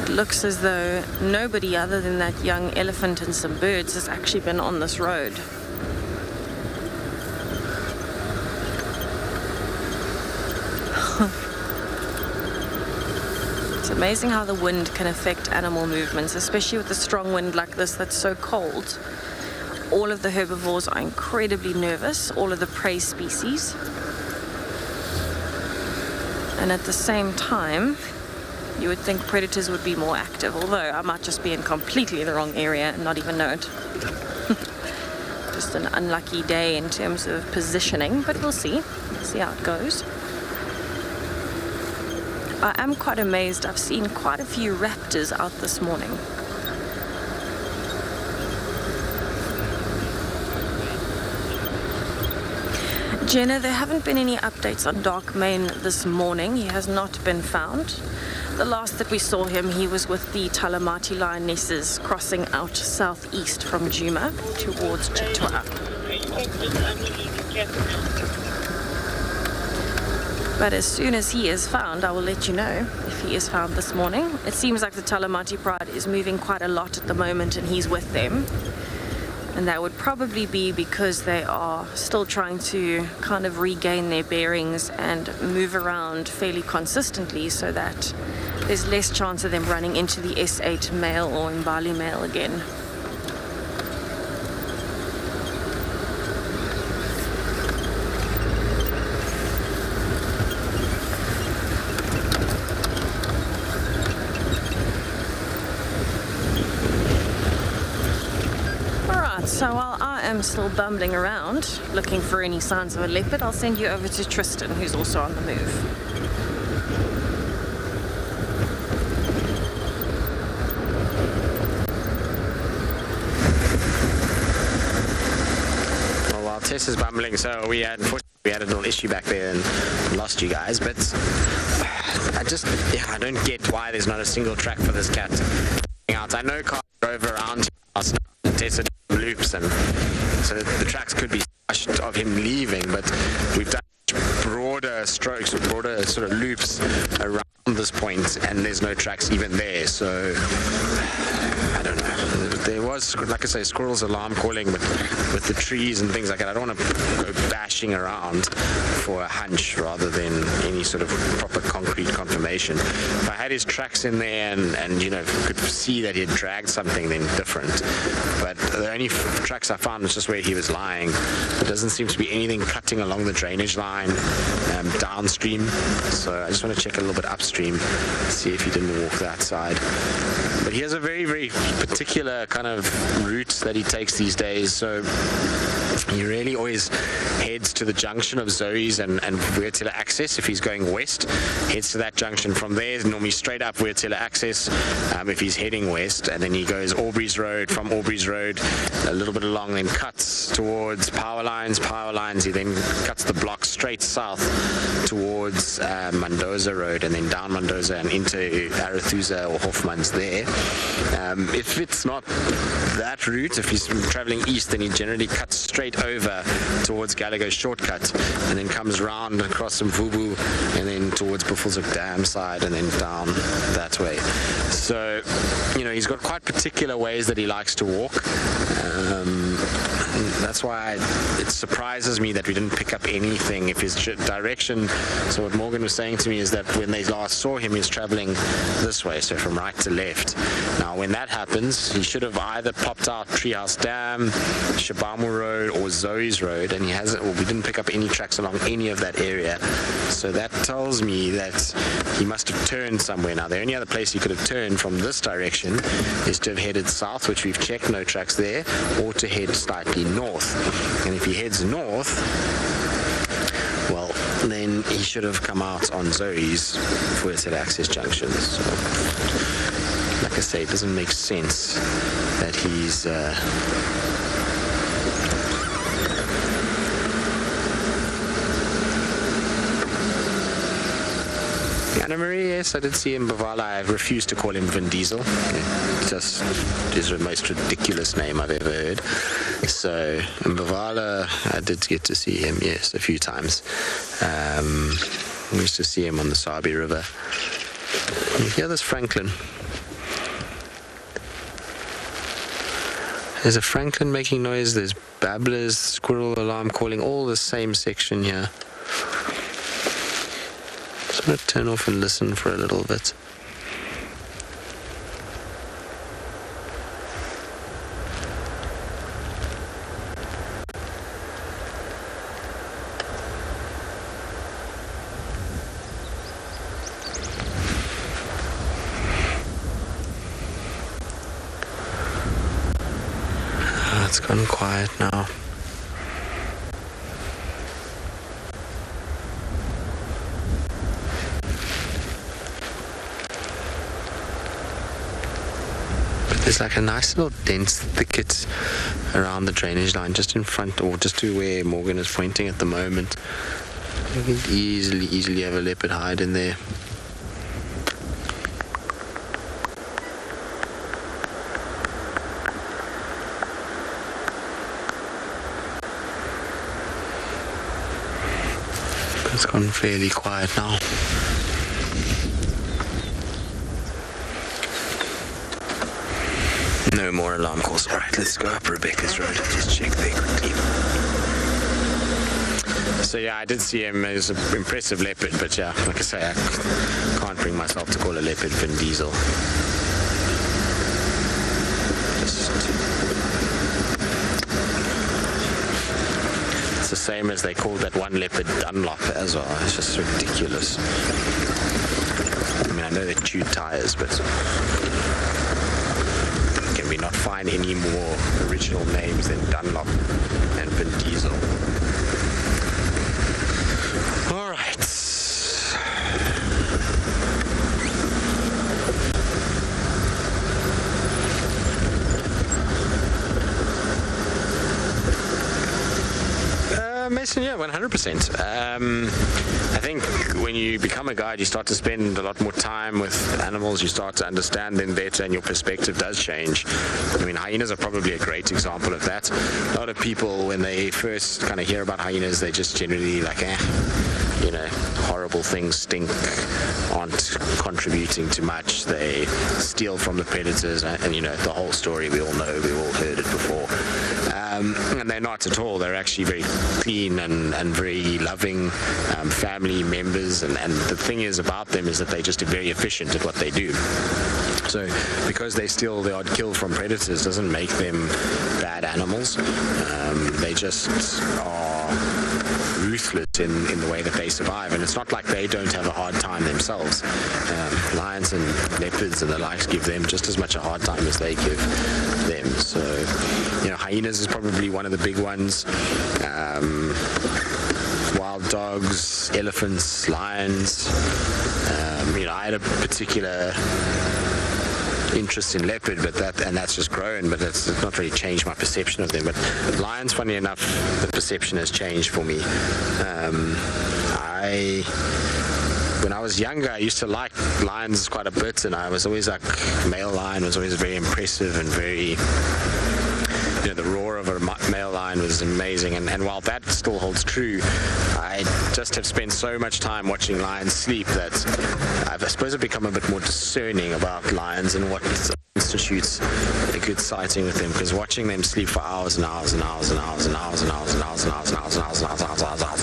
Speaker 2: It looks as though nobody other than that young elephant and some birds has actually been on this road. It's amazing how the wind can affect animal movements, especially with a strong wind like this that's so cold. All of the herbivores are incredibly nervous, all of the prey species. And at the same time, you would think predators would be more active, although I might just be in completely the wrong area and not even know it. Just an unlucky day in terms of positioning, but we'll see. See how it goes. I am quite amazed. I've seen quite a few raptors out this morning. Jenna, there haven't been any updates on Dark Mane this morning. He has not been found. The last that we saw him, he was with the Talamati lionesses crossing out southeast from Djuma towards Chitwa. But as soon as he is found, I will let you know. If if he is found this morning. It seems like the Talamati Pride is moving quite a lot at the moment and he's with them. And that would probably be because they are still trying to kind of regain their bearings and move around fairly consistently so that there's less chance of them running into the S8 male or Mbali male again. So while I am still bumbling around looking for any signs of a leopard, I'll send you over to Tristan, who's also on the move.
Speaker 4: Well, while Tess is bumbling, so we had a little issue back there and lost you guys, but I don't get why there's not a single track for this cat out. I know cars drove around last night and tested loops, and so the tracks could be of him leaving, but we've done broader strokes, broader sort of loops around this point, and there's no tracks even there. So I don't know. There was, like I say, squirrels alarm calling with the trees and things like that. I don't want to go bashing around for a hunch rather than any sort of proper concrete confirmation. If I had his tracks in there and you know, could see that he had dragged something, then different. But the only tracks I found was just where he was lying. There doesn't seem to be anything cutting along the drainage line downstream. So I just want to check a little bit upstream, see if he didn't walk that side. But he has a very, very particular kind of route that he takes these days. So he really always heads to the junction of Zoe's and Weirtilla Access. If he's going west, heads to that junction. From there, normally straight up Weirtilla Access if he's heading west, and then he goes Aubrey's Road. From Aubrey's Road, a little bit along, then cuts towards Power Lines. He then cuts the block straight south towards Mendoza Road, and then down Mendoza and into Arathusa or Hoffman's there. If it's not that route, if he's traveling east, then he generally cuts straight over towards Gallagher's shortcut and then comes round across Mvubu and then towards Buffelshoek Dam side and then down that way. So, you know, he's got quite particular ways that he likes to walk. That's why it surprises me that we didn't pick up anything. If his direction, so what Morgan was saying to me is that when they last saw him, he was traveling this way, so from right to left. Now, when that happens, he should have either popped out Treehouse Dam, Shabamu Road, or Zoe's Road, and he hasn't. Well, we didn't pick up any tracks along any of that area. So that tells me that he must have turned somewhere. Now, the only other place he could have turned from this direction is to have headed south, which we've checked, no tracks there, or to head slightly north. And if he heads north, well, then he should have come out on Zoe's for its access junctions. So, like I say, it doesn't make sense that he's Anna Marie, yes, I did see him. Bavala, I refuse to call him Vin Diesel. It just is the most ridiculous name I've ever heard. So, in Bavala, I did get to see him, yes, a few times. We used to see him on the Sabi River. Here, there's Franklin. There's a Franklin making noise, there's babblers, squirrel alarm calling, all the same section here. I'm going to turn off and listen for a little bit. It's gone quiet now. There's like a nice little dense thicket around the drainage line just in front, or just to where Morgan is pointing at the moment. You can easily have a leopard hide in there. It's gone fairly quiet now.
Speaker 13: No more alarm calls. All right, let's go up Rebecca's Road. Just check there quickly.
Speaker 4: So yeah, I did see him. He was an impressive leopard, but yeah, like I say, I can't bring myself to call a leopard Vin Diesel. It's the same as they called that one leopard Dunlop as well. It's just ridiculous. I mean, I know they chewed tires, but can we not find any more original names than Dunlop and Vin Diesel? All right. Mason, yeah, 100%. I think when you become a guide, you start to spend a lot more time with animals. You start to understand them better, and your perspective does change. I mean, hyenas are probably a great example of that. A lot of people, when they first kind of hear about hyenas, they just generally like, you know, horrible things, stink, aren't contributing too much. They steal from the predators, and you know, the whole story we all know, we've all heard it before. And they're not at all. They're actually very clean and very loving family members. And the thing is about them is that they're just very efficient at what they do. So because they steal the odd kill from predators doesn't make them bad animals. They just are ruthless in the way that they survive, and it's not like they don't have a hard time themselves. Lions and leopards and the likes give them just as much a hard time as they give them. So, you know, hyenas is probably one of the big ones. Wild dogs, elephants, lions. You know, I had a particular interest in leopard, but that's just grown, but it's not really changed my perception of them. But lions, funny enough, the perception has changed for me. When I was younger, I used to like lions quite a bit, and I was always like, male lion was always very impressive and very, you know, the roar of a male lion was amazing. And while that still holds true, I just have spent so much time watching lions sleep that I suppose I've become a bit more discerning about lions and what constitutes a good sighting with them, because watching them sleep for hours and hours and hours and hours and hours and hours and hours and hours and hours and hours and hours and hours and hours and hours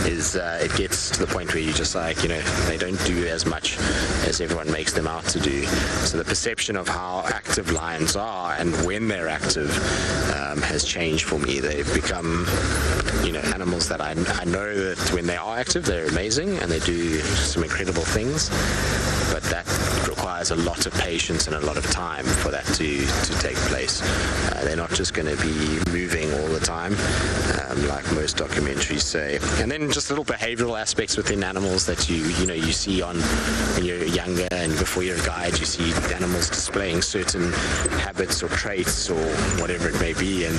Speaker 4: is it gets to the point where you just like, you know, they don't do as much as everyone makes them out to do. So the perception of how active lions are and when they're active has changed for me. They've become, you know, animals that I know that when they are active, they're amazing and they do some incredible things, but that requires a lot of patience and a lot of time for that to take place. They're not just going to be moving all the time, like most documentaries say. And then just little behavioral aspects within animals that you see on when you're younger and before you're a guide, you see animals displaying certain habits or traits or whatever it may be, and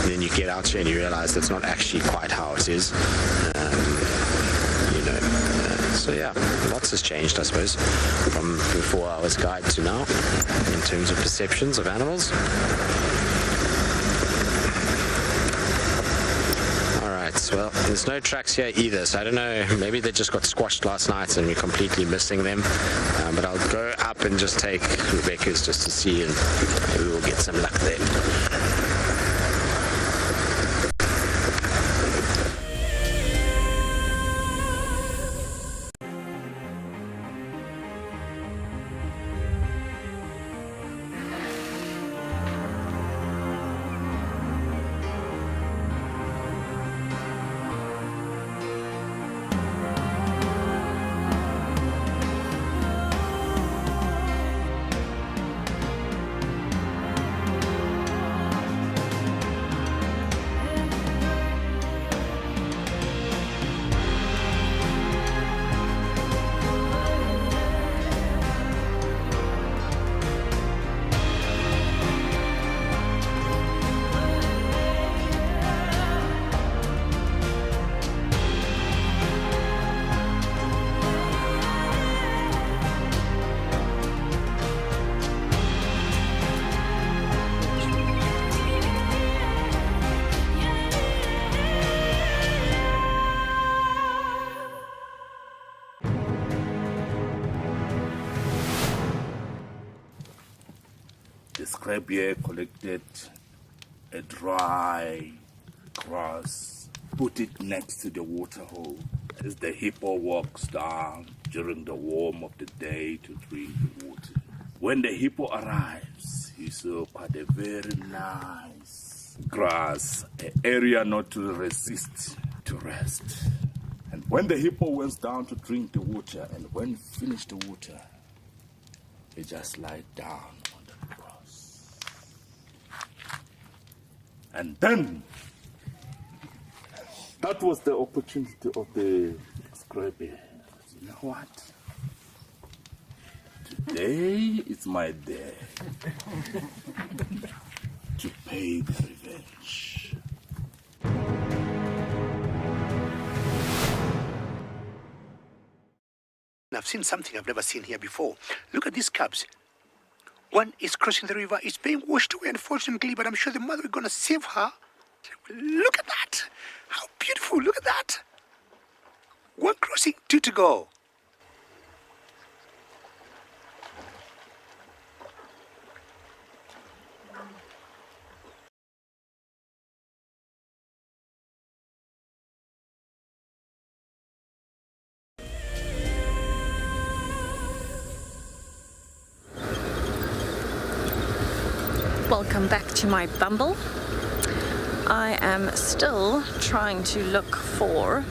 Speaker 4: then you get out here and you realize that's not actually quite how it is. So yeah, lots has changed, I suppose, from before I was guide to now, in terms of perceptions of animals. Alright, well, there's no tracks here either, so I don't know, maybe they just got squashed last night and we're completely missing them. But I'll go up and just take Rebecca's just to see, and maybe we'll get some luck there.
Speaker 7: scrap here collected a dry grass, put it next to the water hole as the hippo walks down during the warm of the day to drink the water. When the hippo arrives, he saw quite a very nice grass, an area not to resist to rest. And when the hippo went down to drink the water, and when he finished the water, he just lied down on the grass. And then,
Speaker 8: that was the opportunity of the scrappy.
Speaker 7: You know what? Today is my day to pay the revenge.
Speaker 14: I've seen something I've never seen here before. Look at these cubs. One is crossing the river. It's being washed away, unfortunately, but I'm sure the mother is going to save her. Look at that. How beautiful. Look at that. One crossing, two to go.
Speaker 2: Welcome back to my bumble. I am still trying to look for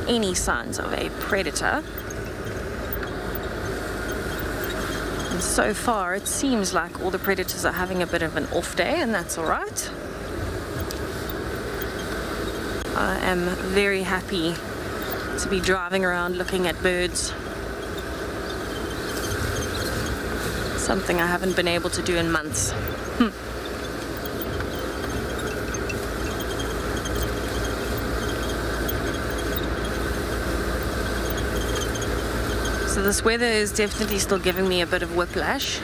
Speaker 2: any signs of a predator. And so far it seems like all the predators are having a bit of an off day, and that's all right. I am very happy to be driving around looking at birds. Something I haven't been able to do in months. So this weather is definitely still giving me a bit of whiplash.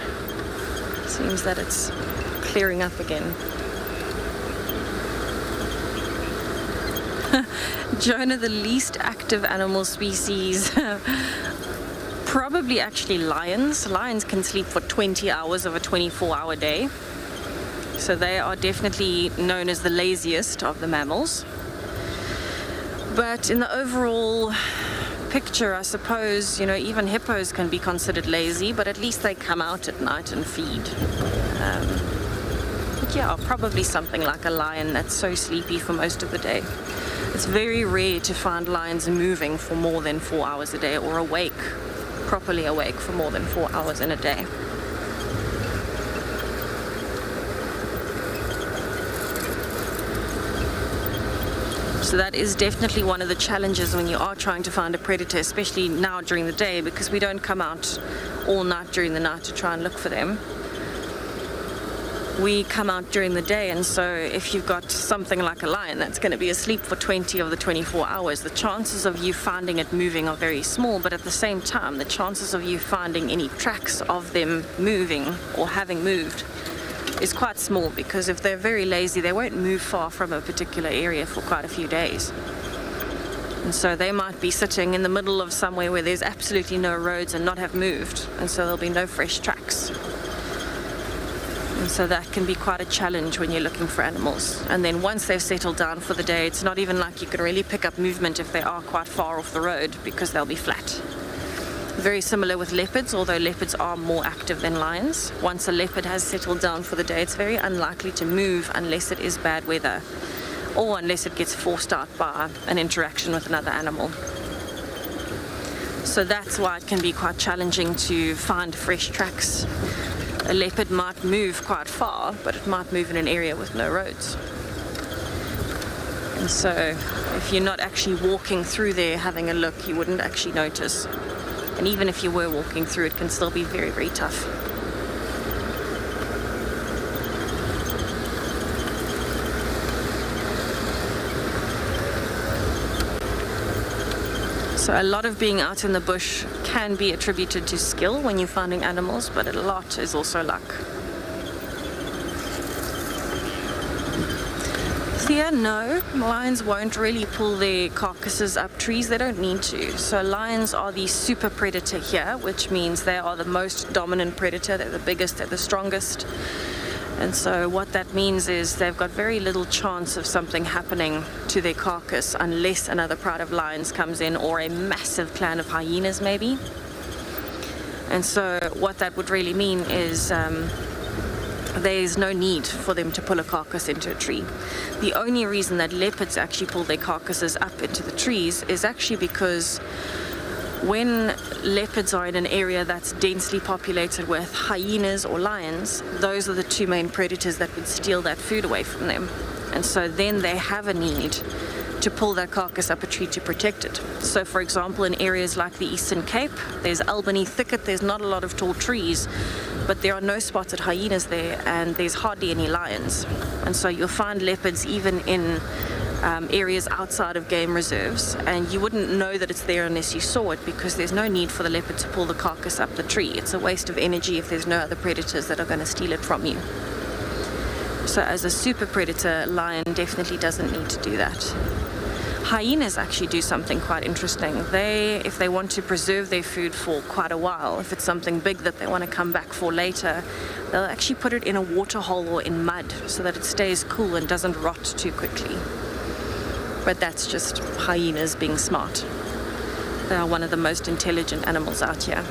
Speaker 2: Seems that it's clearing up again. Jonah, the least active animal species. Probably actually lions. Lions can sleep for 20 hours of a 24-hour day. So they are definitely known as the laziest of the mammals. But in the overall picture, I suppose, even hippos can be considered lazy, but at least they come out at night and feed. But yeah, probably something like a lion that's so sleepy for most of the day. It's very rare to find lions moving for more than 4 hours a day, or awake, properly awake for more than 4 hours in a day. So that is definitely one of the challenges when you are trying to find a predator, especially now during the day, because we don't come out all night during the night to try and look for them. We come out during the day, and so if you've got something like a lion that's going to be asleep for 20 of the 24 hours, the chances of you finding it moving are very small, but at the same time, the chances of you finding any tracks of them moving or having moved is quite small, because if they're very lazy, they won't move far from a particular area for quite a few days. And so they might be sitting in the middle of somewhere where there's absolutely no roads and not have moved, and so there'll be no fresh tracks. And so that can be quite a challenge when you're looking for animals. And then once they've settled down for the day, it's not even like you can really pick up movement if they are quite far off the road, because they'll be flat. Very similar with leopards, although leopards are more active than lions. Once a leopard has settled down for the day, it's very unlikely to move unless it is bad weather, or unless it gets forced out by an interaction with another animal. So that's why it can be quite challenging to find fresh tracks. A leopard might move quite far, but it might move in an area with no roads. And so if you're not actually walking through there having a look, you wouldn't actually notice. And even if you were walking through, it can still be very, very tough. So a lot of being out in the bush can be attributed to skill when you're finding animals, but a lot is also luck. So yeah, no, lions won't really pull their carcasses up trees. They don't need to. So lions are the super predator here, which means they are the most dominant predator. They're the biggest, they're the strongest. And so what that means is they've got very little chance of something happening to their carcass unless another pride of lions comes in, or a massive clan of hyenas maybe. And so what that would really mean is there's no need for them to pull a carcass into a tree. The only reason that leopards actually pull their carcasses up into the trees is actually because when leopards are in an area that's densely populated with hyenas or lions, those are the two main predators that would steal that food away from them. And so then they have a need to pull that carcass up a tree to protect it. So for example, in areas like the Eastern Cape, there's Albany thicket, there's not a lot of tall trees, but there are no spotted hyenas there, and there's hardly any lions. And so you'll find leopards even in areas outside of game reserves, and you wouldn't know that it's there unless you saw it, because there's no need for the leopard to pull the carcass up the tree. It's a waste of energy if there's no other predators that are going to steal it from you. So as a super predator, lion definitely doesn't need to do that. Hyenas actually do something quite interesting. If they want to preserve their food for quite a while, if it's something big that they want to come back for later, they'll actually put it in a water hole or in mud so that it stays cool and doesn't rot too quickly. But that's just hyenas being smart. They are one of the most intelligent animals out here.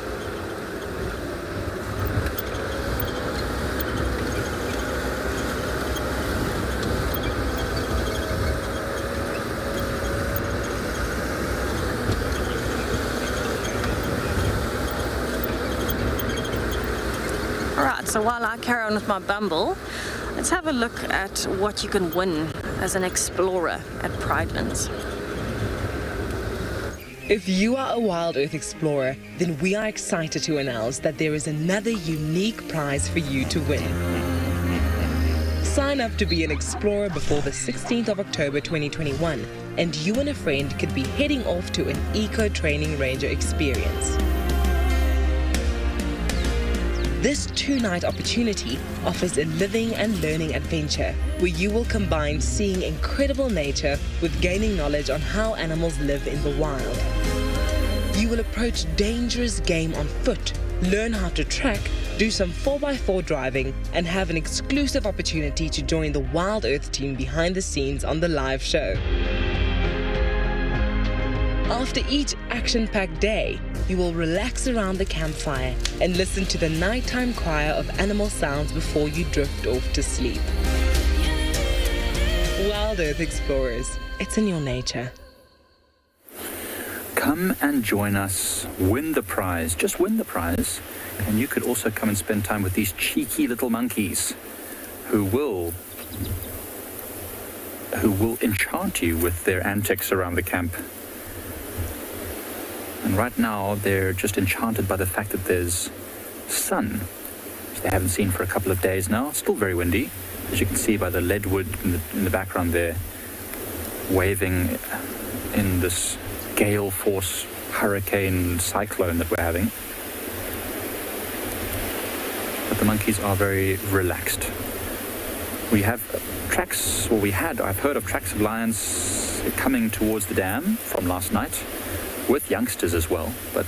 Speaker 2: So while I carry on with my bumble, let's have a look at what you can win as an explorer at Pridelands.
Speaker 6: If you are a WildEarth explorer, then we are excited to announce that there is another unique prize for you to win. Sign up to be an explorer before the 16th of October 2021, and you and a friend could be heading off to an eco-training ranger experience. This 2-night opportunity offers a living and learning adventure where you will combine seeing incredible nature with gaining knowledge on how animals live in the wild. You will approach dangerous game on foot, learn how to track, do some 4x4 driving, and have an exclusive opportunity to join the WildEarth team behind the scenes on the live show. After each action-packed day, you will relax around the campfire and listen to the nighttime choir of animal sounds before you drift off to sleep. WildEarth Explorers, it's in your nature.
Speaker 3: Come and join us, win the prize, just win the prize, and you could also come and spend time with these cheeky little monkeys who will enchant you with their antics around the camp. And right now, they're just enchanted by the fact that there's sun, which they haven't seen for a couple of days now. It's still very windy, as you can see by the leadwood in the background there, waving in this gale force hurricane cyclone that we're having. But the monkeys are very relaxed. We have tracks, or I've heard of tracks of lions coming towards the dam from last night, with youngsters as well, but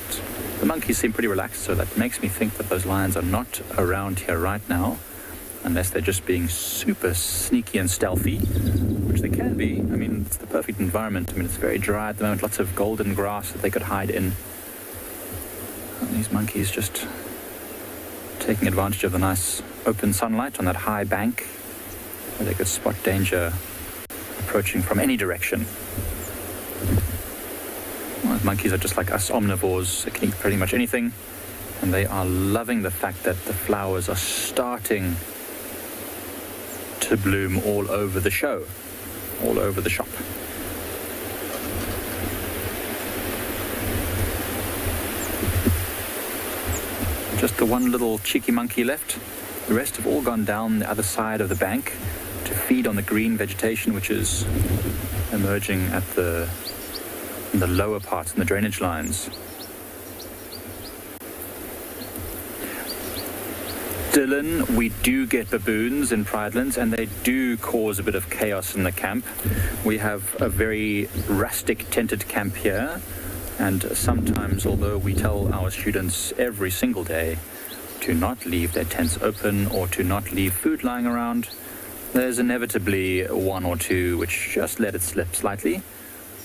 Speaker 3: the monkeys seem pretty relaxed, so that makes me think that those lions are not around here right now, unless they're just being super sneaky and stealthy, which they can be. I mean, it's the perfect environment. I mean, it's very dry at the moment, lots of golden grass that they could hide in. And these monkeys just taking advantage of the nice open sunlight on that high bank, where they could spot danger approaching from any direction. Well, monkeys are just like us omnivores. They can eat pretty much anything, and they are loving the fact that the flowers are starting to bloom all over the show, all over the shop. Just the one little cheeky monkey left. The rest have all gone down the other side of the bank to feed on the green vegetation which is emerging in the lower parts, in the drainage lines. Dylan, we do get baboons in Pridelands, and they do cause a bit of chaos in the camp. We have a very rustic tented camp here, and sometimes, although we tell our students every single day to not leave their tents open or to not leave food lying around, there's inevitably one or two which just let it slip slightly.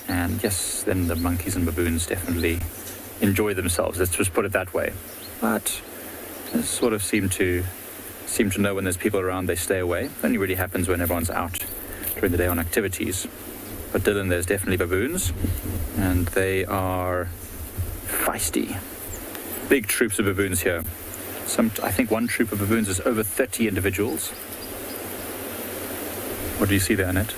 Speaker 3: And yes, then the monkeys and baboons definitely enjoy themselves. Let's just put it that way. But they sort of seem to know when there's people around, they stay away. It only really happens when everyone's out during the day on activities. But Dylan, there's definitely baboons, and they are feisty. Big troops of baboons here. I think one troop of baboons is over 30 individuals. What do you see there, Annette?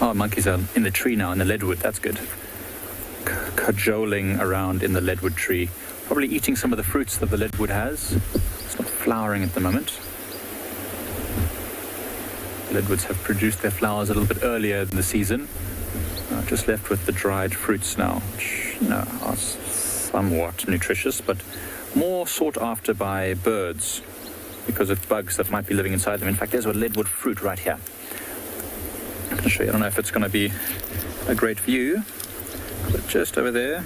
Speaker 3: Oh, monkeys are in the tree now, in the leadwood. That's good. Cajoling around in the leadwood tree. Probably eating some of the fruits that the leadwood has. It's not flowering at the moment. The leadwoods have produced their flowers a little bit earlier in the season. Just left with the dried fruits now, which are somewhat nutritious, but more sought after by birds because of bugs that might be living inside them. In fact, there's a leadwood fruit right here. I'm going to show you. I don't know if it's going to be a great view, but just over there,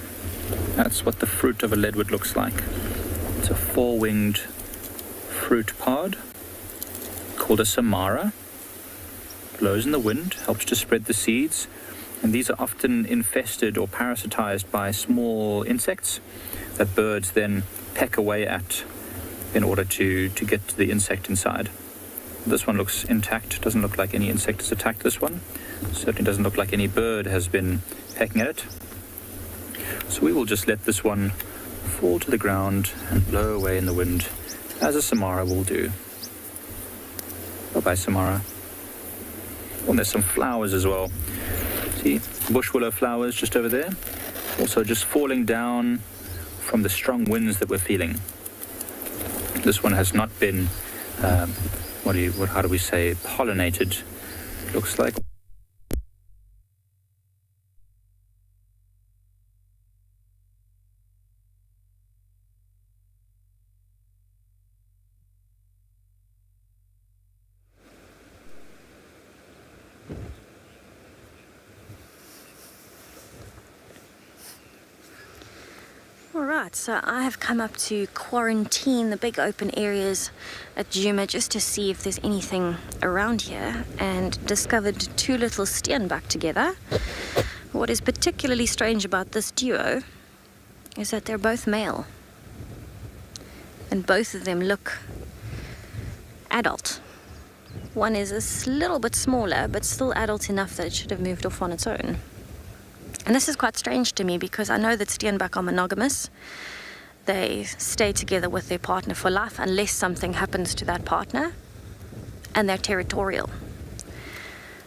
Speaker 3: that's what the fruit of a leadwood looks like. It's a four-winged fruit pod called a samara. Blows in the wind, helps to spread the seeds, and these are often infested or parasitized by small insects that birds then peck away at in order to get to the insect inside. This one looks intact, doesn't look like any insect has attacked this one. Certainly doesn't look like any bird has been pecking at it. So we will just let this one fall to the ground and blow away in the wind, as a samara will do. Bye-bye, samara. Oh, and there's some flowers as well. See, bush willow flowers just over there. Also just falling down from the strong winds that we're feeling. This one has not been, how do we say, pollinated, looks like.
Speaker 2: Alright, so I have come up to quarantine the big open areas at Djuma just to see if there's anything around here, and discovered two little Steinbok together. What is particularly strange about this duo is that they're both male, and both of them look adult. One is a little bit smaller, but still adult enough that it should have moved off on its own. And this is quite strange to me because I know that Steinbok are monogamous. They stay together with their partner for life unless something happens to that partner, and they're territorial.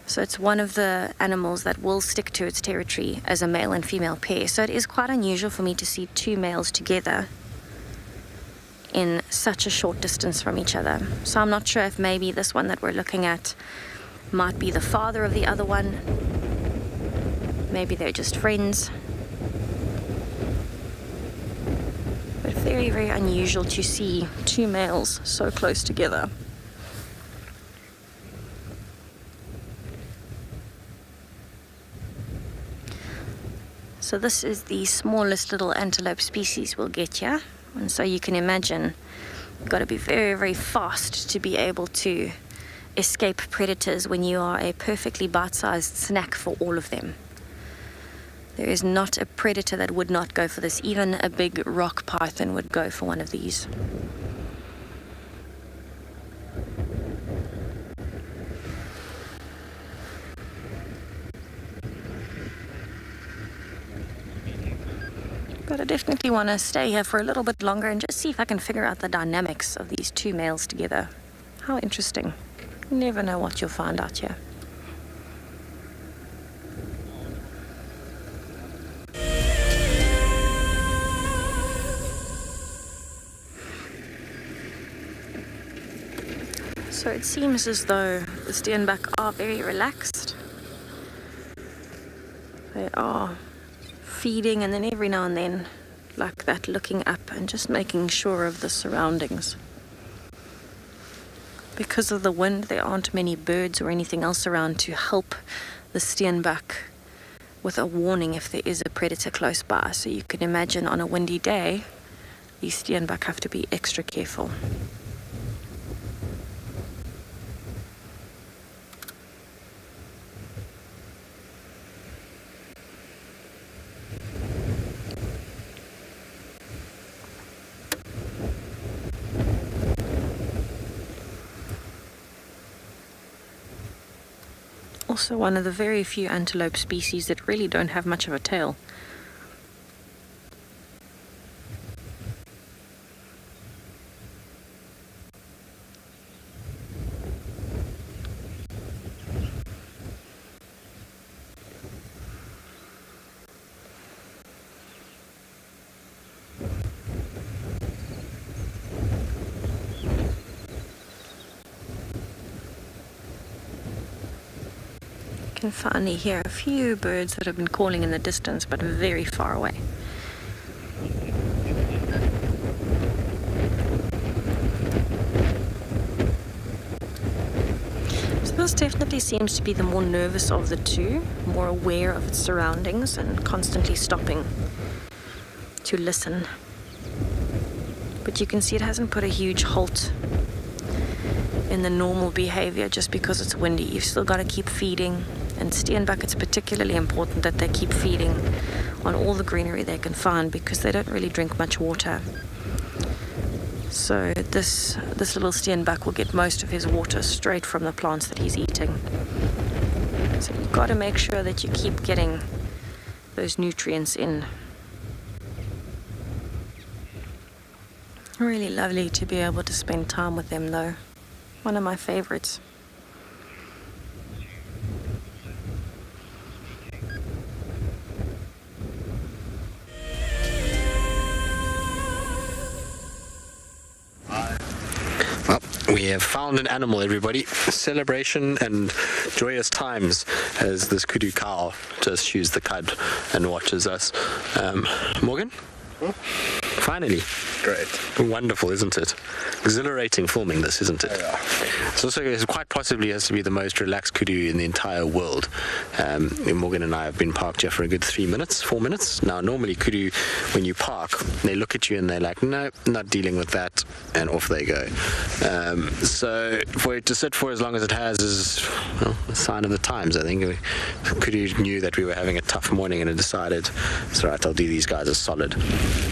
Speaker 2: So it's one of the animals that will stick to its territory as a male and female pair. So it is quite unusual for me to see two males together in such a short distance from each other. So I'm not sure if maybe this one that we're looking at might be the father of the other one. Maybe they're just friends. But very, very unusual to see two males so close together. So this is the smallest little antelope species we'll get here. And so you can imagine you've got to be very, very fast to be able to escape predators when you are a perfectly bite-sized snack for all of them. There is not a predator that would not go for this. Even a big rock python would go for one of these. But I definitely want to stay here for a little bit longer and just see if I can figure out the dynamics of these two males together. How interesting. You never know what you'll find out here. So it seems as though the Steinbok are very relaxed. They are feeding, and then every now and then, like that, looking up and just making sure of the surroundings. Because of the wind, there aren't many birds or anything else around to help the Steinbok with a warning if there is a predator close by. So you can imagine on a windy day, these Steinbok have to be extra careful. Also one of the very few antelope species that really don't have much of a tail. Can finally hear a few birds that have been calling in the distance, but very far away. This definitely seems to be the more nervous of the two, more aware of its surroundings and constantly stopping to listen. But you can see it hasn't put a huge halt in the normal behavior just because it's windy. You've still got to keep feeding. And Steinbok, it's particularly important that they keep feeding on all the greenery they can find because they don't really drink much water. So this little Steinbok will get most of his water straight from the plants that he's eating. So you've got to make sure that you keep getting those nutrients in. Really lovely to be able to spend time with them though. One of my favorites.
Speaker 4: We have found an animal, everybody. Celebration and joyous times as this Kudu cow just chews the cud and watches us. Morgan? Finally.
Speaker 5: Great.
Speaker 4: Wonderful, isn't it? Exhilarating filming this, isn't it?
Speaker 5: Yeah.
Speaker 4: It's also quite possibly has to be the most relaxed Kudu in the entire world. Morgan and I have been parked here for a good 4 minutes. Now, normally Kudu, when you park, they look at you and they're like, no, not dealing with that, and off they go. So for it to sit for as long as it has is, well, a sign of the times, I think. Kudu knew that we were having a tough morning and it decided, it's all right, I'll do these guys a solid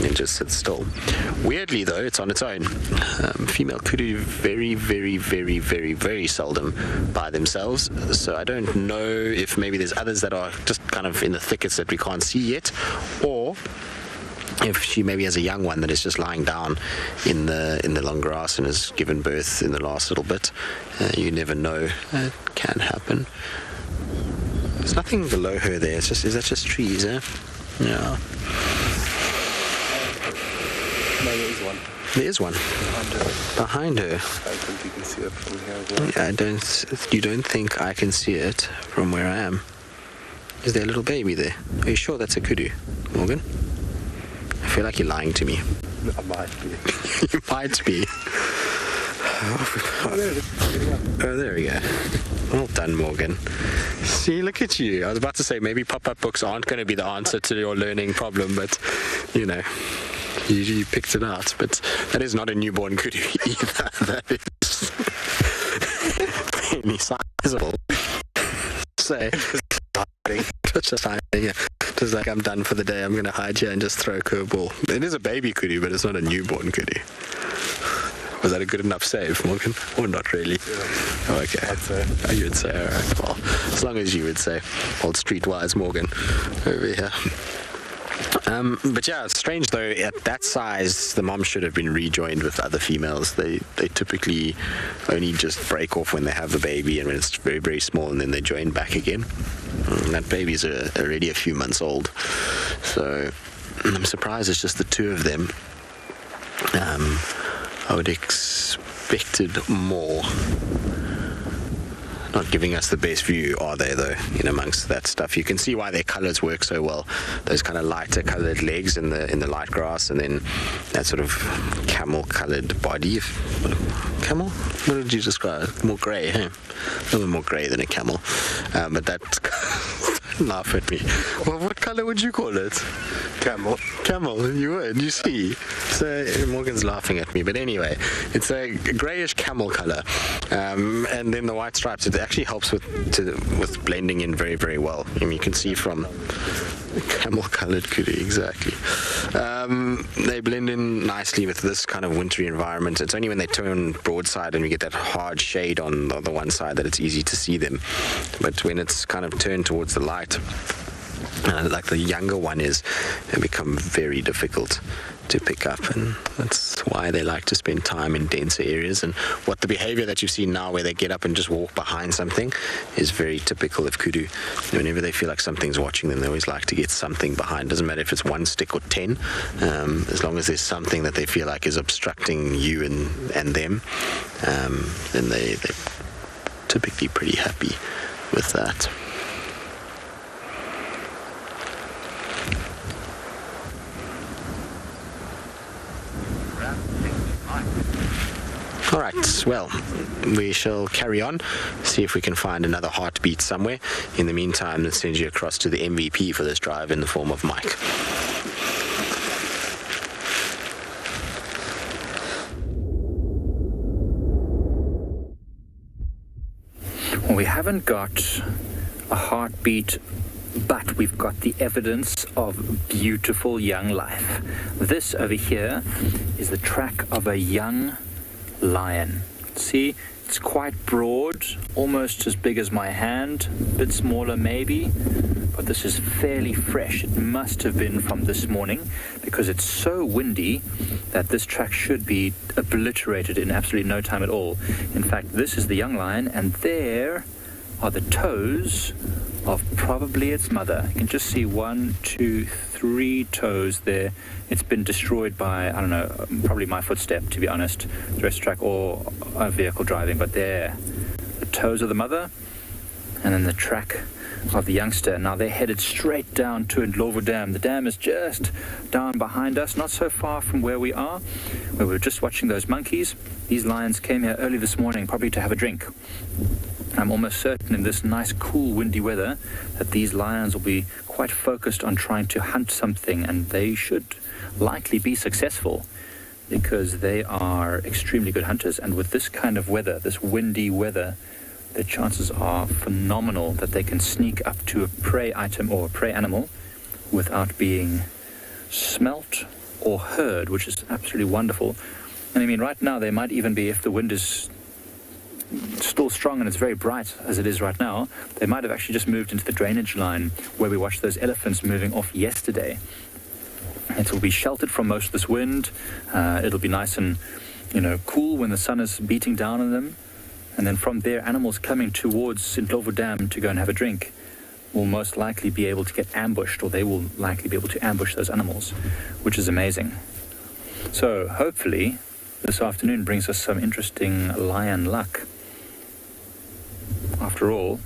Speaker 4: and just sit still. Weirdly, though, it's on its own. Female Kudu very, very, very, very, very seldom by themselves. So I don't know if maybe there's others that are just kind of in the thickets that we can't see yet, or if she maybe has a young one that is just lying down in the long grass and has given birth in the last little bit. You never know. It can happen. There's nothing below her there. Is that just trees, eh? Yeah.
Speaker 5: No, there is one.
Speaker 4: There is one. Behind her.
Speaker 5: I think you can see it from here as well.
Speaker 4: Yeah, you don't think I can see it from where I am? Is there a little baby there? Are you sure that's a Kudu, Morgan? I feel like you're lying to me.
Speaker 5: I might be.
Speaker 4: You might be. Oh, there we go. Well done, Morgan. See, look at you. I was about to say maybe pop-up books aren't going to be the answer to your learning problem, but, you know, you picked it out. But that is not a newborn Kudu either. That is really sizable. Say, just like I'm done for the day, I'm going to hide here and just throw a curveball. It is a baby Kudu, but it's not a newborn Kudu. Was that a good enough save, Morgan? Or not really?
Speaker 5: Yeah.
Speaker 4: Oh, okay.
Speaker 5: I'd say.
Speaker 4: Oh, you would say, all right. Well, as long as you would say. Old streetwise Morgan over here. But yeah, it's strange though, at that size, the mom should have been rejoined with other females. They typically only just break off when they have the baby and when it's very, very small, and then they join back again. And that baby's already a few months old. So I'm surprised it's just the two of them. I would expected more. Not giving us the best view, are they, though, in amongst that stuff? You can see why their colors work so well. Those kind of lighter colored legs in the light grass, and then that sort of camel colored body. Camel? What did you describe? More gray, huh? A little bit more gray than a camel. But that... Laugh at me. Well, what color would you call it? Camel, you would, you see. So Morgan's laughing at me, but anyway, it's a greyish camel colour, and then the white stripes. It actually helps with blending in very, very well. I mean, you can see from camel-coloured Kudu, exactly. They blend in nicely with this kind of wintry environment. It's only when they turn broadside and we get that hard shade on the one side that it's easy to see them. But when it's kind of turned towards the light, like the younger one is, they become very difficult to pick up, and that's why they like to spend time in denser areas. And what the behavior that you've seen now, where they get up and just walk behind something, is very typical of Kudu. Whenever they feel like something's watching them, they always like to get something behind. Doesn't matter if it's one stick or 10, as long as there's something that they feel like is obstructing you and them, then they're typically pretty happy with that. All right, well, we shall carry on, see if we can find another heartbeat somewhere. In the meantime, let's send you across to the MVP for this drive in the form of Mike.
Speaker 3: Well, we haven't got a heartbeat, but we've got the evidence of beautiful young life. This over here is the track of a young lion. See, it's quite broad, almost as big as my hand, a bit smaller maybe, but this is fairly fresh. It must have been from this morning, because it's so windy that this track should be obliterated in absolutely no time at all. In fact, this is the young lion, and there are the toes of probably its mother. You can just see 1, 2, 3 toes there. It's been destroyed by, I don't know, probably my footstep, to be honest, the rest track or a vehicle driving, but there, the toes of the mother, and then the track of the youngster. Now they're headed straight down to Ndlovu Dam. The dam is just down behind us, not so far from where we are, where we were just watching those monkeys. These lions came here early this morning, probably to have a drink. I'm almost certain in this nice, cool, windy weather that these lions will be quite focused on trying to hunt something, and they should likely be successful because they are extremely good hunters. And with this kind of weather, this windy weather, the chances are phenomenal that they can sneak up to a prey item or a prey animal without being smelt or heard, which is absolutely wonderful. And I mean, right now, they might even be, if the wind is still strong and it's very bright as it is right now, they might have actually just moved into the drainage line where we watched those elephants moving off yesterday. It will be sheltered from most of this wind. It'll be nice and, cool when the sun is beating down on them. And then from there, animals coming towards Ndlovu Dam to go and have a drink will most likely be able to get ambushed, or they will likely be able to ambush those animals, which is amazing. So hopefully this afternoon brings us some interesting lion luck. After all,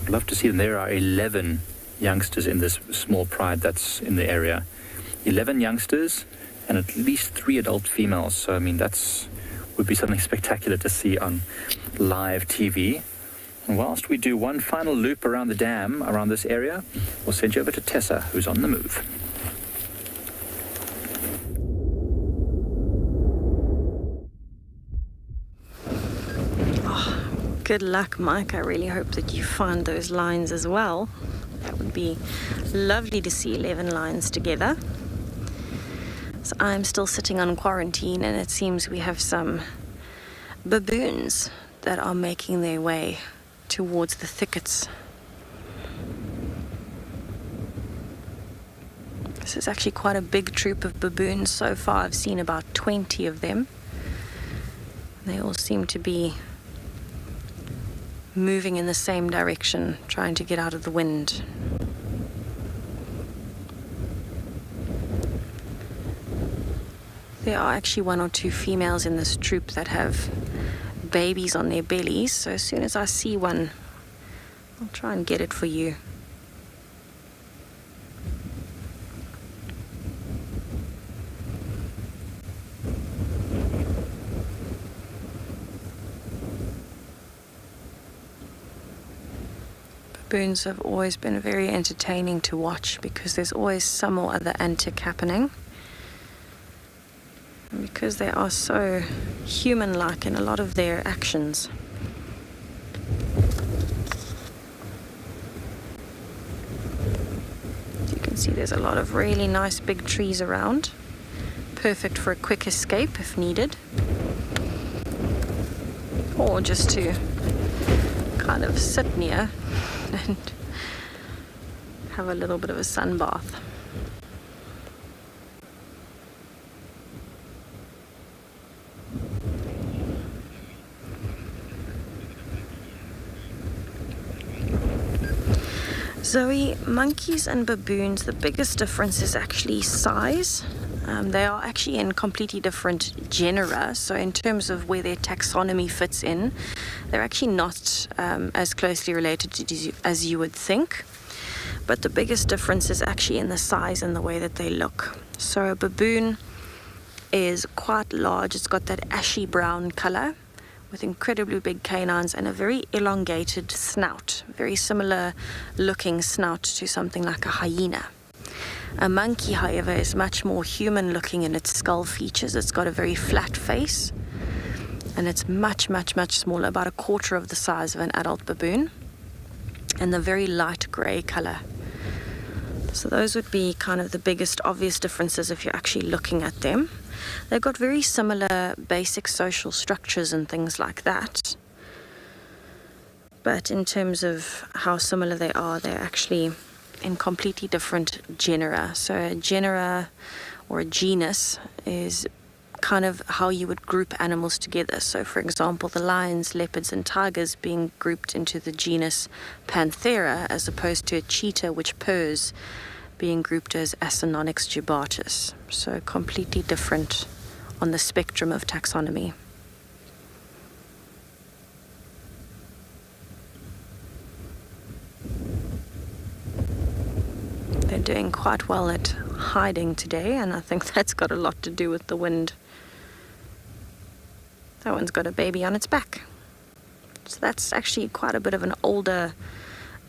Speaker 3: I'd love to see them. There are 11 youngsters in this small pride that's in the area. 11 youngsters and at least 3 adult females. So, I mean, would be something spectacular to see on live TV. And whilst we do one final loop around the dam, around this area, we'll send you over to Tessa, who's on the move.
Speaker 2: Good luck, Mike. I really hope that you find those lions as well. That would be lovely to see 11 lions together. So I'm still sitting on quarantine, and it seems we have some baboons that are making their way towards the thickets. This is actually quite a big troop of baboons so far. I've seen about 20 of them. They all seem to be moving in the same direction, trying to get out of the wind. There are actually 1 or 2 females in this troop that have babies on their bellies, so as soon as I see one, I'll try and get it for you. Baboons have always been very entertaining to watch because there's always some or other antic happening. And because they are so human-like in a lot of their actions. As you can see, there's a lot of really nice big trees around. Perfect for a quick escape if needed. Or just to kind of sit near and have a little bit of a sun bath. Zoe, monkeys and baboons, the biggest difference is actually size. They are actually in completely different genera, so in terms of where their taxonomy fits in, they're actually not as closely related as you would think. But the biggest difference is actually in the size and the way that they look. So a baboon is quite large. It's got that ashy brown color with incredibly big canines and a very elongated snout, very similar looking snout to something like a hyena. A monkey, however, is much more human looking in its skull features. It's got a very flat face and it's much, much, much smaller, about a quarter of the size of an adult baboon, and the very light grey color. So those would be kind of the biggest obvious differences if you're actually looking at them. They've got very similar basic social structures and things like that. But in terms of how similar they are, they're actually in completely different genera. So a genera or a genus is kind of how you would group animals together. So for example, the lions, leopards and tigers being grouped into the genus Panthera, as opposed to a cheetah which purrs being grouped as Acinonyx jubatus. So completely different on the spectrum of taxonomy. They're doing quite well at hiding today, and I think that's got a lot to do with the wind. That one's got a baby on its back. So that's actually quite a bit of an older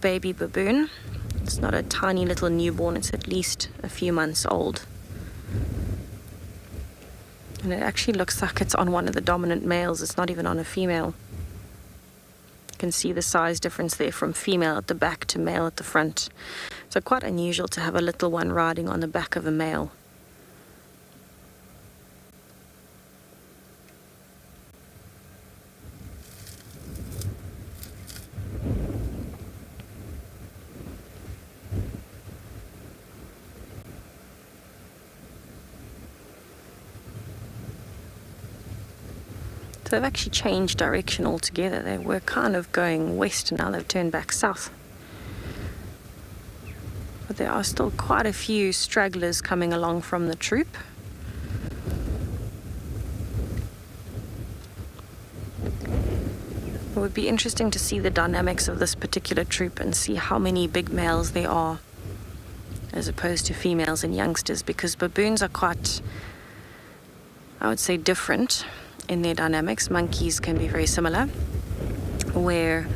Speaker 2: baby baboon. It's not a tiny little newborn, it's at least a few months old. And it actually looks like it's on one of the dominant males, it's not even on a female. You can see the size difference there from female at the back to male at the front. So quite unusual to have a little one riding on the back of a male. So they've actually changed direction altogether. They were kind of going west and now they've turned back south. But there are still quite a few stragglers coming along from the troop. It would be interesting to see the dynamics of this particular troop and see how many big males there are as opposed to females and youngsters, because baboons are quite, I would say, different in their dynamics. Monkeys can be very similar, where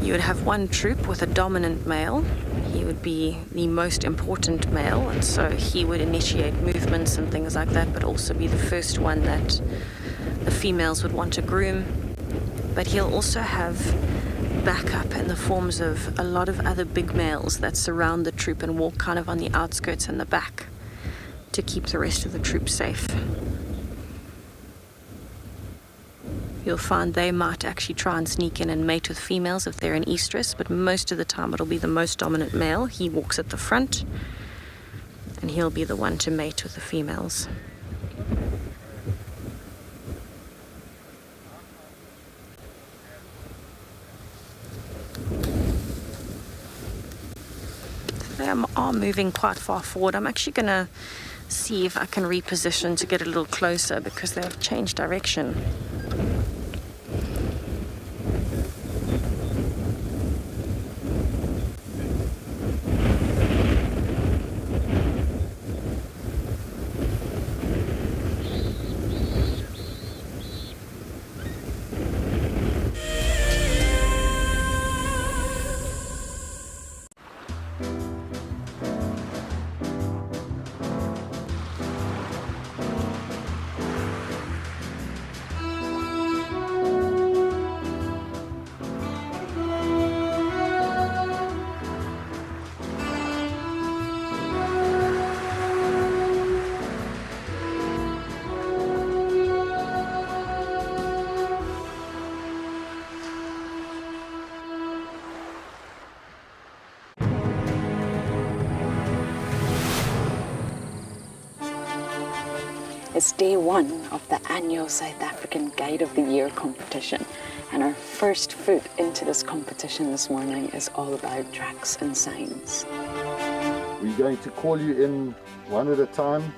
Speaker 2: you would have one troop with a dominant male. He would be the most important male, and so he would initiate movements and things like that, but also be the first one that the females would want to groom. But he'll also have backup in the forms of a lot of other big males that surround the troop and walk kind of on the outskirts and the back to keep the rest of the troop safe. You'll find they might actually try and sneak in and mate with females if they're in estrus, but most of the time it'll be the most dominant male. He walks at the front, and he'll be the one to mate with the females. They are moving quite far forward. I'm actually going to see if I can reposition to get a little closer because they've changed direction.
Speaker 10: It's day one of the annual South African Guide of the Year competition. And our first foot into this competition this morning is all about tracks and signs.
Speaker 8: We're going to call you in one at a time.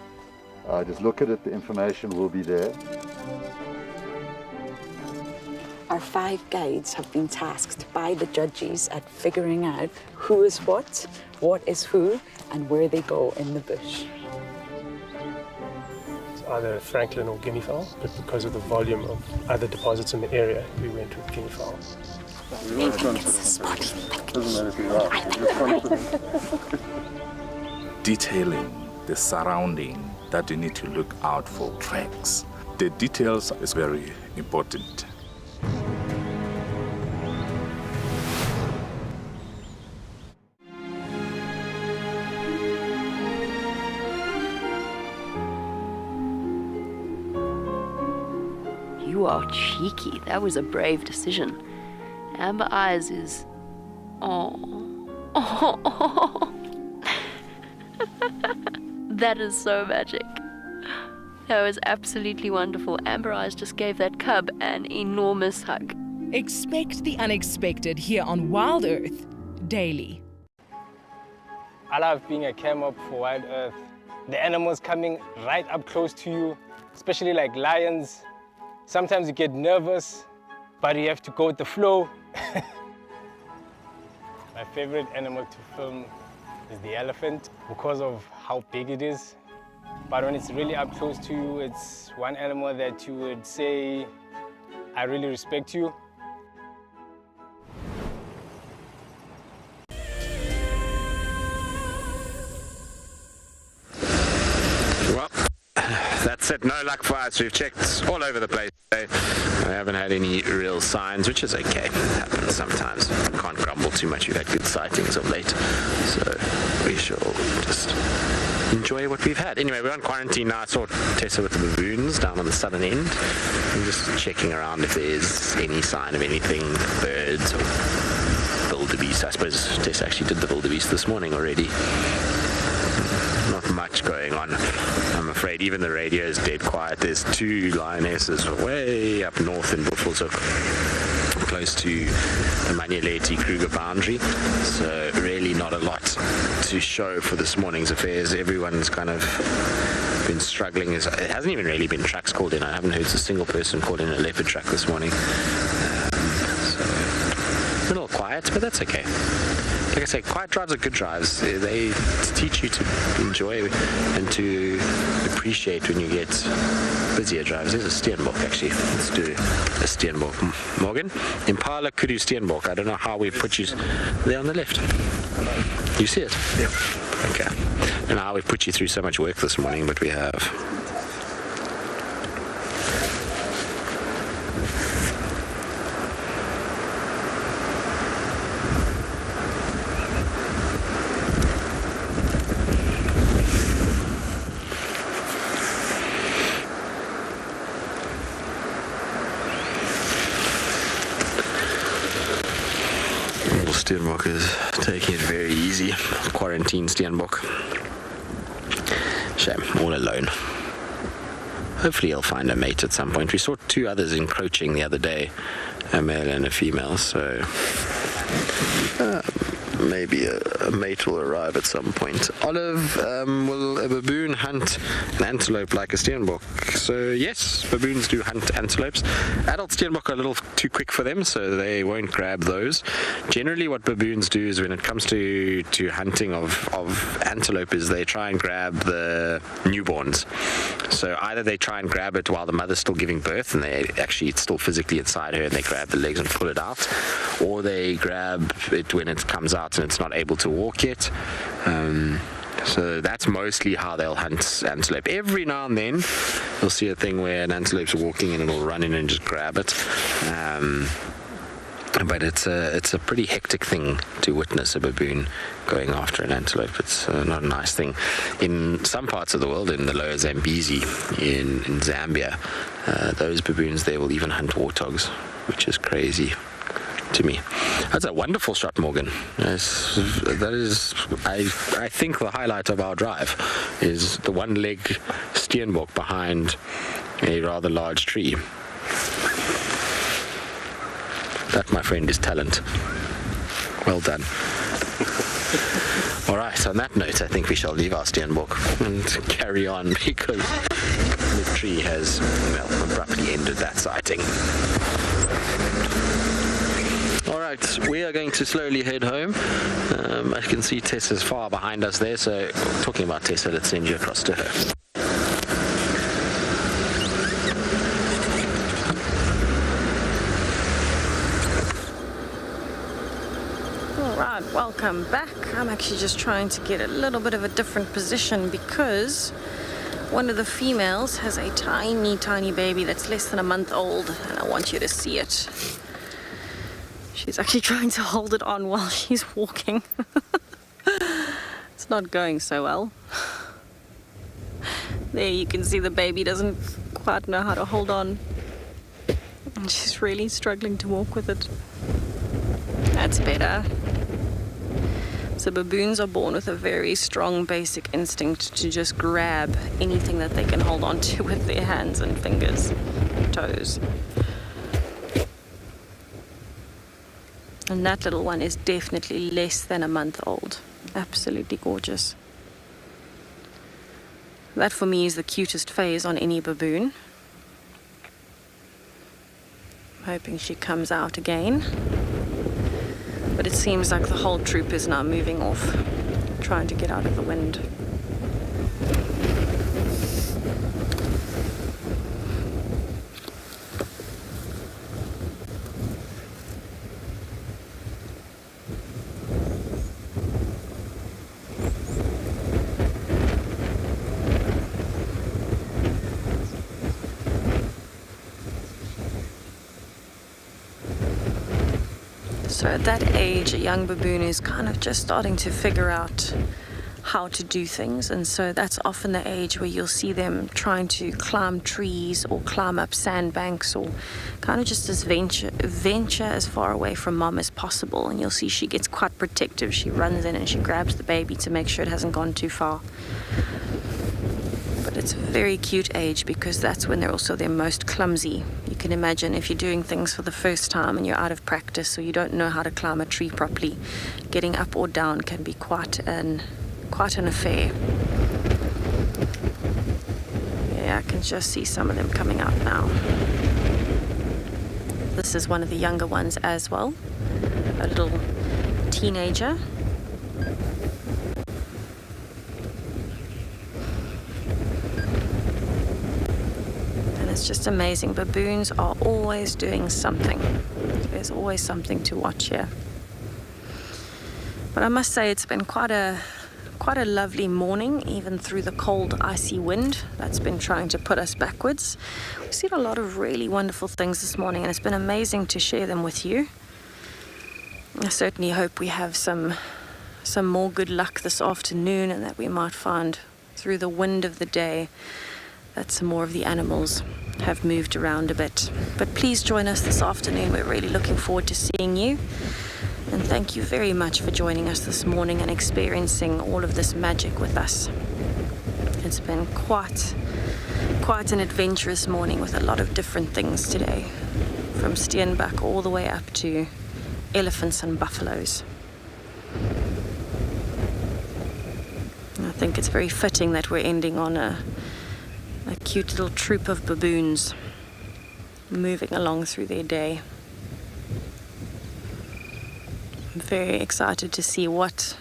Speaker 8: Just look at it, the information will be there.
Speaker 10: Our 5 guides have been tasked by the judges at figuring out who is what is who, and where they go in the bush.
Speaker 15: It's either Franklin or guinea fowl, but because of the volume of other deposits in the area, we went with guinea fowl.
Speaker 7: Detailing the surrounding that you need to look out for tracks. The details is very important.
Speaker 16: You are cheeky. That was a brave decision. Amber Eyes is... Oh. That is so magic. That was absolutely wonderful. Amber Eyes just gave that cub an enormous hug.
Speaker 6: Expect the unexpected here on WildEarth daily.
Speaker 15: I love being a cam up for WildEarth. The animals coming right up close to you, especially like lions. Sometimes you get nervous, but you have to go with the flow. My favorite animal to film is the elephant because of how big it is. But when it's really up close to you, it's one animal that you would say, I really respect you.
Speaker 4: Well, that's it. No luck for us. We've checked all over the place today. We haven't had any real signs, which is okay. It happens sometimes. Can't grumble too much. We've had good sightings of late. So we shall just enjoy what we've had. Anyway, we're on quarantine now. I saw Tessa with the baboons down on the southern end. I'm just checking around if there's any sign of anything, birds or wildebeest. I suppose Tessa actually did the wildebeest this morning already. Not much going on. I'm afraid even the radio is dead quiet. There's 2 lionesses way up north in Buffalo, close to the Manyeleti-Kruger boundary. So really not a lot to show for this morning's affairs. Everyone's kind of been struggling. It hasn't even really been trucks called in. I haven't heard a single person called in a Leopard truck this morning. So a little quiet, but that's okay. Like I say, quiet drives are good drives. They teach you to enjoy and to appreciate when you get busier drives. There's a Steinbok actually. Let's do a Steinbok. Morgan? Impala Kudu Steinbok. I don't know how we put you there on the left. You see it?
Speaker 5: Yeah.
Speaker 4: Okay. I don't know how we've put you through so much work this morning, but we have. Steinbok is taking it very easy. Quarantine Steinbok. Shame, all alone. Hopefully he'll find a mate at some point. We saw 2 others encroaching the other day, a male and a female, so maybe a mate will arrive at some point. Olive, will a baboon hunt an antelope like a Steinbok? So yes, baboons do hunt antelopes. Adult Steinbok are a little too quick for them, so they won't grab those. Generally what baboons do is when it comes to hunting of antelope is they try and grab the newborns. So either they try and grab it while the mother's still giving birth and it's still physically inside her and they grab the legs and pull it out, or they grab it when it comes out and it's not able to walk yet. So that's mostly how they'll hunt antelope. Every now and then you'll see a thing where an antelope's walking and it'll run in and just grab it. But it's a pretty hectic thing to witness a baboon going after an antelope. It's not a nice thing. In some parts of the world, in the lower Zambezi, in Zambia, those baboons there will even hunt warthogs, which is crazy to me. That's a wonderful shot, Morgan. That is, I think, the highlight of our drive is the one leg Steinbok behind a rather large tree. That, my friend, is talent. Well done. All right, on that note, I think we shall leave our Steinbok and carry on, because the tree has, well, abruptly ended that sighting. All right, we are going to slowly head home. I can see Tessa's far behind us there, so talking about Tessa, let's send you across to her.
Speaker 2: Alright, welcome back. I'm actually just trying to get a little bit of a different position because one of the females has a tiny baby that's less than a month old, and I want you to see it. She's actually trying to hold it on while she's walking. It's not going so well. There you can see the baby doesn't quite know how to hold on. And she's really struggling to walk with it. That's better. So baboons are born with a very strong basic instinct to just grab anything that they can hold on to with their hands and fingers, toes. And that little one is definitely less than a month old. Absolutely gorgeous. That for me is the cutest phase on any baboon. I'm hoping she comes out again. But it seems like the whole troop is now moving off, trying to get out of the wind. So at that age, a young baboon is kind of just starting to figure out how to do things, and so that's often the age where you'll see them trying to climb trees or climb up sandbanks, or kind of just as venture as far away from mom as possible. And you'll see she gets quite protective. She runs in and she grabs the baby to make sure it hasn't gone too far. But it's a very cute age because that's when they're also their most clumsy. You can imagine if you're doing things for the first time and you're out of practice or you don't know how to climb a tree properly, getting up or down can be quite an affair. Yeah, I can just see some of them coming out now. This is one of the younger ones as well, a little teenager. It's just amazing. Baboons are always doing something. There's always something to watch here. But I must say it's been quite a lovely morning, even through the cold, icy wind that's been trying to put us backwards. We've seen a lot of really wonderful things this morning, and it's been amazing to share them with you. I certainly hope we have some more good luck this afternoon, and that we might find through the wind of the day that some more of the animals have moved around a bit. But please join us this afternoon. We're really looking forward to seeing you. And thank you very much for joining us this morning and experiencing all of this magic with us. It's been quite an adventurous morning with a lot of different things today, from Steinbok all the way up to elephants and buffaloes. I think it's very fitting that we're ending on a cute little troop of baboons moving along through their day. I'm very excited to see what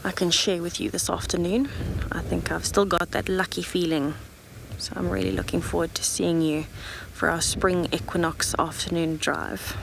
Speaker 2: I can share with you this afternoon. I think I've still got that lucky feeling, so I'm really looking forward to seeing you for our spring equinox afternoon drive.